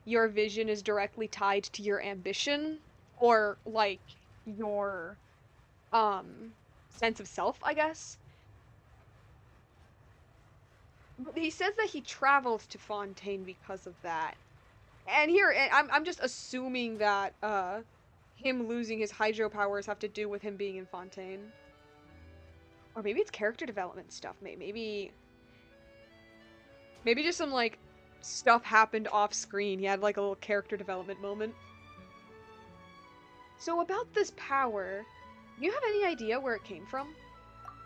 your vision is directly tied to your ambition, or like your sense of self, I guess. But he says that he traveled to Fontaine because of that. And here, I'm just assuming that him losing his hydro powers have to do with him being in Fontaine. Or maybe it's character development stuff. Maybe just some, like, stuff happened off screen. He had, like, a little character development moment. So about this power, do you have any idea where it came from?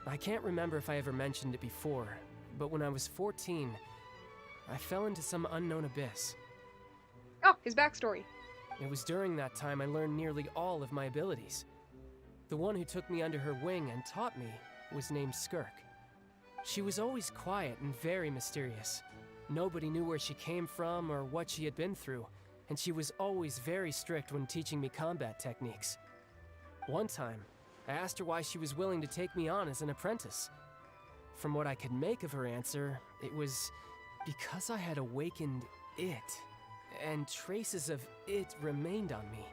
I can't remember if I ever mentioned it before, but when I was 14, I fell into some unknown abyss. Oh, his backstory. It was during that time I learned nearly all of my abilities. The one who took me under her wing and taught me was named Skirk. She was always quiet and very mysterious. Nobody knew where she came from or what she had been through, and she was always very strict when teaching me combat techniques. One time, I asked her why she was willing to take me on as an apprentice. From what I could make of her answer, it was because I had awakened it, and traces of it remained on me.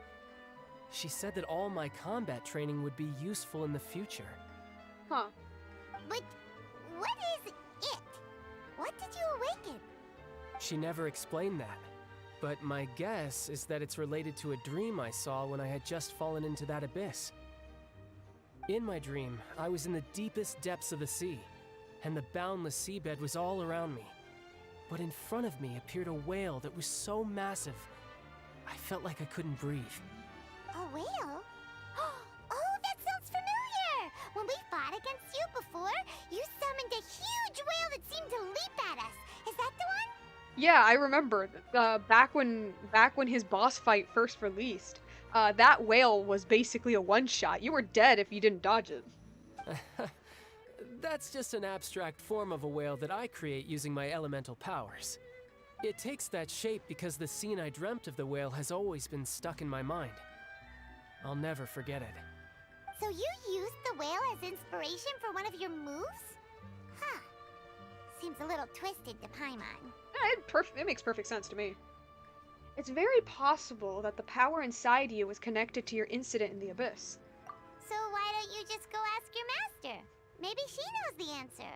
She said that all my combat training would be useful in the future. Huh. But what is it? What did you awaken? She never explained that, but my guess is that it's related to a dream I saw when I had just fallen into that abyss. In my dream, I was in the deepest depths of the sea, and the boundless seabed was all around me. But in front of me appeared a whale that was so massive, I felt like I couldn't breathe. A whale? Oh, that sounds familiar! When we fought against you before, you summoned a huge whale that seemed to leap at us. Is that the one? Yeah, I remember. Back when his boss fight first released, that whale was basically a one-shot. You were dead if you didn't dodge it. That's just an abstract form of a whale that I create using my elemental powers. It takes that shape because the scene I dreamt of the whale has always been stuck in my mind. I'll never forget it. So you used the whale as inspiration for one of your moves? Huh. Seems a little twisted to Paimon. It makes perfect sense to me. It's very possible that the power inside you was connected to your incident in the abyss. So why don't you just go ask your master? Maybe she knows the answer.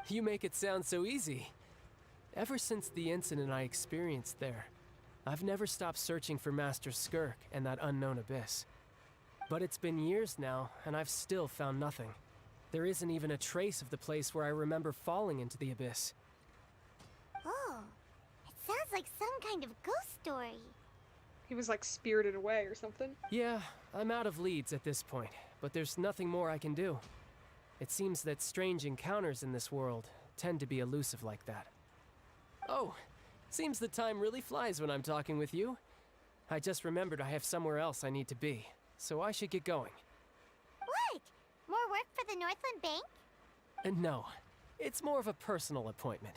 You make it sound so easy. Ever since the incident I experienced there, I've never stopped searching for Master Skirk and that unknown abyss. But it's been years now, and I've still found nothing. There isn't even a trace of the place where I remember falling into the abyss. Oh, it sounds like some kind of ghost story. He was like spirited away or something. Yeah, I'm out of leads at this point, but there's nothing more I can do. It seems that strange encounters in this world tend to be elusive like that. Oh, seems the time really flies when I'm talking with you. I just remembered I have somewhere else I need to be, so I should get going. What? More work for the Northland Bank? No, it's more of a personal appointment.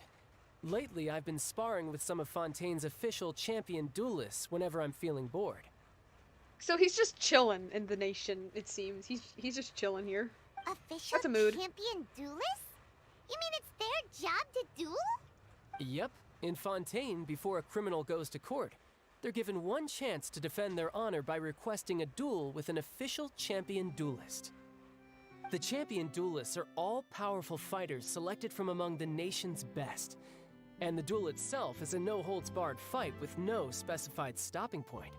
Lately, I've been sparring with some of Fontaine's official champion duelists whenever I'm feeling bored. So he's just chilling in the nation, it seems. He's just chilling here. Official That's a mood. champion duelists? You mean it's their job to duel? Yep, in Fontaine, before a criminal goes to court, they're given one chance to defend their honor by requesting a duel with an official champion duelist. The champion duelists are all powerful fighters selected from among the nation's best. And the duel itself is a no-holds-barred fight with no specified stopping point.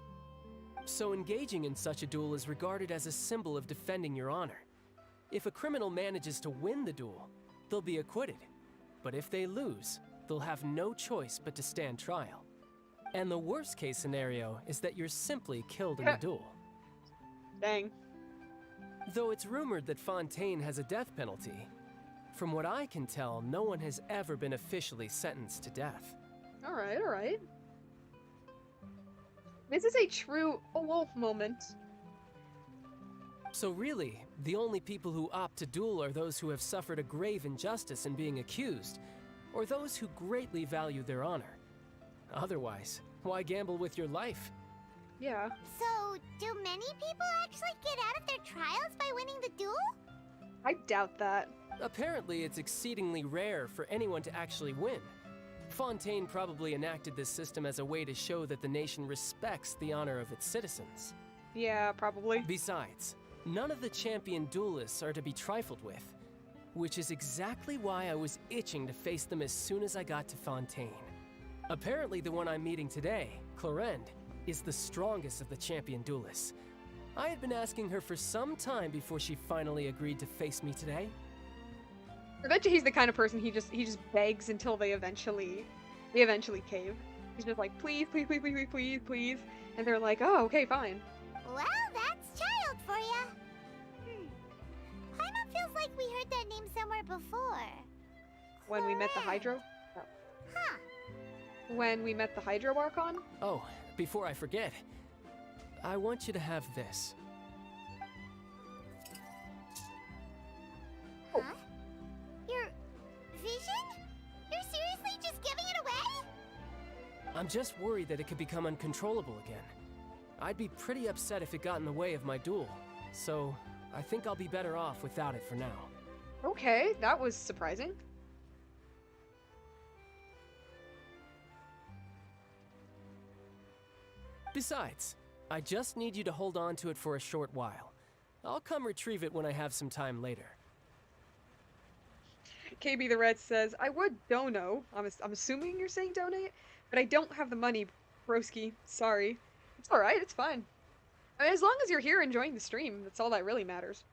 So engaging in such a duel is regarded as a symbol of defending your honor. If a criminal manages to win the duel, they'll be acquitted. But if they lose, they'll have no choice but to stand trial. And the worst-case scenario is that you're simply killed in the duel. Dang. Though it's rumored that Fontaine has a death penalty, from what I can tell, no one has ever been officially sentenced to death. Alright, alright. This is a true wolf moment. So really, the only people who opt to duel are those who have suffered a grave injustice in being accused, or those who greatly value their honor. Otherwise, why gamble with your life? Yeah. So, do many people actually get out of their trials by winning the duel? I doubt that. Apparently, it's exceedingly rare for anyone to actually win. Fontaine probably enacted this system as a way to show that the nation respects the honor of its citizens. Yeah, probably. Besides, none of the champion duelists are to be trifled with, which is exactly why I was itching to face them as soon as I got to Fontaine. Apparently, the one I'm meeting today, Clorinde, is the strongest of the champion duelists. I had been asking her for some time before she finally agreed to face me today. I bet you he's the kind of person he just begs until they eventually cave. He's just like, please, please, please, please, please, please, and they're like, oh, okay, fine. Well, that's child for ya. Paimon feels like we heard that name somewhere before. When we met the Hydro? Oh. Huh. When we met the Hydro Archon? Oh, before I forget, I want you to have this. Huh? Your vision? You're seriously just giving it away? I'm just worried that it could become uncontrollable again. I'd be pretty upset if it got in the way of my duel, so I think I'll be better off without it for now. Okay, that was surprising. Besides, I just need you to hold on to it for a short while. I'll come retrieve it when I have some time later. KB the Red says, I would dono. I'm assuming you're saying donate, but I don't have the money, broski. Sorry. It's alright, it's fine. I mean, as long as you're here enjoying the stream, that's all that really matters.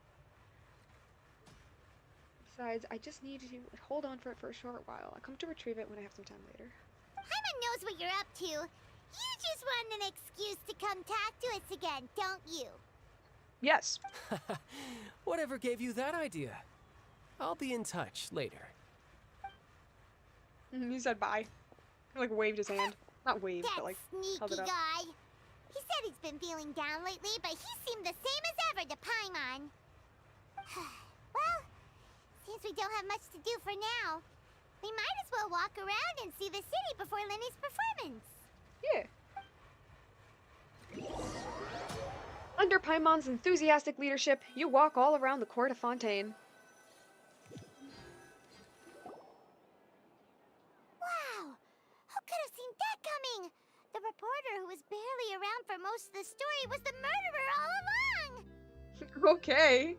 Besides, I just need you to hold on for it for a short while. I'll come to retrieve it when I have some time later. Paimon knows what you're up to. You just want an excuse to come talk to us again, don't you? Yes. Whatever gave you that idea? I'll be in touch later. He said bye. He, like, waved his hand. Not waved, That but like held it sneaky up. guy. He said he's been feeling down lately, but he seemed the same as ever to Paimon. Well, since we don't have much to do for now, we might as well walk around and see the city before Lyney's performance. Yeah. Under Paimon's enthusiastic leadership, you walk all around the court of Fontaine. Wow! Who could have seen that coming? The reporter who was barely around for most of the story was the murderer all along! Okay.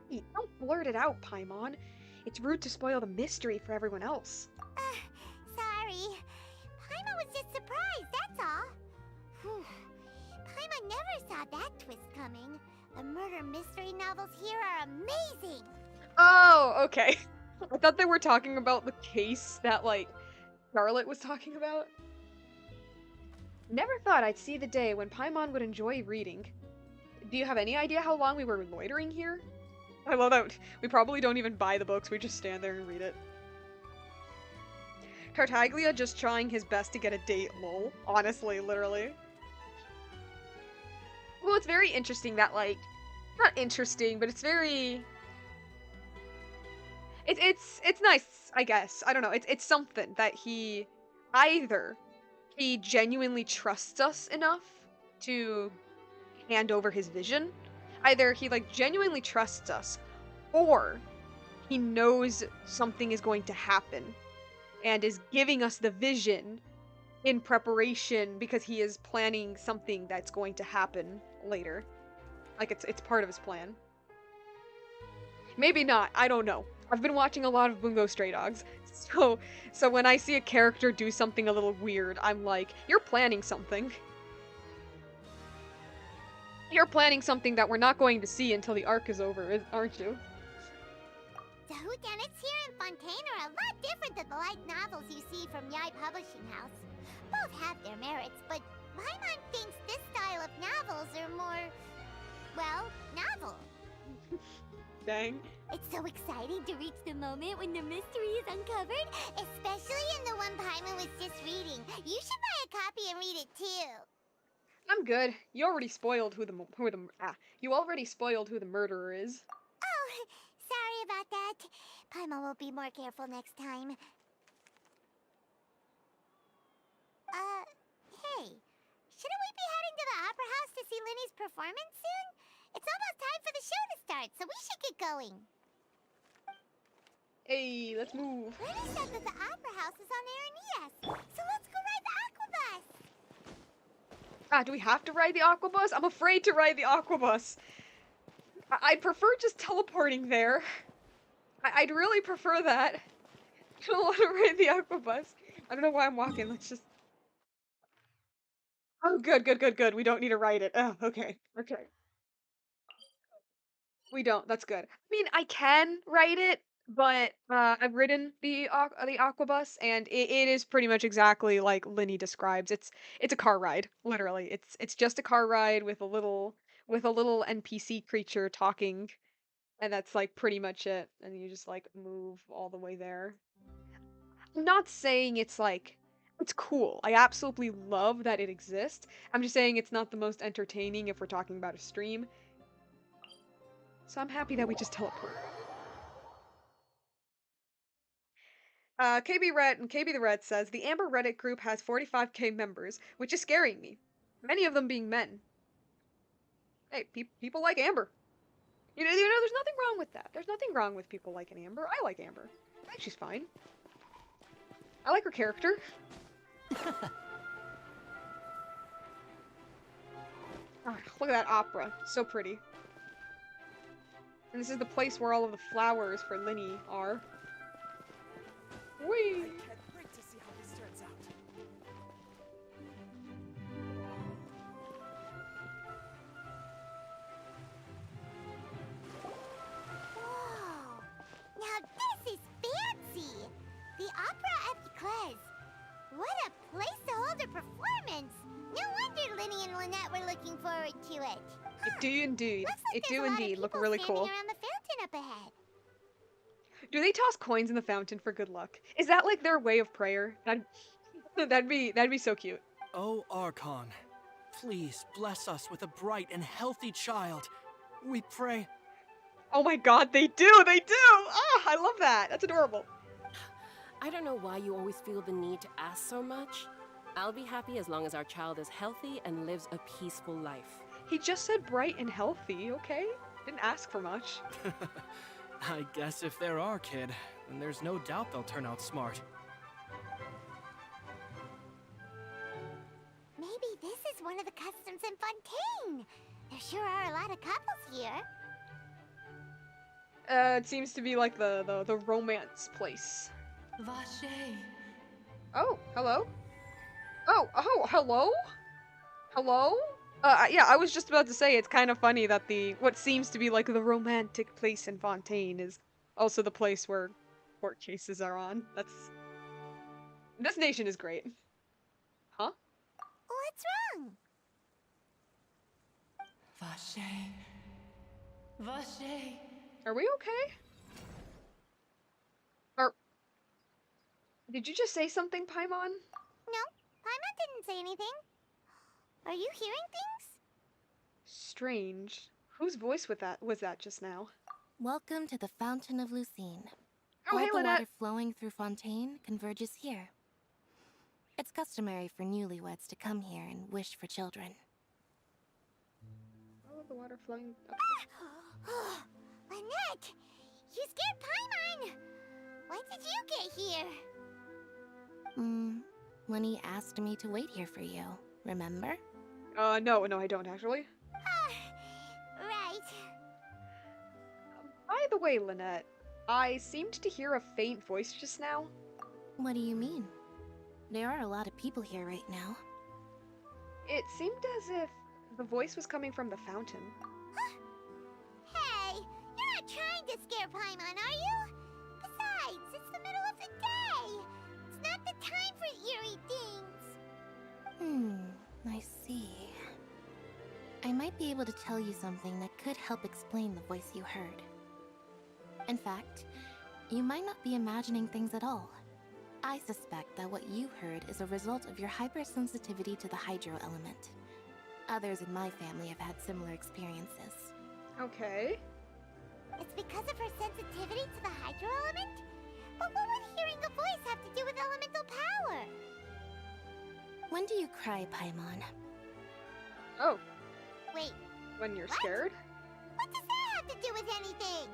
Hey, don't blurt it out, Paimon. It's rude to spoil the mystery for everyone else. Sorry. Paimon was just surprised, that's all. Whew. Paimon never saw that twist coming. The murder mystery novels here are amazing! Oh, okay. I thought they were talking about the case that, like, Charlotte was talking about. Never thought I'd see the day when Paimon would enjoy reading. Do you have any idea how long we were loitering here? I love that we probably don't even buy the books, we just stand there and read it. Tartaglia just trying his best to get a date, lol. Honestly, literally. Well, it's very interesting that, like, not interesting, but it's very... It's nice, I guess. I don't know. It's something that he genuinely trusts us enough to hand over his vision. Either he like genuinely trusts us, or he knows something is going to happen and is giving us the vision in preparation because he is planning something that's going to happen later. Like it's part of his plan. Maybe not, I don't know. I've been watching a lot of Bungo Stray Dogs, so when I see a character do something a little weird, I'm like, you're planning something. You're planning something that we're not going to see until the arc is over, aren't you? The whodunits here in Fontaine are a lot different than the light novels you see from Yai Publishing House. Both have their merits, but Paimon thinks this style of novels are more, well, novel. Dang. It's so exciting to reach the moment when the mystery is uncovered, especially in the one Paimon was just reading. You should buy a copy and read it too. I'm good. You already spoiled who the murderer is. Oh, sorry about that. Paimon will be more careful next time. Hey, shouldn't we be heading to the Opera House to see Lyney's performance soon? It's almost time for the show to start, so we should get going. Hey, let's move. Lyney said that the Opera House is on Aranias, so let's go ride the Aquabus. Do we have to ride the Aquabus? I'm afraid to ride the Aquabus. I'd prefer just teleporting there. I'd really prefer that. I don't want to ride the Aquabus. I don't know why I'm walking. Let's just... Oh, good. We don't need to ride it. Oh, okay. We don't. That's good. I mean, I can ride it. But I've ridden the aquabus, and it is pretty much exactly like Lyney describes. It's a car ride, literally. It's just a car ride with a little NPC creature talking, and that's like pretty much it. And you just like move all the way there. I'm not saying it's like it's cool. I absolutely love that it exists. I'm just saying it's not the most entertaining if we're talking about a stream. So I'm happy that we just teleport. KB Red and KB the Red says the Amber Reddit group has 45k members, which is scaring me. Many of them being men. Hey, people like Amber. There's nothing wrong with that. There's nothing wrong with people liking Amber. I like Amber. I think she's fine. I like her character. Ah, look at that opera. So pretty. And this is the place where all of the flowers for Lyney are. Whee! Can't wait to see how this turns out. Whoa! Now this is fancy! The Opera Epiclese. What a place to hold a performance! No wonder Lyney and Lynette were looking forward to it. It do indeed. Looks like It there's do a lot of indeed look people really standing cool. around the fountain up ahead. Do they toss coins in the fountain for good luck? Is that like their way of prayer? That'd be so cute. Oh, Archon, please bless us with a bright and healthy child. We pray. Oh my god, they do! They do! Ah, I love that. That's adorable. I don't know why you always feel the need to ask so much. I'll be happy as long as our child is healthy and lives a peaceful life. He just said bright and healthy, okay? Didn't ask for much. I guess if they're our kid, then there's no doubt they'll turn out smart. Maybe this is one of the customs in Fontaine. There sure are a lot of couples here. It seems to be like the romance place. Vache. Oh, hello? Oh, hello? Hello? Yeah, I was just about to say it's kind of funny that what seems to be like the romantic place in Fontaine is also the place where court cases are on. This nation is great. Huh? What's wrong? Vache. Vache. Are we okay? Did you just say something, Paimon? No, Paimon didn't say anything. Are you hearing things? Strange. Whose voice was that just now? Welcome to the Fountain of Lucine. Oh, All hey, the Lynette. water flowing through Fontaine converges here. It's customary for newlyweds to come here and wish for children. Oh, the water flowing. Lynette! You scared Paimon! When did you get here? Lyney asked me to wait here for you, remember? No, I don't actually. Right. By the way, Lynette, I seemed to hear a faint voice just now. What do you mean? There are a lot of people here right now. It seemed as if the voice was coming from the fountain. Hey, you're not trying to scare Paimon, are you? Besides, it's the middle of the day. It's not the time for eerie things. I see. I might be able to tell you something that could help explain the voice you heard. In fact, you might not be imagining things at all. I suspect that what you heard is a result of your hypersensitivity to the hydro element. Others in my family have had similar experiences. Okay. It's because of her sensitivity to the hydro element? But what would hearing a voice have to do with elemental power? When do you cry, Paimon? Oh. Wait. When you're what? scared? What does that have to do with anything?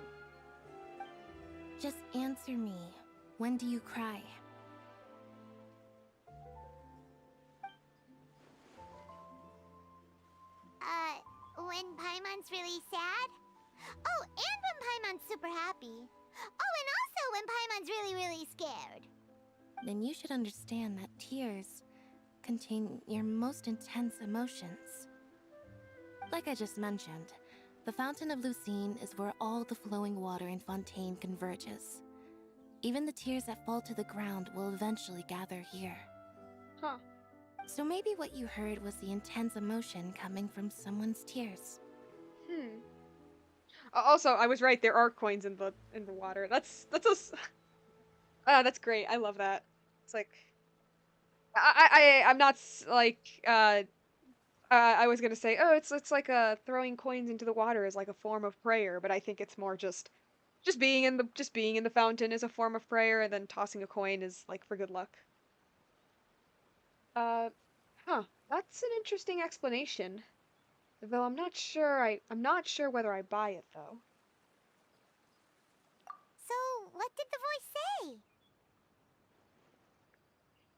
Just answer me. When do you cry? When Paimon's really sad? Oh, and when Paimon's super happy. Oh, and also when Paimon's really, really scared. Then you should understand that tears contain your most intense emotions. Like I just mentioned, The Fountain of Lucine is where all the flowing water in Fontaine converges. Even the tears that fall to the ground will eventually gather here. Huh. So maybe what you heard was the intense emotion coming from someone's tears. Also, I was right. There are coins in the water. That's that's great. I love that. It's like I'm not like I was gonna say, oh, it's like throwing coins into the water is like a form of prayer, but I think it's more just being in the fountain is a form of prayer, and then tossing a coin is like for good luck. Uh, huh. That's an interesting explanation. Though I'm not sure whether I buy it though. So, what did the voice say?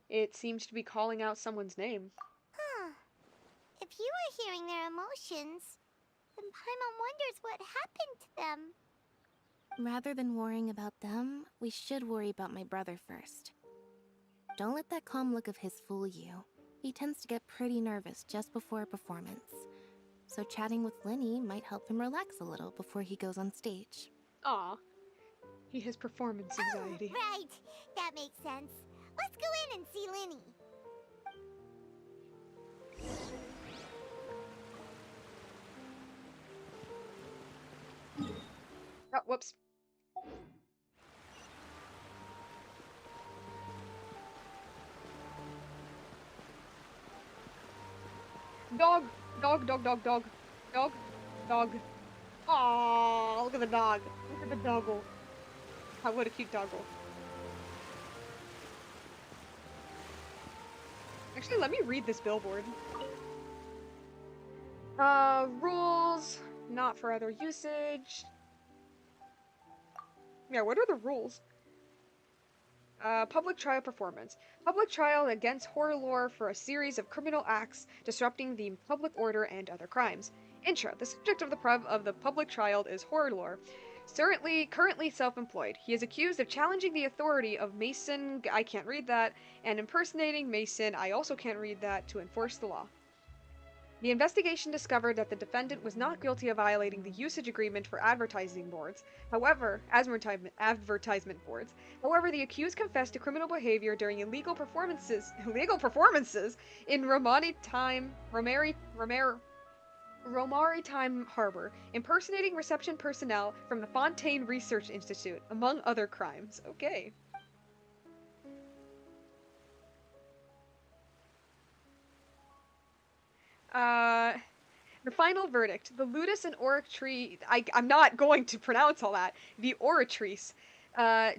It seems to be calling out someone's name. Huh. If you were hearing their emotions, then Paimon wonders what happened to them. Rather than worrying about them, we should worry about my brother first. Don't let that calm look of his fool you. He tends to get pretty nervous just before a performance. So chatting with Lyney might help him relax a little before he goes on stage. Aw. He has performance anxiety. Oh, right. That makes sense. Let's go in and see Lyney. Oh, whoops. Dog, dog, dog, dog, dog, dog, dog. Aww, look at the dog. Look at the doggle. Oh, what a cute doggle. Actually, let me read this billboard. Rules. Not for other usage. Yeah, what are the rules? Public trial performance. Public trial against horror lore for a series of criminal acts disrupting the public order and other crimes. Intro. The subject of the public trial is horror lore. Currently self-employed. He is accused of challenging the authority of Mason, I can't read that, and impersonating Mason, I also can't read that, to enforce the law. The investigation discovered that the defendant was not guilty of violating the usage agreement for advertising boards. However, advertisement boards. However, the accused confessed to criminal behavior during illegal performances in Romari Time Harbor, impersonating reception personnel from the Fontaine Research Institute, among other crimes. Okay. The final verdict. The Ludus and Oratrice... I'm not going to pronounce all that. The Oratrice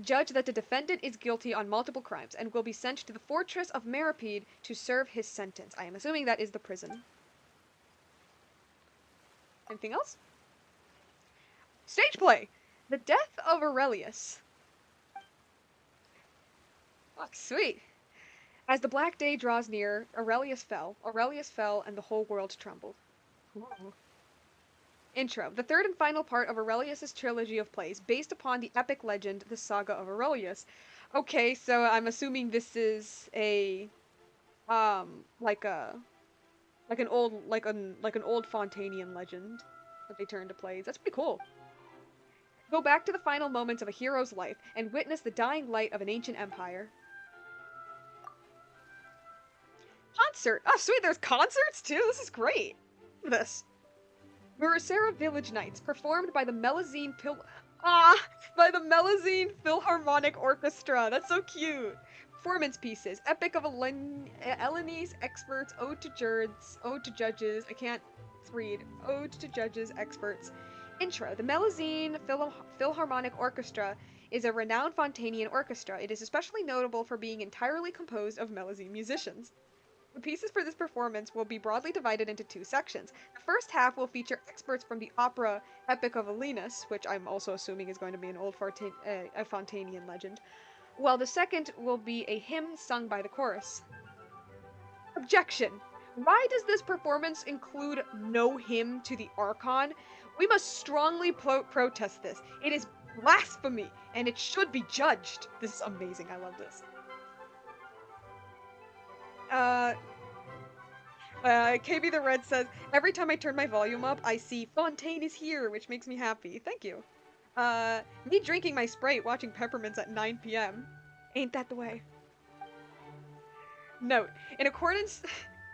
judge that the defendant is guilty on multiple crimes and will be sent to the fortress of Meripede to serve his sentence. I am assuming that is the prison. Anything else? Stage play! The Death of Aurelius. Oh, sweet. As the black day draws near, Aurelius fell, and the whole world trembled. Ooh. Intro. The third and final part of Aurelius's trilogy of plays, based upon the epic legend, the Saga of Aurelius. Okay, so I'm assuming this is a, like an old Fontainian legend that they turned to plays. That's pretty cool. Go back to the final moments of a hero's life and witness the dying light of an ancient empire. Concert! Oh, sweet, there's concerts too? This is great. Look at this. Muricera Village Nights, performed by the Melazine Philharmonic Orchestra. That's so cute. Performance pieces. Epic of Eleni's experts. Ode to judges. I can't read. Ode to judges, experts. Intro. The Melazine Philharmonic Orchestra is a renowned Fontainian orchestra. It is especially notable for being entirely composed of Melazine musicians. The pieces for this performance will be broadly divided into two sections. The first half will feature experts from the opera Epic of Elenus, which I'm also assuming is going to be an old Fontainian legend, while the second will be a hymn sung by the chorus. Objection! Why does this performance include no hymn to the Archon? We must strongly protest this. It is blasphemy, and it should be judged. This is amazing. I love this. KB the Red says, every time I turn my volume up, I see Fontaine is here, which makes me happy. Thank you. Me drinking my Sprite, watching Peppermints at 9 p.m. Ain't that the way? Note, in accordance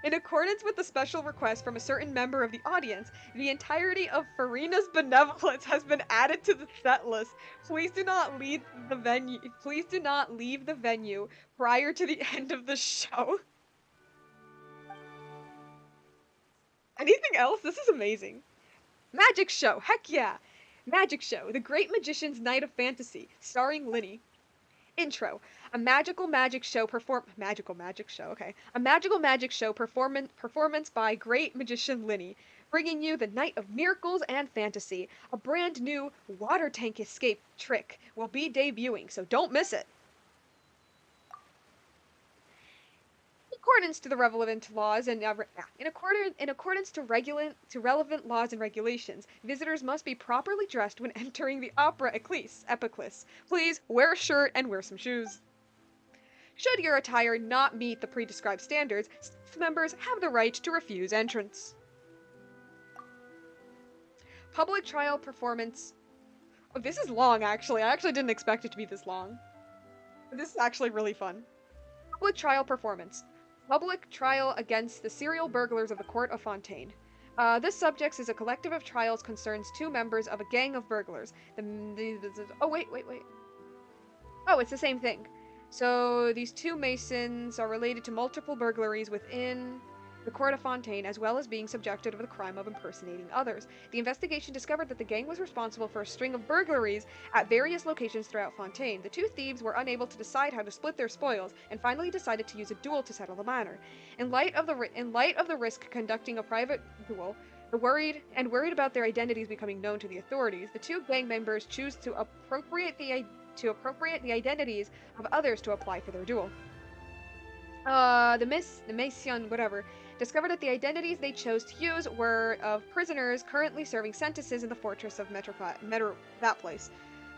with the special request from a certain member of the audience, the entirety of Farina's benevolence has been added to the set list. Please do not leave the venue. Please do not leave the venue prior to the end of the show. Anything else? This is amazing. Magic show. Heck yeah. Magic show. The Great Magician's Night of Fantasy, starring Lyney. Intro. A magical magic show okay. A magical magic show performance by great magician Lyney, bringing you the night of miracles and fantasy. A brand new water tank escape trick will be debuting, so don't miss it. In accordance to the relevant laws and in accordance to relevant laws and regulations, visitors must be properly dressed when entering the opera epiclis. Please wear a shirt and wear some shoes. Should your attire not meet the pre-described standards, staff members have the right to refuse entrance. Public trial performance. Oh, this is long, actually. I actually didn't expect it to be this long. This is actually really fun. Public trial performance. Public trial against the serial burglars of the Court of Fontaine. This subject is a collective of trials concerns two members of a gang of burglars. Oh, wait. Oh, it's the same thing. So these two masons are related to multiple burglaries within the Court of Fontaine, as well as being subjected to the crime of impersonating others. The investigation discovered that the gang was responsible for a string of burglaries at various locations throughout Fontaine. The two thieves were unable to decide how to split their spoils, and finally decided to use a duel to settle the matter. In light of the risk conducting a private duel, worried about their identities becoming known to the authorities, the two gang members choose to appropriate the identities of others to apply for their duel. The Mason, whatever, discovered that the identities they chose to use were of prisoners currently serving sentences in the fortress of that place.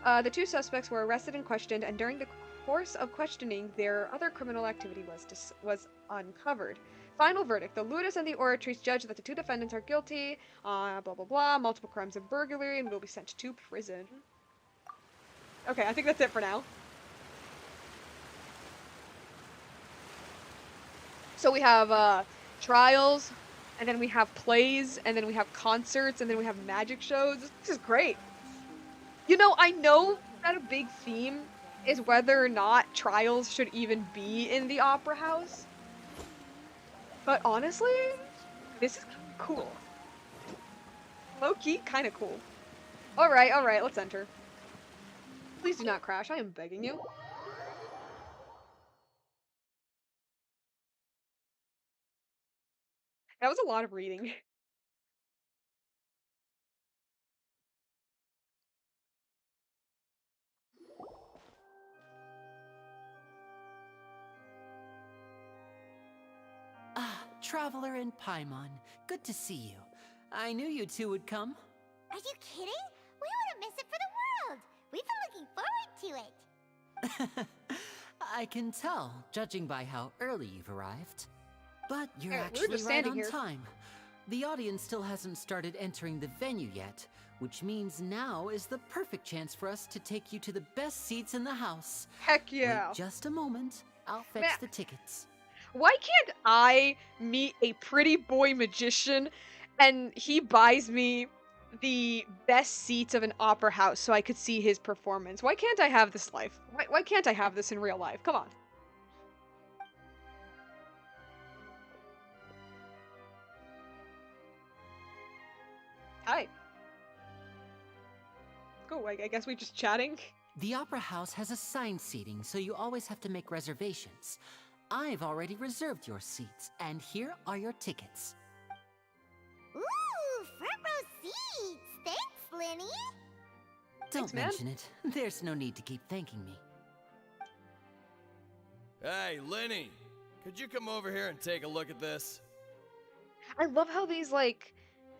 The two suspects were arrested and questioned, and during the course of questioning, their other criminal activity was uncovered. Final verdict. The Ludus and the Oratrice judge that the two defendants are guilty, blah blah blah, multiple crimes of burglary, and will be sent to prison. Okay, I think that's it for now. So we have trials, and then we have plays, and then we have concerts, and then we have magic shows. This is great. You know, I know that a big theme is whether or not trials should even be in the opera house. But honestly, this is cool. Low-key, kind of cool. Alright, let's enter. Please do not crash, I am begging you. That was a lot of reading. Ah, Traveler and Paimon. Good to see you. I knew you two would come. Are you kidding? We wouldn't miss it for the world. We've been looking forward to it. I can tell, judging by how early you've arrived. But you're we were actually just right standing on here. time. The audience still hasn't started entering the venue yet, which means now is the perfect chance for us to take you to the best seats in the house. Heck yeah. Wait just a moment. I'll fetch the tickets. Why can't I meet a pretty boy magician and he buys me the best seats of an opera house so I could see his performance? Why can't I have this life? Why can't I have this in real life? Come on. Hi. Cool, I guess we just chatting. The Opera House has assigned seating, so you always have to make reservations. I've already reserved your seats, and here are your tickets. Ooh, front row seats! Thanks, Lyney! Don't mention it. There's no need to keep thanking me. Hey, Lyney! Could you come over here and take a look at this? I love how these, like,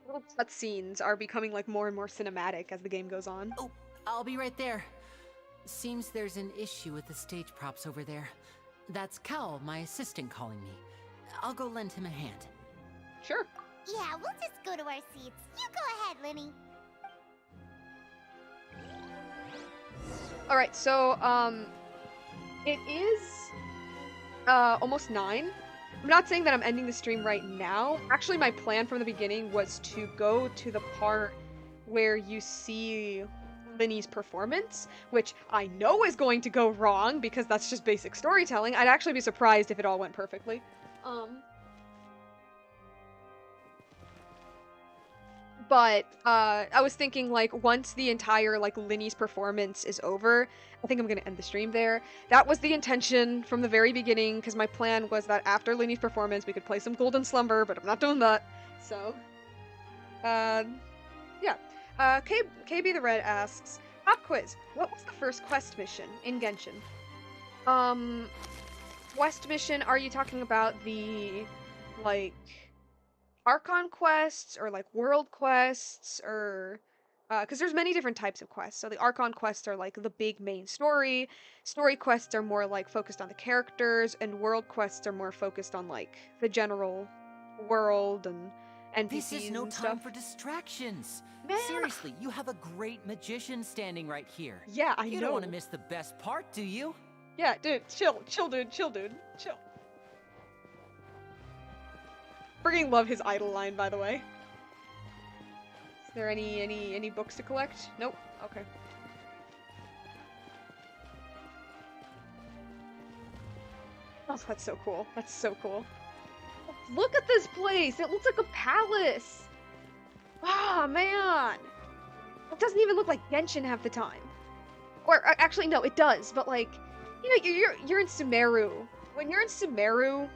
little cutscenes are becoming, like, more and more cinematic as the game goes on. Oh, I'll be right there. Seems there's an issue with the stage props over there. That's Cal, my assistant, calling me. I'll go lend him a hand. Sure. Yeah, we'll just go to our seats. You go ahead, Lyney. All right, so it is almost 9. I'm not saying that I'm ending the stream right now. Actually, my plan from the beginning was to go to the part where you see Lyney's performance, which I know is going to go wrong because that's just basic storytelling. I'd actually be surprised if it all went perfectly. But I was thinking, like, once the entire, like, Lyney's performance is over, I think I'm gonna end the stream there. That was the intention from the very beginning, because my plan was that after Lyney's performance, we could play some Golden Slumber, but I'm not doing that. So, yeah. KB the Red asks, Pop quiz, what was the first quest mission in Genshin? Quest mission, are you talking about the, like, Archon quests or like world quests or because there's many different types of quests. So the Archon quests are like the big main story. Story quests are more like focused on the characters, and world quests are more focused on like the general world and NPCs This is no and time stuff. for distractions. Man. Seriously, you have a great magician standing right here. Yeah, I know. You don't want to miss the best part, do you? Yeah, dude, chill, dude, chill. Freaking love his idol line, by the way. Is there any books to collect? Nope. Okay. Oh, that's so cool. That's so cool. Look at this place! It looks like a palace! Ah, man! It doesn't even look like Genshin half the time. Or, actually, no, it does, but like, you know, you're in Sumeru. When you're in Sumeru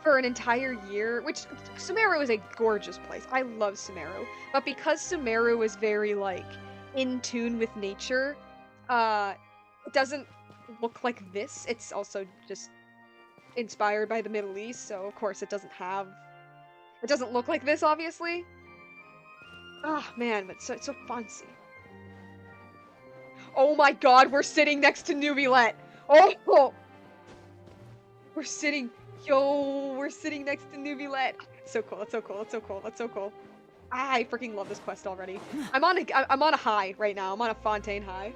for an entire year, which Sumeru is a gorgeous place. I love Sumeru. But because Sumeru is very, like, in tune with nature, it doesn't look like this. It's also just inspired by the Middle East, so of course it doesn't look like this, obviously. Ah, man, but it's so fancy. Oh my god, we're sitting next to Nubilet! Oh! We're sitting next to Nubilet. So cool, that's so cool. Ah, I freaking love this quest already. I'm on a high right now. I'm on a Fontaine high.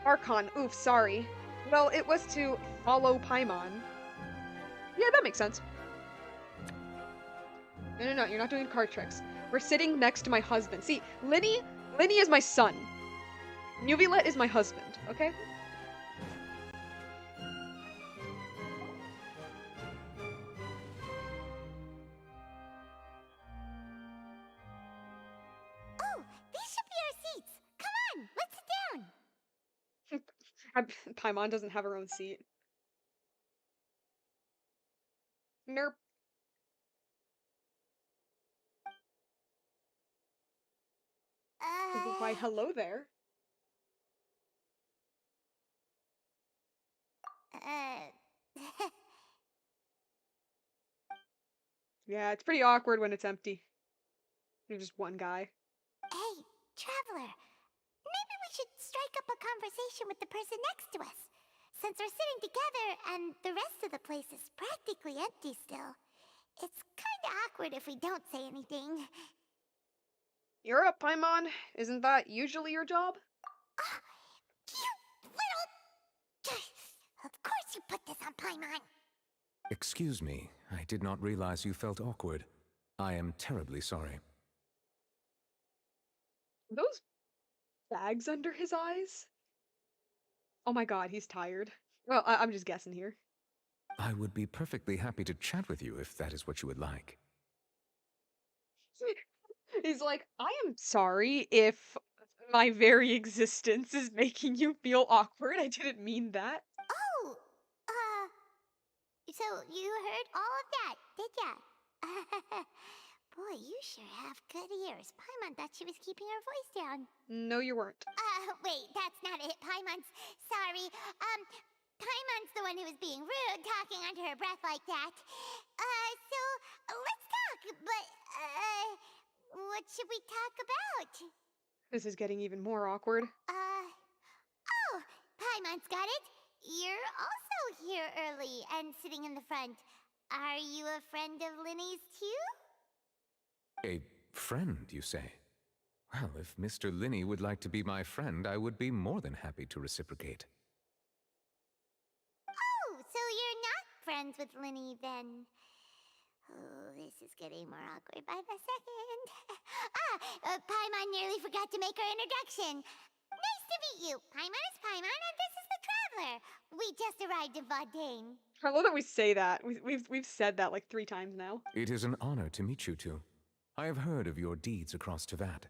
Archon, oof, sorry. Well, it was to follow Paimon. Yeah, that makes sense. No, you're not doing card tricks. We're sitting next to my husband. See, Lyney is my son. Nubilet is my husband, okay? Oh, these should be our seats. Come on, let's sit down. Paimon doesn't have her own seat. Nerp. Why, hello there. Yeah, it's pretty awkward when it's empty. You're just one guy. Hey, traveler. Maybe we should strike up a conversation with the person next to us. Since we're sitting together and the rest of the place is practically empty still, it's kinda awkward if we don't say anything. You're up, Paimon. Isn't that usually your job? You little... Of course you put this on Paimon. Excuse me, I did not realize you felt awkward. I am terribly sorry. Those bags under his eyes? Oh my god, he's tired. Well, I'm just guessing here. I would be perfectly happy to chat with you if that is what you would like. He's like, I am sorry if my very existence is making you feel awkward. I didn't mean that. Oh, so you heard all of that, did ya? Boy, you sure have good ears. Paimon thought she was keeping her voice down. No, you weren't. Wait, that's not it. Paimon's sorry. Paimon's the one who was being rude, talking under her breath like that. So let's talk, but, what should we talk about? This is getting even more awkward. Oh, Paimon's got it. you're also here early and sitting in the front. Are you a friend of Lyney's too? A friend, you say? Well, if Mr. Lyney would like to be my friend, I would be more than happy to reciprocate. Oh, so you're not friends with Lyney then? Oh, this is getting more awkward by the second. Paimon nearly forgot to make her introduction. Nice to meet you. Paimon is Paimon, and this is the Traveler. We just arrived in Fontaine. I love that we say that. We've said that like 3 times now. It is an honor to meet you two. I have heard of your deeds across Teyvat.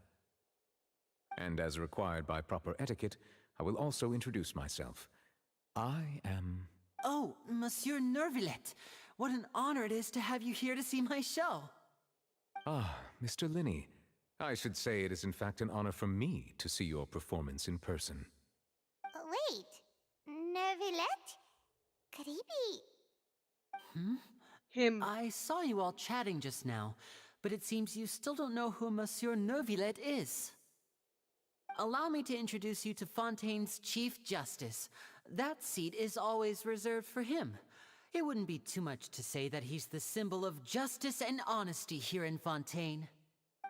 And as required by proper etiquette, I will also introduce myself. I am... Oh, Monsieur Nervillet. What an honor it is to have you here to see my show. Ah, Mr. Lyney. I should say it is in fact an honor for me to see your performance in person. Wait, Nervillet? Could he be... Him. I saw you all chatting just now, but it seems you still don't know who Monsieur Nervillet is. Allow me to introduce you to Fontaine's Chief Justice. That seat is always reserved for him. It wouldn't be too much to say that he's the symbol of justice and honesty here in Fontaine.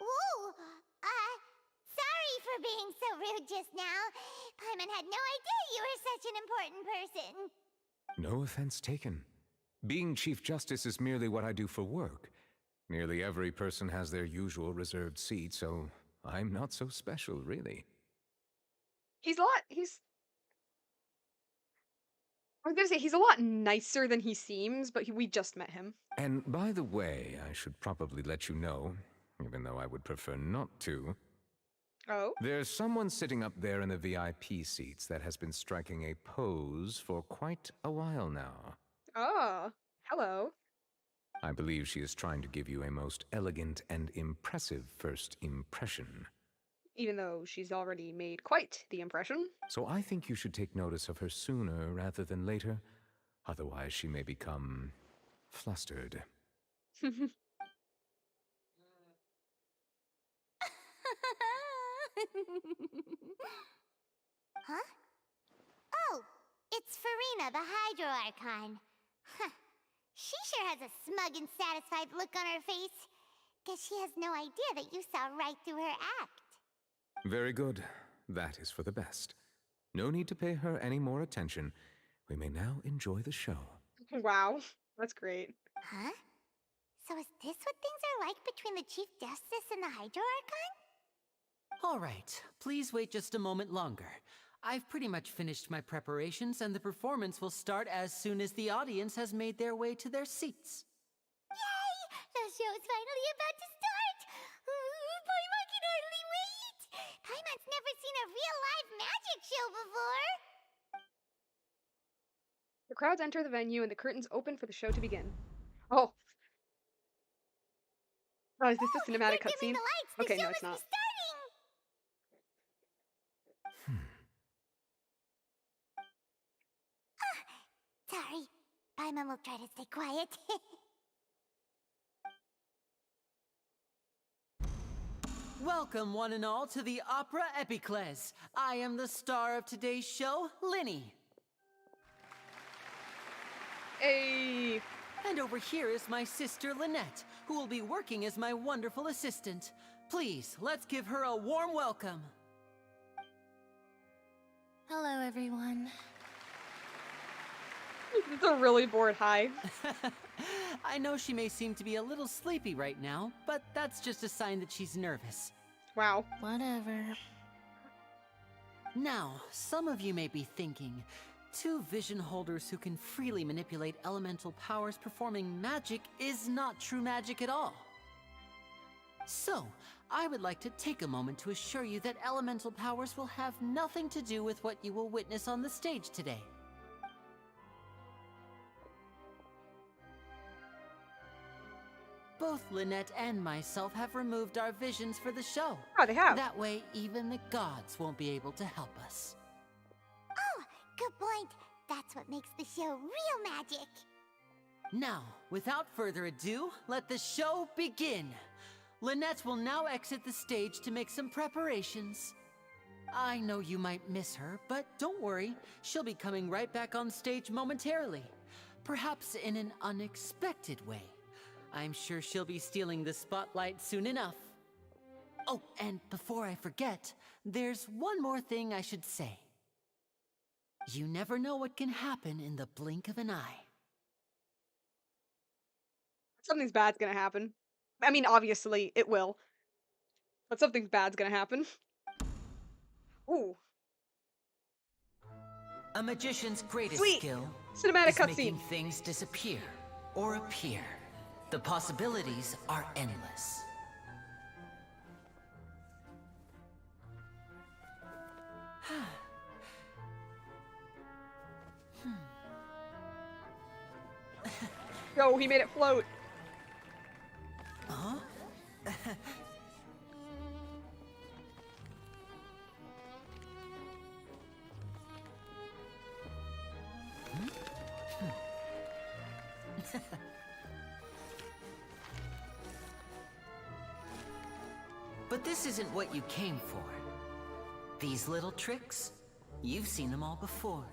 Whoa! Sorry for being so rude just now. Paimon had no idea you were such an important person. No offense taken. Being Chief Justice is merely what I do for work. Nearly every person has their usual reserved seat, so I'm not so special, really. I was gonna say, he's a lot nicer than he seems, but we just met him. And by the way, I should probably let you know, even though I would prefer not to. Oh? There's someone sitting up there in the VIP seats that has been striking a pose for quite a while now. Oh, hello. I believe she is trying to give you a most elegant and impressive first impression. Even though she's already made quite the impression. So I think you should take notice of her sooner rather than later. Otherwise, she may become flustered. Huh? Oh, it's Farina, the Hydro Archon. Huh. She sure has a smug and satisfied look on her face. Guess she has no idea that you saw right through her act. Very good. That is for the best. No need to pay her any more attention. We may now enjoy the show. Wow, that's great. Huh? So is this what things are like between the Chief Justice and the Hydro Archon? All right, please wait just a moment longer. I've pretty much finished my preparations, and the performance will start as soon as the audience has made their way to their seats. Yay! The show's finally about to start! Paimon can hardly wait! Paimon's never seen a real live magic show before! The crowds enter the venue and the curtains open for the show to begin. Oh. Oh, is this the cinematic cutscene? Okay, no, it's not. Sorry. Paimon will try to stay quiet. Welcome, one and all, to the Opera Epiclese. I am the star of today's show, Lyney. Hey. And over here is my sister, Lynette, who will be working as my wonderful assistant. Please, let's give her a warm welcome. Hello, everyone. It's a really bored hi. I know she may seem to be a little sleepy right now, but that's just a sign that she's nervous. Wow. Whatever. Now, some of you may be thinking, two vision holders who can freely manipulate elemental powers performing magic is not true magic at all. So, I would like to take a moment to assure you that elemental powers will have nothing to do with what you will witness on the stage today. Both Lynette and myself have removed our visions for the show. Oh, they have. That way, even the gods won't be able to help us. Oh, good point. That's what makes the show real magic. Now, without further ado, let the show begin. Lynette will now exit the stage to make some preparations. I know you might miss her, but don't worry. She'll be coming right back on stage momentarily. Perhaps in an unexpected way. I'm sure she'll be stealing the spotlight soon enough. Oh, and before I forget, there's one more thing I should say. You never know what can happen in the blink of an eye. Something's bad's gonna happen. I mean, obviously, it will. But something bad's gonna happen. Ooh. A magician's greatest Sweet! skill Cinematic is making cutscene. things disappear or appear. The possibilities are endless. Yo, he made it float. Huh? But this isn't what you came for. These little tricks, you've seen them all before.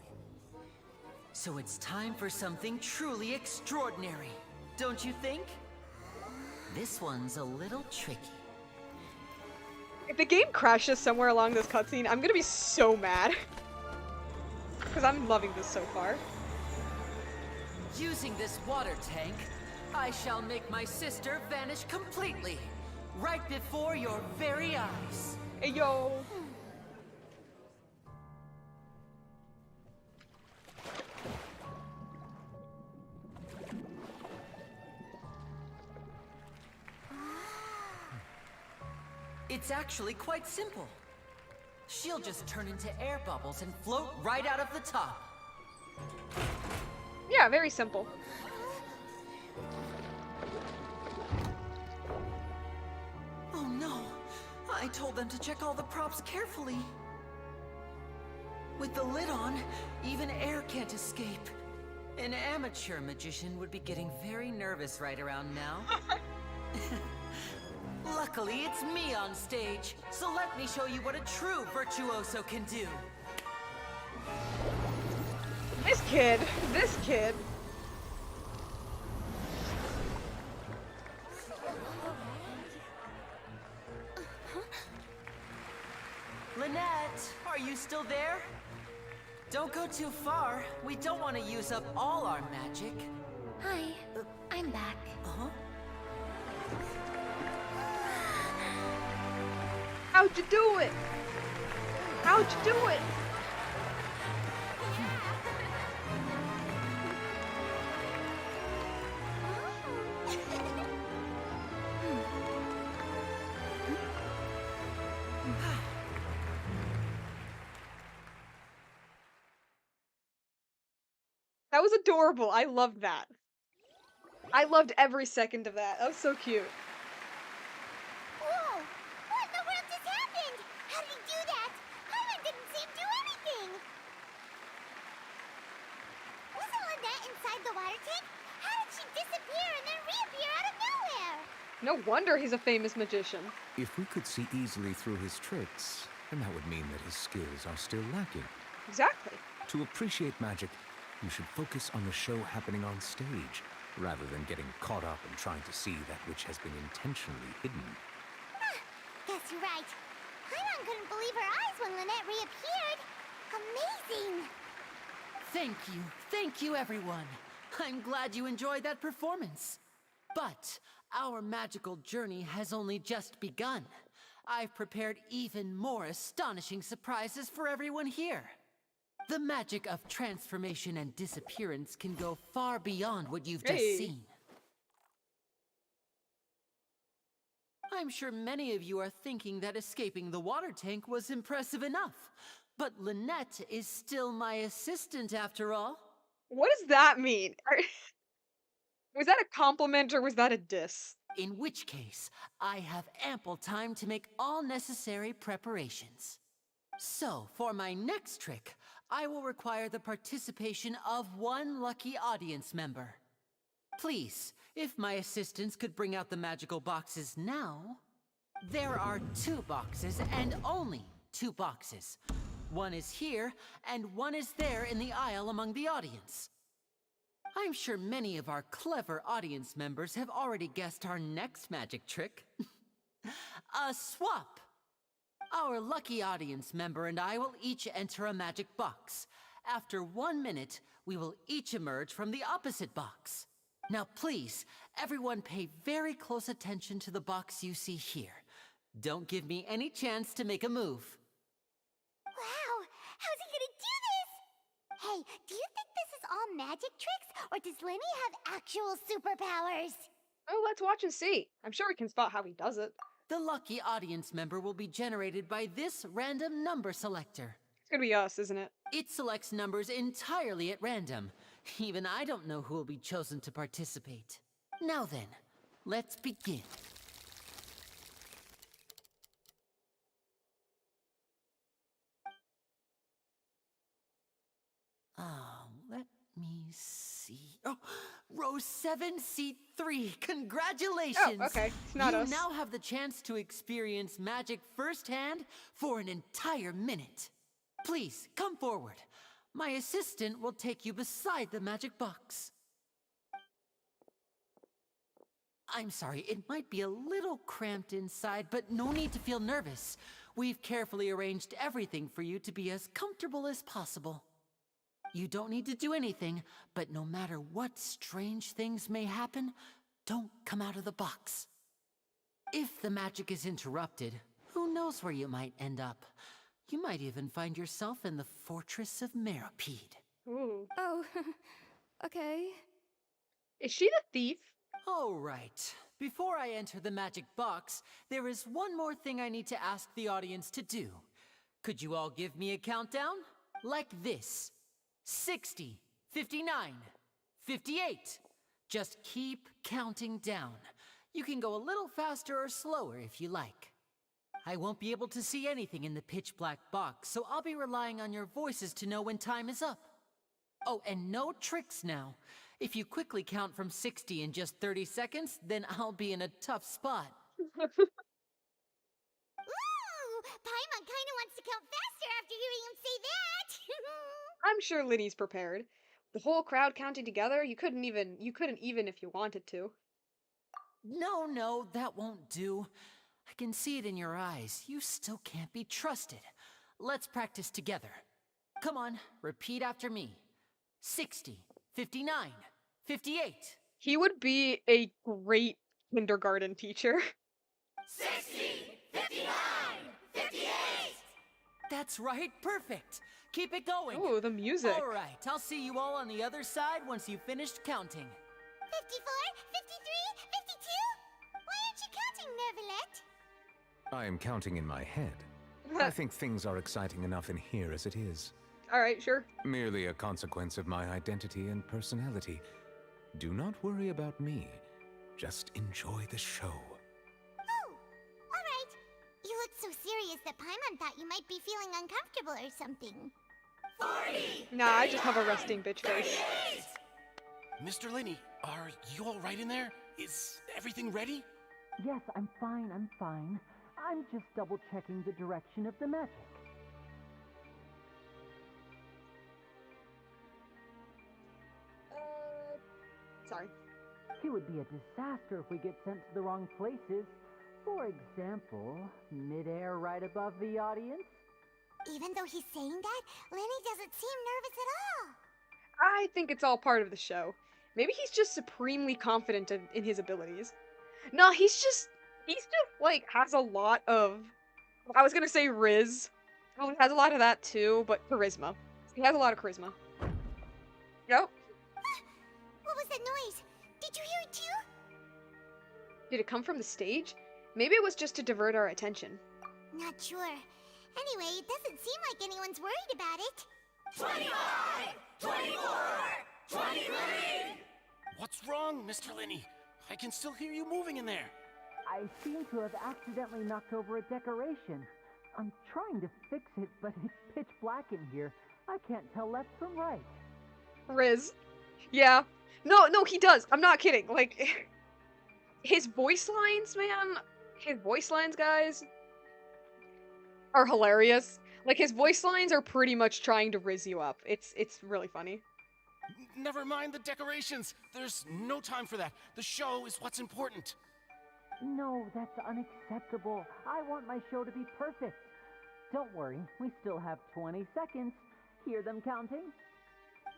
So it's time for something truly extraordinary, don't you think? This one's a little tricky. If the game crashes somewhere along this cutscene, I'm gonna be so mad. Because I'm loving this so far. Using this water tank, I shall make my sister vanish completely, right before your very eyes. Hey, yo. It's actually quite simple. She'll just turn into air bubbles and float right out of the top. Yeah, very simple. Oh no! I told them to check all the props carefully. With the lid on, even air can't escape. An amateur magician would be getting very nervous right around now. Luckily, it's me on stage, so let me show you what a true virtuoso can do. This kid. Lynette, are you still there? Don't go too far. We don't want to use up all our magic. Hi, I'm back. Uh-huh. How'd you do it? How'd you do it? That was adorable. I loved that. I loved every second of that. That was so cute. Whoa! What in the world just happened? How did he do that? Paimon didn't see him do anything! Wasn't Lynette inside the water tank? How did she disappear and then reappear out of nowhere? No wonder he's a famous magician. If we could see easily through his tricks, then that would mean that his skills are still lacking. Exactly. To appreciate magic, you should focus on the show happening on stage, rather than getting caught up in trying to see that which has been intentionally hidden. Guess you're right. Paimon couldn't believe her eyes when Lynette reappeared. Amazing! Thank you everyone. I'm glad you enjoyed that performance. But our magical journey has only just begun. I've prepared even more astonishing surprises for everyone here. The magic of transformation and disappearance can go far beyond what you've just seen. I'm sure many of you are thinking that escaping the water tank was impressive enough. But Lynette is still my assistant after all. What does that mean? Was that a compliment or was that a diss? In which case, I have ample time to make all necessary preparations. So, for my next trick, I will require the participation of one lucky audience member. Please, if my assistants could bring out the magical boxes now. There are 2 boxes and only 2 boxes. One is here, and one is there in the aisle among the audience. I'm sure many of our clever audience members have already guessed our next magic trick. A swap! Our lucky audience member and I will each enter a magic box. After 1 minute, we will each emerge from the opposite box. Now please, everyone pay very close attention to the box you see here. Don't give me any chance to make a move. Wow, how's he gonna do this? Hey, do you think this is all magic tricks, or does Lyney have actual superpowers? Oh, let's watch and see. I'm sure we can spot how he does it. The lucky audience member will be generated by this random number selector. It's gonna be us, isn't it? It selects numbers entirely at random. Even I don't know who will be chosen to participate. Now then, let's begin. Let me see. Oh, row 7, seat 3. Congratulations! Oh, okay. It's not us. You now have the chance to experience magic firsthand for an entire minute. Please, come forward. My assistant will take you beside the magic box. I'm sorry, it might be a little cramped inside, but no need to feel nervous. We've carefully arranged everything for you to be as comfortable as possible. You don't need to do anything, but no matter what strange things may happen, don't come out of the box. If the magic is interrupted, who knows where you might end up? You might even find yourself in the Fortress of Meropide. Ooh. Oh, okay. Is she the thief? All right. Before I enter the magic box, there is one more thing I need to ask the audience to do. Could you all give me a countdown? Like this. 60, 59, 58. Just keep counting down. You can go a little faster or slower if you like. I won't be able to see anything in the pitch black box, so I'll be relying on your voices to know when time is up. Oh, and no tricks now. If you quickly count from 60 in just 30 seconds, then I'll be in a tough spot. Ooh, Paimon kinda wants to count faster after hearing him say that. I'm sure Lyney's prepared. The whole crowd counting together, you couldn't even if you wanted to. No, that won't do. I can see it in your eyes. You still can't be trusted. Let's practice together. Come on, repeat after me. 60, 59, 58. He would be a great kindergarten teacher. 60, 59, 58. That's right, perfect. Keep it going. Ooh, the music. All right, I'll see you all on the other side once you've finished counting. 54, 53, 52? Why aren't you counting, Nervalet? I am counting in my head. I think things are exciting enough in here as it is. Alright, sure. Merely a consequence of my identity and personality. Do not worry about me. Just enjoy the show. Oh, alright. You look so serious that Paimon thought you might be feeling uncomfortable or something. 40! Nah, I just have a resting bitch face. Mr. Lyney, are you all right in there? Is everything ready? Yes, I'm fine. I'm just double-checking the direction of the magic. Sorry. It would be a disaster if we get sent to the wrong places. For example, midair right above the audience. Even though he's saying that, Lyney doesn't seem nervous at all. I think it's all part of the show. Maybe he's just supremely confident in his abilities. No, he's just like has a lot of, I was gonna say riz. Oh, he has a lot of that too, but charisma. He has a lot of charisma. Yep. What was that noise? Did you hear it too? Did it come from the stage? Maybe it was just to divert our attention. Not sure. Anyway, it doesn't seem like anyone's worried about it. 25! 24! 23! What's wrong, Mr. Lyney? I can still hear you moving in there. I seem to have accidentally knocked over a decoration. I'm trying to fix it, but it's pitch black in here. I can't tell left from right. Riz. Yeah. No, he does. I'm not kidding. Like, his voice lines, man. His voice lines, guys. are hilarious. Like his voice lines are pretty much trying to rizz you up. It's really funny. Never mind the decorations. There's no time for that. The show is what's important. No, that's unacceptable. I want my show to be perfect. Don't worry, we still have 20 seconds. Hear them counting?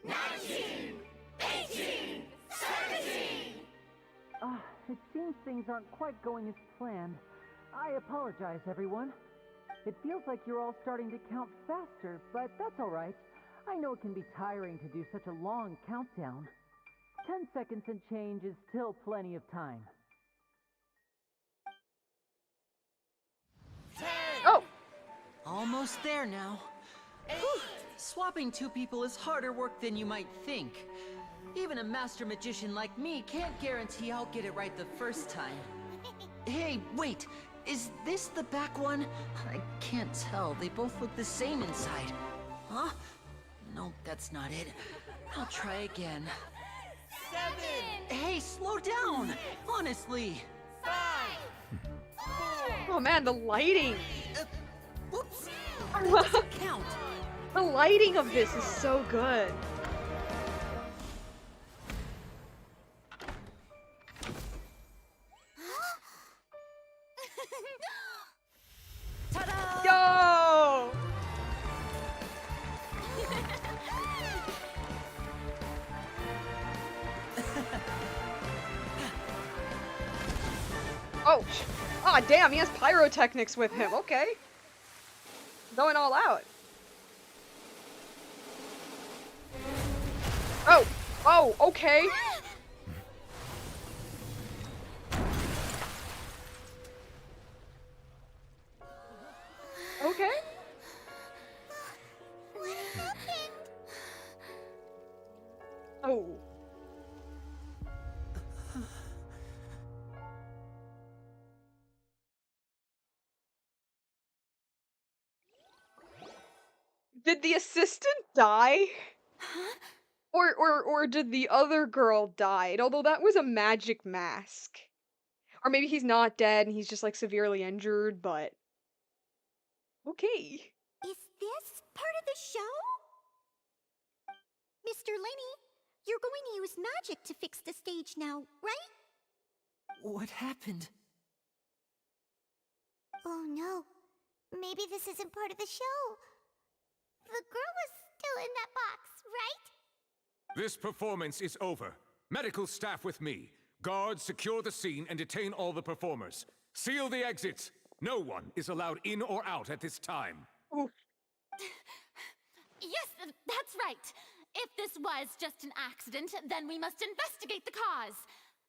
19, 18, 17. It seems things aren't quite going as planned. I apologize, everyone. It feels like you're all starting to count faster, but that's all right. I know it can be tiring to do such a long countdown. 10 seconds and change is still plenty of time. 10. Oh! Almost there now. Whew. Swapping two people is harder work than you might think. Even a master magician like me can't guarantee I'll get it right the first time. Hey, wait! Is this the back one? I can't tell. They both look the same inside. Huh? No, that's not it. I'll try again. 7. Hey, slow down! Honestly! 5. 4. Oh man, the lighting! Whoops! That doesn't count! The lighting of this is so good. Ta-da! Yo! Oh, ah, damn, he has pyrotechnics with him. Okay. Going all out. Oh, oh, okay. Okay. What happened? Oh. Did the assistant die? Or did the other girl die? Although that was a magic mask. Or maybe he's not dead and he's just like severely injured, but okay. Is this part of the show? Mr. Lyney, you're going to use magic to fix the stage now, right? What happened? Oh no. Maybe this isn't part of the show. The girl was still in that box, right? This performance is over. Medical staff with me. Guards, secure the scene and detain all the performers. Seal the exits. No one is allowed in or out at this time. Yes, that's right. If this was just an accident, then we must investigate the cause.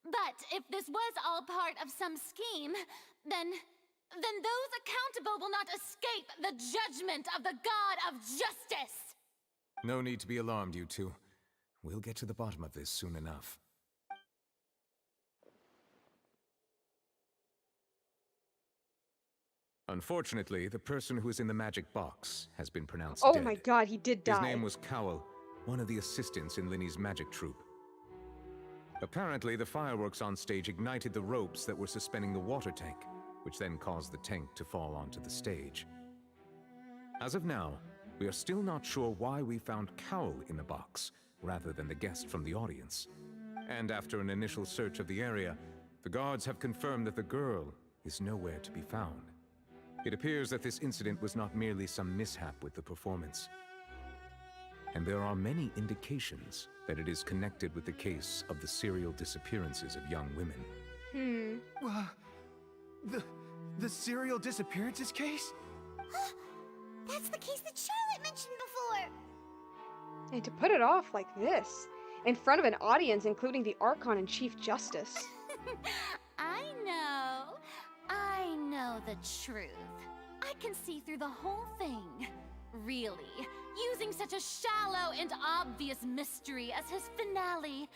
But if this was all part of some scheme, then those accountable will not escape the judgment of the God of Justice. No need to be alarmed, you two. We'll get to the bottom of this soon enough. Unfortunately, the person who is in the magic box has been pronounced dead. Oh my god, he did die. His name was Cowell, one of the assistants in Lyney's magic troupe. Apparently, the fireworks on stage ignited the ropes that were suspending the water tank, which then caused the tank to fall onto the stage. As of now, we are still not sure why we found Cowell in the box, rather than the guest from the audience. And after an initial search of the area, the guards have confirmed that the girl is nowhere to be found. It appears that this incident was not merely some mishap with the performance. And there are many indications that it is connected with the case of the serial disappearances of young women. The serial disappearances case? That's the case that Charlotte mentioned before. And to put it off like this, in front of an audience including the Archon and Chief Justice. I know the truth. I can see through the whole thing. Really, using such a shallow and obvious mystery as his finale.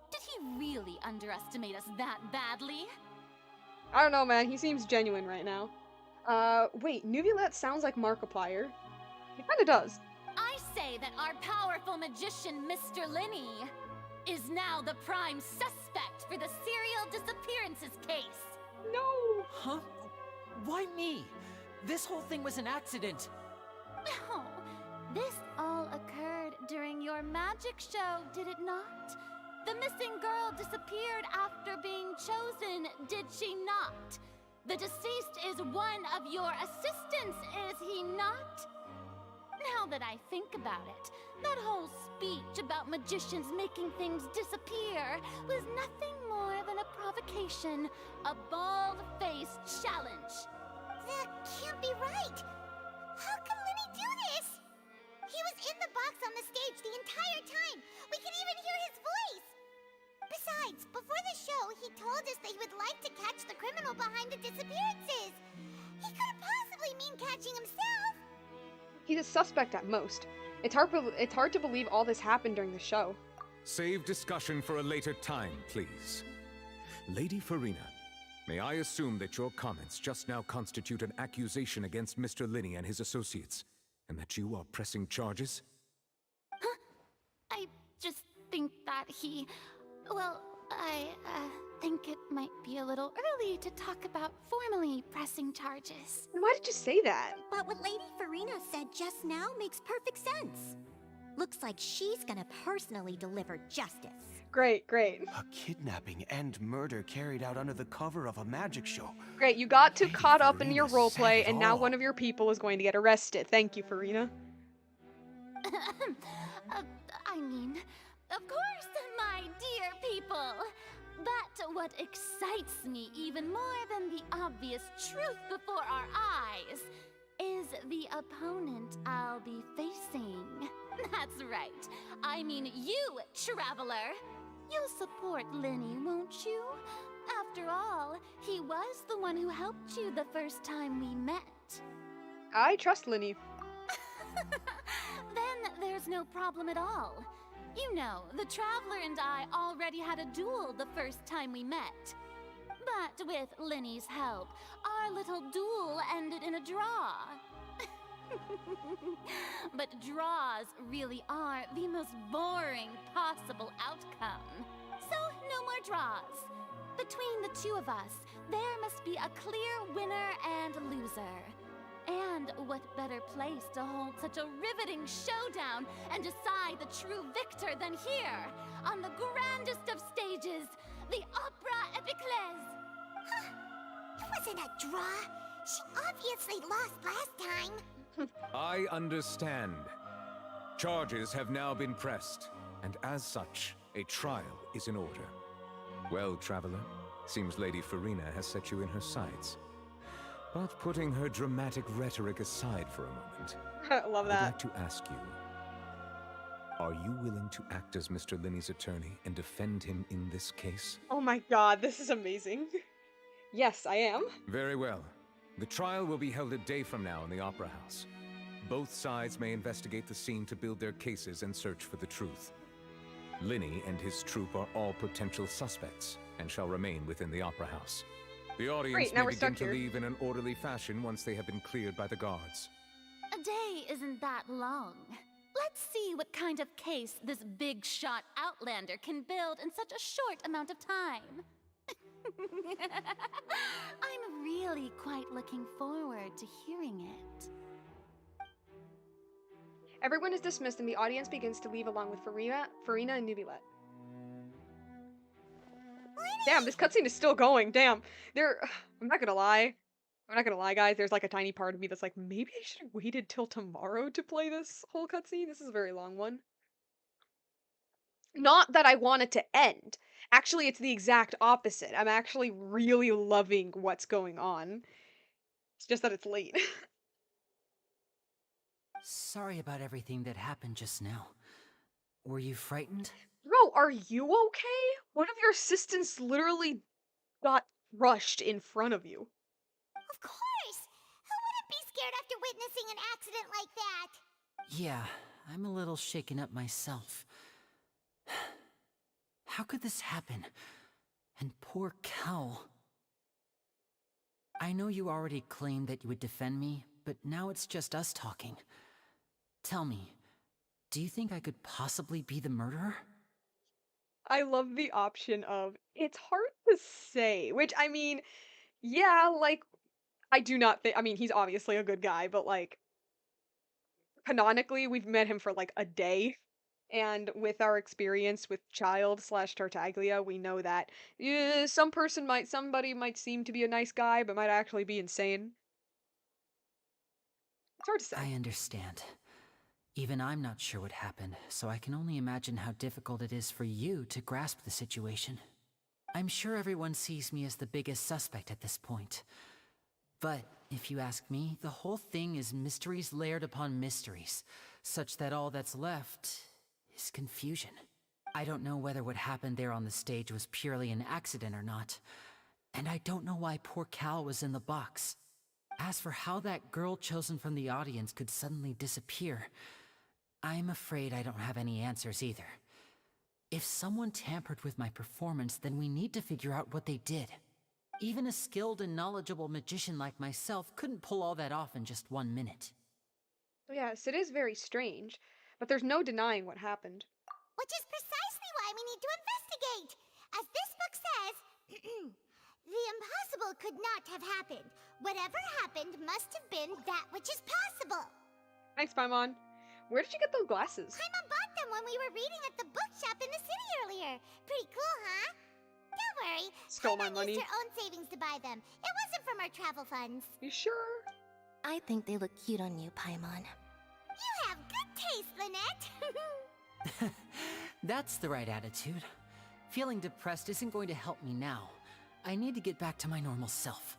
Did he really underestimate us that badly? I don't know, man. He seems genuine right now. Wait, Nuvulette sounds like Markiplier. He kinda does. I say that our powerful magician, Mr. Lyney, is now the prime suspect for the serial disappearances case. No! Huh? Why me? This whole thing was an accident. Oh, this all occurred during your magic show, did it not? The missing girl disappeared after being chosen, did she not? The deceased is one of your assistants, is he not? Now that I think about it, that whole speech about magicians making things disappear was nothing more than a provocation, a bald-faced challenge. That can't be right. How can Lyney do this? He was in the box on the stage the entire time. We could even hear his voice. Besides, before the show, he told us that he would like to catch the criminal behind the disappearances. He couldn't possibly mean catching himself. He's a suspect at most. It's hard to believe all this happened during the show. Save discussion for a later time, please. Lady Farina, may I assume that your comments just now constitute an accusation against Mr. Lyney and his associates, and that you are pressing charges? Huh? I just think that he... Well, I think it might be a little early to talk about formally pressing charges. Why did you say that? But what Lady Farina said just now makes perfect sense. Looks like she's gonna personally deliver justice. Great, great. A kidnapping and murder carried out under the cover of a magic show. Great, you got too caught up in your roleplay, and now one of your people is going to get arrested. Thank you, Farina. I mean, of course, my dear people. But what excites me even more than the obvious truth before our eyes is the opponent I'll be facing. That's right. I mean you, Traveler. You'll support Lyney, won't you? After all, he was the one who helped you the first time we met. I trust Lyney. Then there's no problem at all. You know, the Traveler and I already had a duel the first time we met. But with Lyney's help, our little duel ended in a draw. But draws really are the most boring possible outcome. So, no more draws. Between the two of us, there must be a clear winner and loser. And what better place to hold such a riveting showdown and decide the true victor than here, on the grandest of stages, the Opera Epiclese. Huh. It wasn't a draw. She obviously lost last time. I understand. Charges have now been pressed, and as such, a trial is in order. Well, Traveler, seems Lady Farina has set you in her sights. But putting her dramatic rhetoric aside for a moment, I love that. I'd like to ask you, are you willing to act as Mr. Lyney's attorney and defend him in this case? Oh my god, this is amazing. Yes, I am. Very well. The trial will be held a day from now in the Opera House. Both sides may investigate the scene to build their cases and search for the truth. Lyney and his troupe are all potential suspects and shall remain within the Opera House. The audience may begin to leave in an orderly fashion once they have been cleared by the guards. A day isn't that long. Let's see what kind of case this big shot Outlander can build in such a short amount of time. I'm really quite looking forward to hearing it. Everyone is dismissed and the audience begins to leave along with Farina and Nubilet. Damn, this cutscene is still going. Damn. I'm not gonna lie. Guys. There's like a tiny part of me that's like, maybe I should have waited till tomorrow to play this whole cutscene. This is a very long one. Not that I want it to end. Actually, it's the exact opposite. I'm actually really loving what's going on. It's just that it's late. Sorry about everything that happened just now. Were you frightened? Bro, are you okay? One of your assistants literally got crushed in front of you. Of course! Who wouldn't be scared after witnessing an accident like that? Yeah, I'm a little shaken up myself. How could this happen? And poor Cal. I know you already claimed that you would defend me, but now it's just us talking. Tell me, do you think I could possibly be the murderer? I love the option of, it's hard to say, which, I mean, yeah, like, I do not think, I mean, he's obviously a good guy, but like canonically, we've met him for like a day. And with our experience with Child slash Tartaglia, we know that somebody might seem to be a nice guy, but might actually be insane. It's hard to say. I understand. Even I'm not sure what happened, so I can only imagine how difficult it is for you to grasp the situation. I'm sure everyone sees me as the biggest suspect at this point. But if you ask me, the whole thing is mysteries layered upon mysteries, such that all that's left is confusion. I don't know whether what happened there on the stage was purely an accident or not, and I don't know why poor Cal was in the box. As for how that girl chosen from the audience could suddenly disappear, I'm afraid I don't have any answers either. If someone tampered with my performance, then we need to figure out what they did. Even a skilled and knowledgeable magician like myself couldn't pull all that off in just 1 minute. Yes, it is very strange, but there's no denying what happened. Which is precisely why we need to investigate. As this book says, the impossible could not have happened. Whatever happened must have been that which is possible. Thanks, Paimon. Where did you get those glasses? Paimon bought them when we were reading at the bookshop in the city earlier. Pretty cool, huh? Don't worry. Stole my money. Used her own savings to buy them. It wasn't from our travel funds. You sure? I think they look cute on you, Paimon. You have good taste, Lynette. That's the right attitude. Feeling depressed isn't going to help me now. I need to get back to my normal self.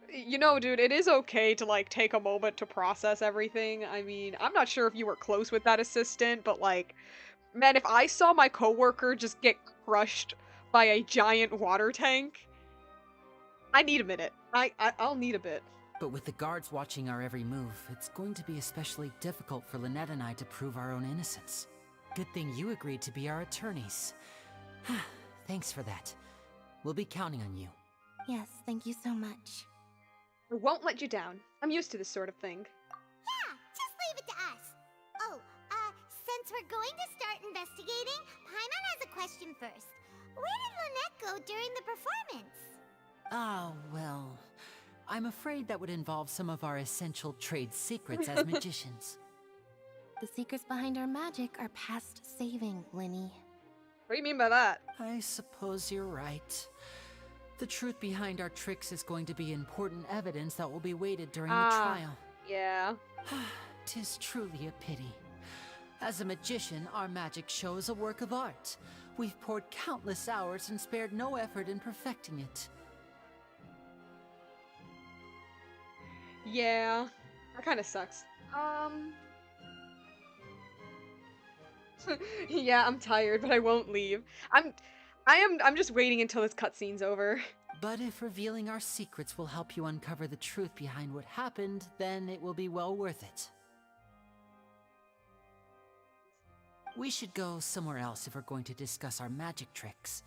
You know, dude, it is okay to, like, take a moment to process everything. I mean, I'm not sure if you were close with that assistant, but, like, man, if I saw my coworker just get crushed by a giant water tank, I need a minute. I'll need a bit. But with the guards watching our every move, it's going to be especially difficult for Lynette and I to prove our own innocence. Good thing you agreed to be our attorneys. Thanks for that. We'll be counting on you. Yes, thank you so much. I won't let you down. I'm used to this sort of thing. Yeah, just leave it to us. Oh, since we're going to start investigating, Paimon has a question first. Where did Lynette go during the performance? Ah, well, I'm afraid that would involve some of our essential trade secrets as magicians. The secrets behind our magic are past saving, Lyney. What do you mean by that? I suppose you're right. The truth behind our tricks is going to be important evidence that will be weighted during the trial. Yeah. 'Tis truly a pity. As a magician, our magic show is a work of art. We've poured countless hours and spared no effort in perfecting it. Yeah. That kind of sucks. Yeah, I'm tired, but I won't leave. I'm just waiting until this cutscene's over. But if revealing our secrets will help you uncover the truth behind what happened, then it will be well worth it. We should go somewhere else if we're going to discuss our magic tricks.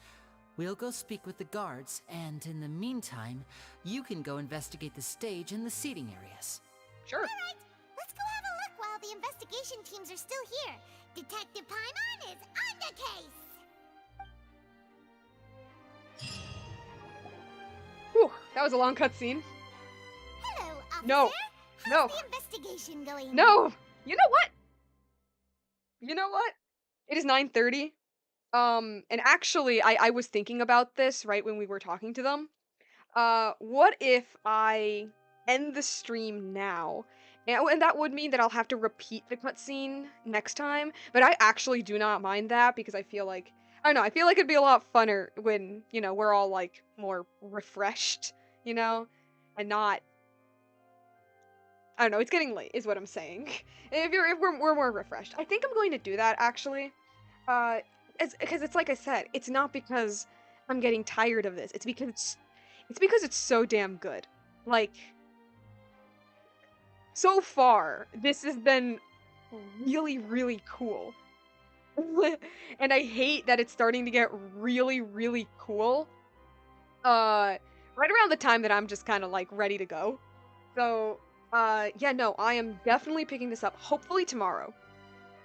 We'll go speak with the guards, and in the meantime, you can go investigate the stage and the seating areas. Sure. Alright, let's go have a look while the investigation teams are still here. Detective Paimon is on the case! Whew, that was a long cutscene. Hello, officer. No. How's the investigation going? No. You know what? You know what? It is 9:30. And actually, I was thinking about this right when we were talking to them. What if I end the stream now? And that would mean that I'll have to repeat the cutscene next time, but I actually do not mind that because I feel like, I don't know, I feel like it'd be a lot funner when, you know, we're all like more refreshed, you know, and not, I don't know, it's getting late is what I'm saying. If we're more refreshed. I think I'm going to do that actually. Because it's like I said, it's not because I'm getting tired of this. It's because it's so damn good. Like, so far, this has been really, really cool. And I hate that it's starting to get really, really cool. Right around the time that I'm just kind of like ready to go. So, yeah, no, I am definitely picking this up. Hopefully tomorrow.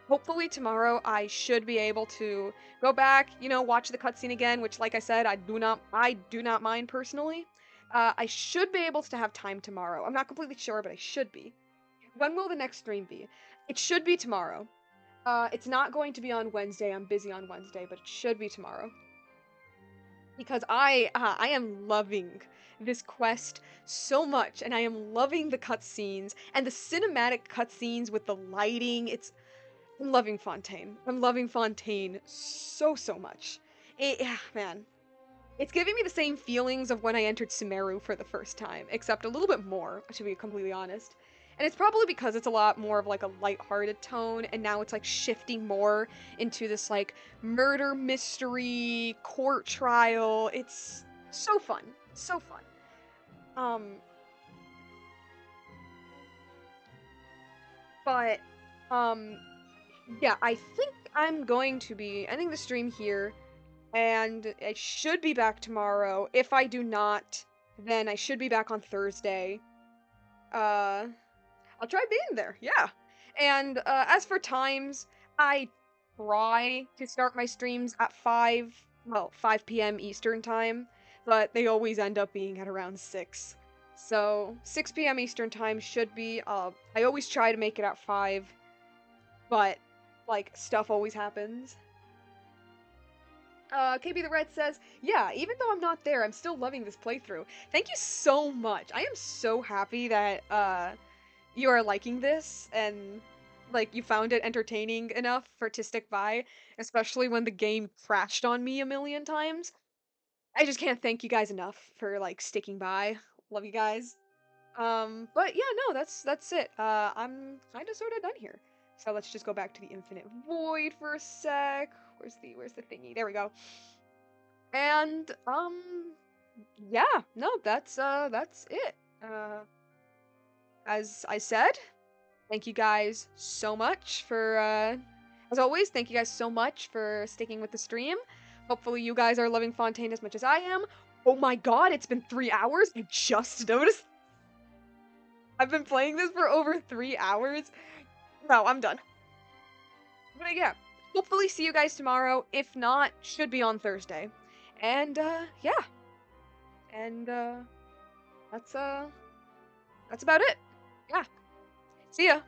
Hopefully tomorrow I should be able to go back, you know, watch the cutscene again, which like I said, I do not mind personally. I should be able to have time tomorrow. I'm not completely sure, but I should be. When will the next stream be? It should be tomorrow. It's not going to be on Wednesday. I'm busy on Wednesday, but it should be tomorrow. Because I am loving this quest so much, and I am loving the cutscenes and the cinematic cutscenes with the lighting. I'm loving Fontaine. I'm loving Fontaine so much. Man, it's giving me the same feelings of when I entered Sumeru for the first time, except a little bit more, to be completely honest. And it's probably because it's a lot more of like a lighthearted tone, and now it's like shifting more into this like murder mystery court trial. It's so fun. So fun. But yeah, I think I'm going to be ending the stream here, and I should be back tomorrow. If I do not, then I should be back on Thursday. I'll try being there, yeah. And as for times, I try to start my streams at 5 p.m. Eastern time, but they always end up being at around 6. So 6 p.m. Eastern time should be, I always try to make it at 5, but, like, stuff always happens. KB the Red says, yeah, even though I'm not there, I'm still loving this playthrough. Thank you so much. I am so happy that, you are liking this, and, like, you found it entertaining enough to stick by, especially when the game crashed on me a million times. I just can't thank you guys enough for, like, sticking by. Love you guys. But yeah, no, that's it. I'm kinda sorta done here. So let's just go back to the Infinite Void for a sec. Where's the thingy? There we go. And, yeah, no, that's it. As I said, thank you guys so much for, as always, thank you guys so much for sticking with the stream. Hopefully you guys are loving Fontaine as much as I am. Oh my god, it's been 3 hours? I just noticed. I've been playing this for over 3 hours. No, I'm done. But yeah, hopefully see you guys tomorrow. If not, should be on Thursday. And, yeah. And, that's about it. Yeah. See ya.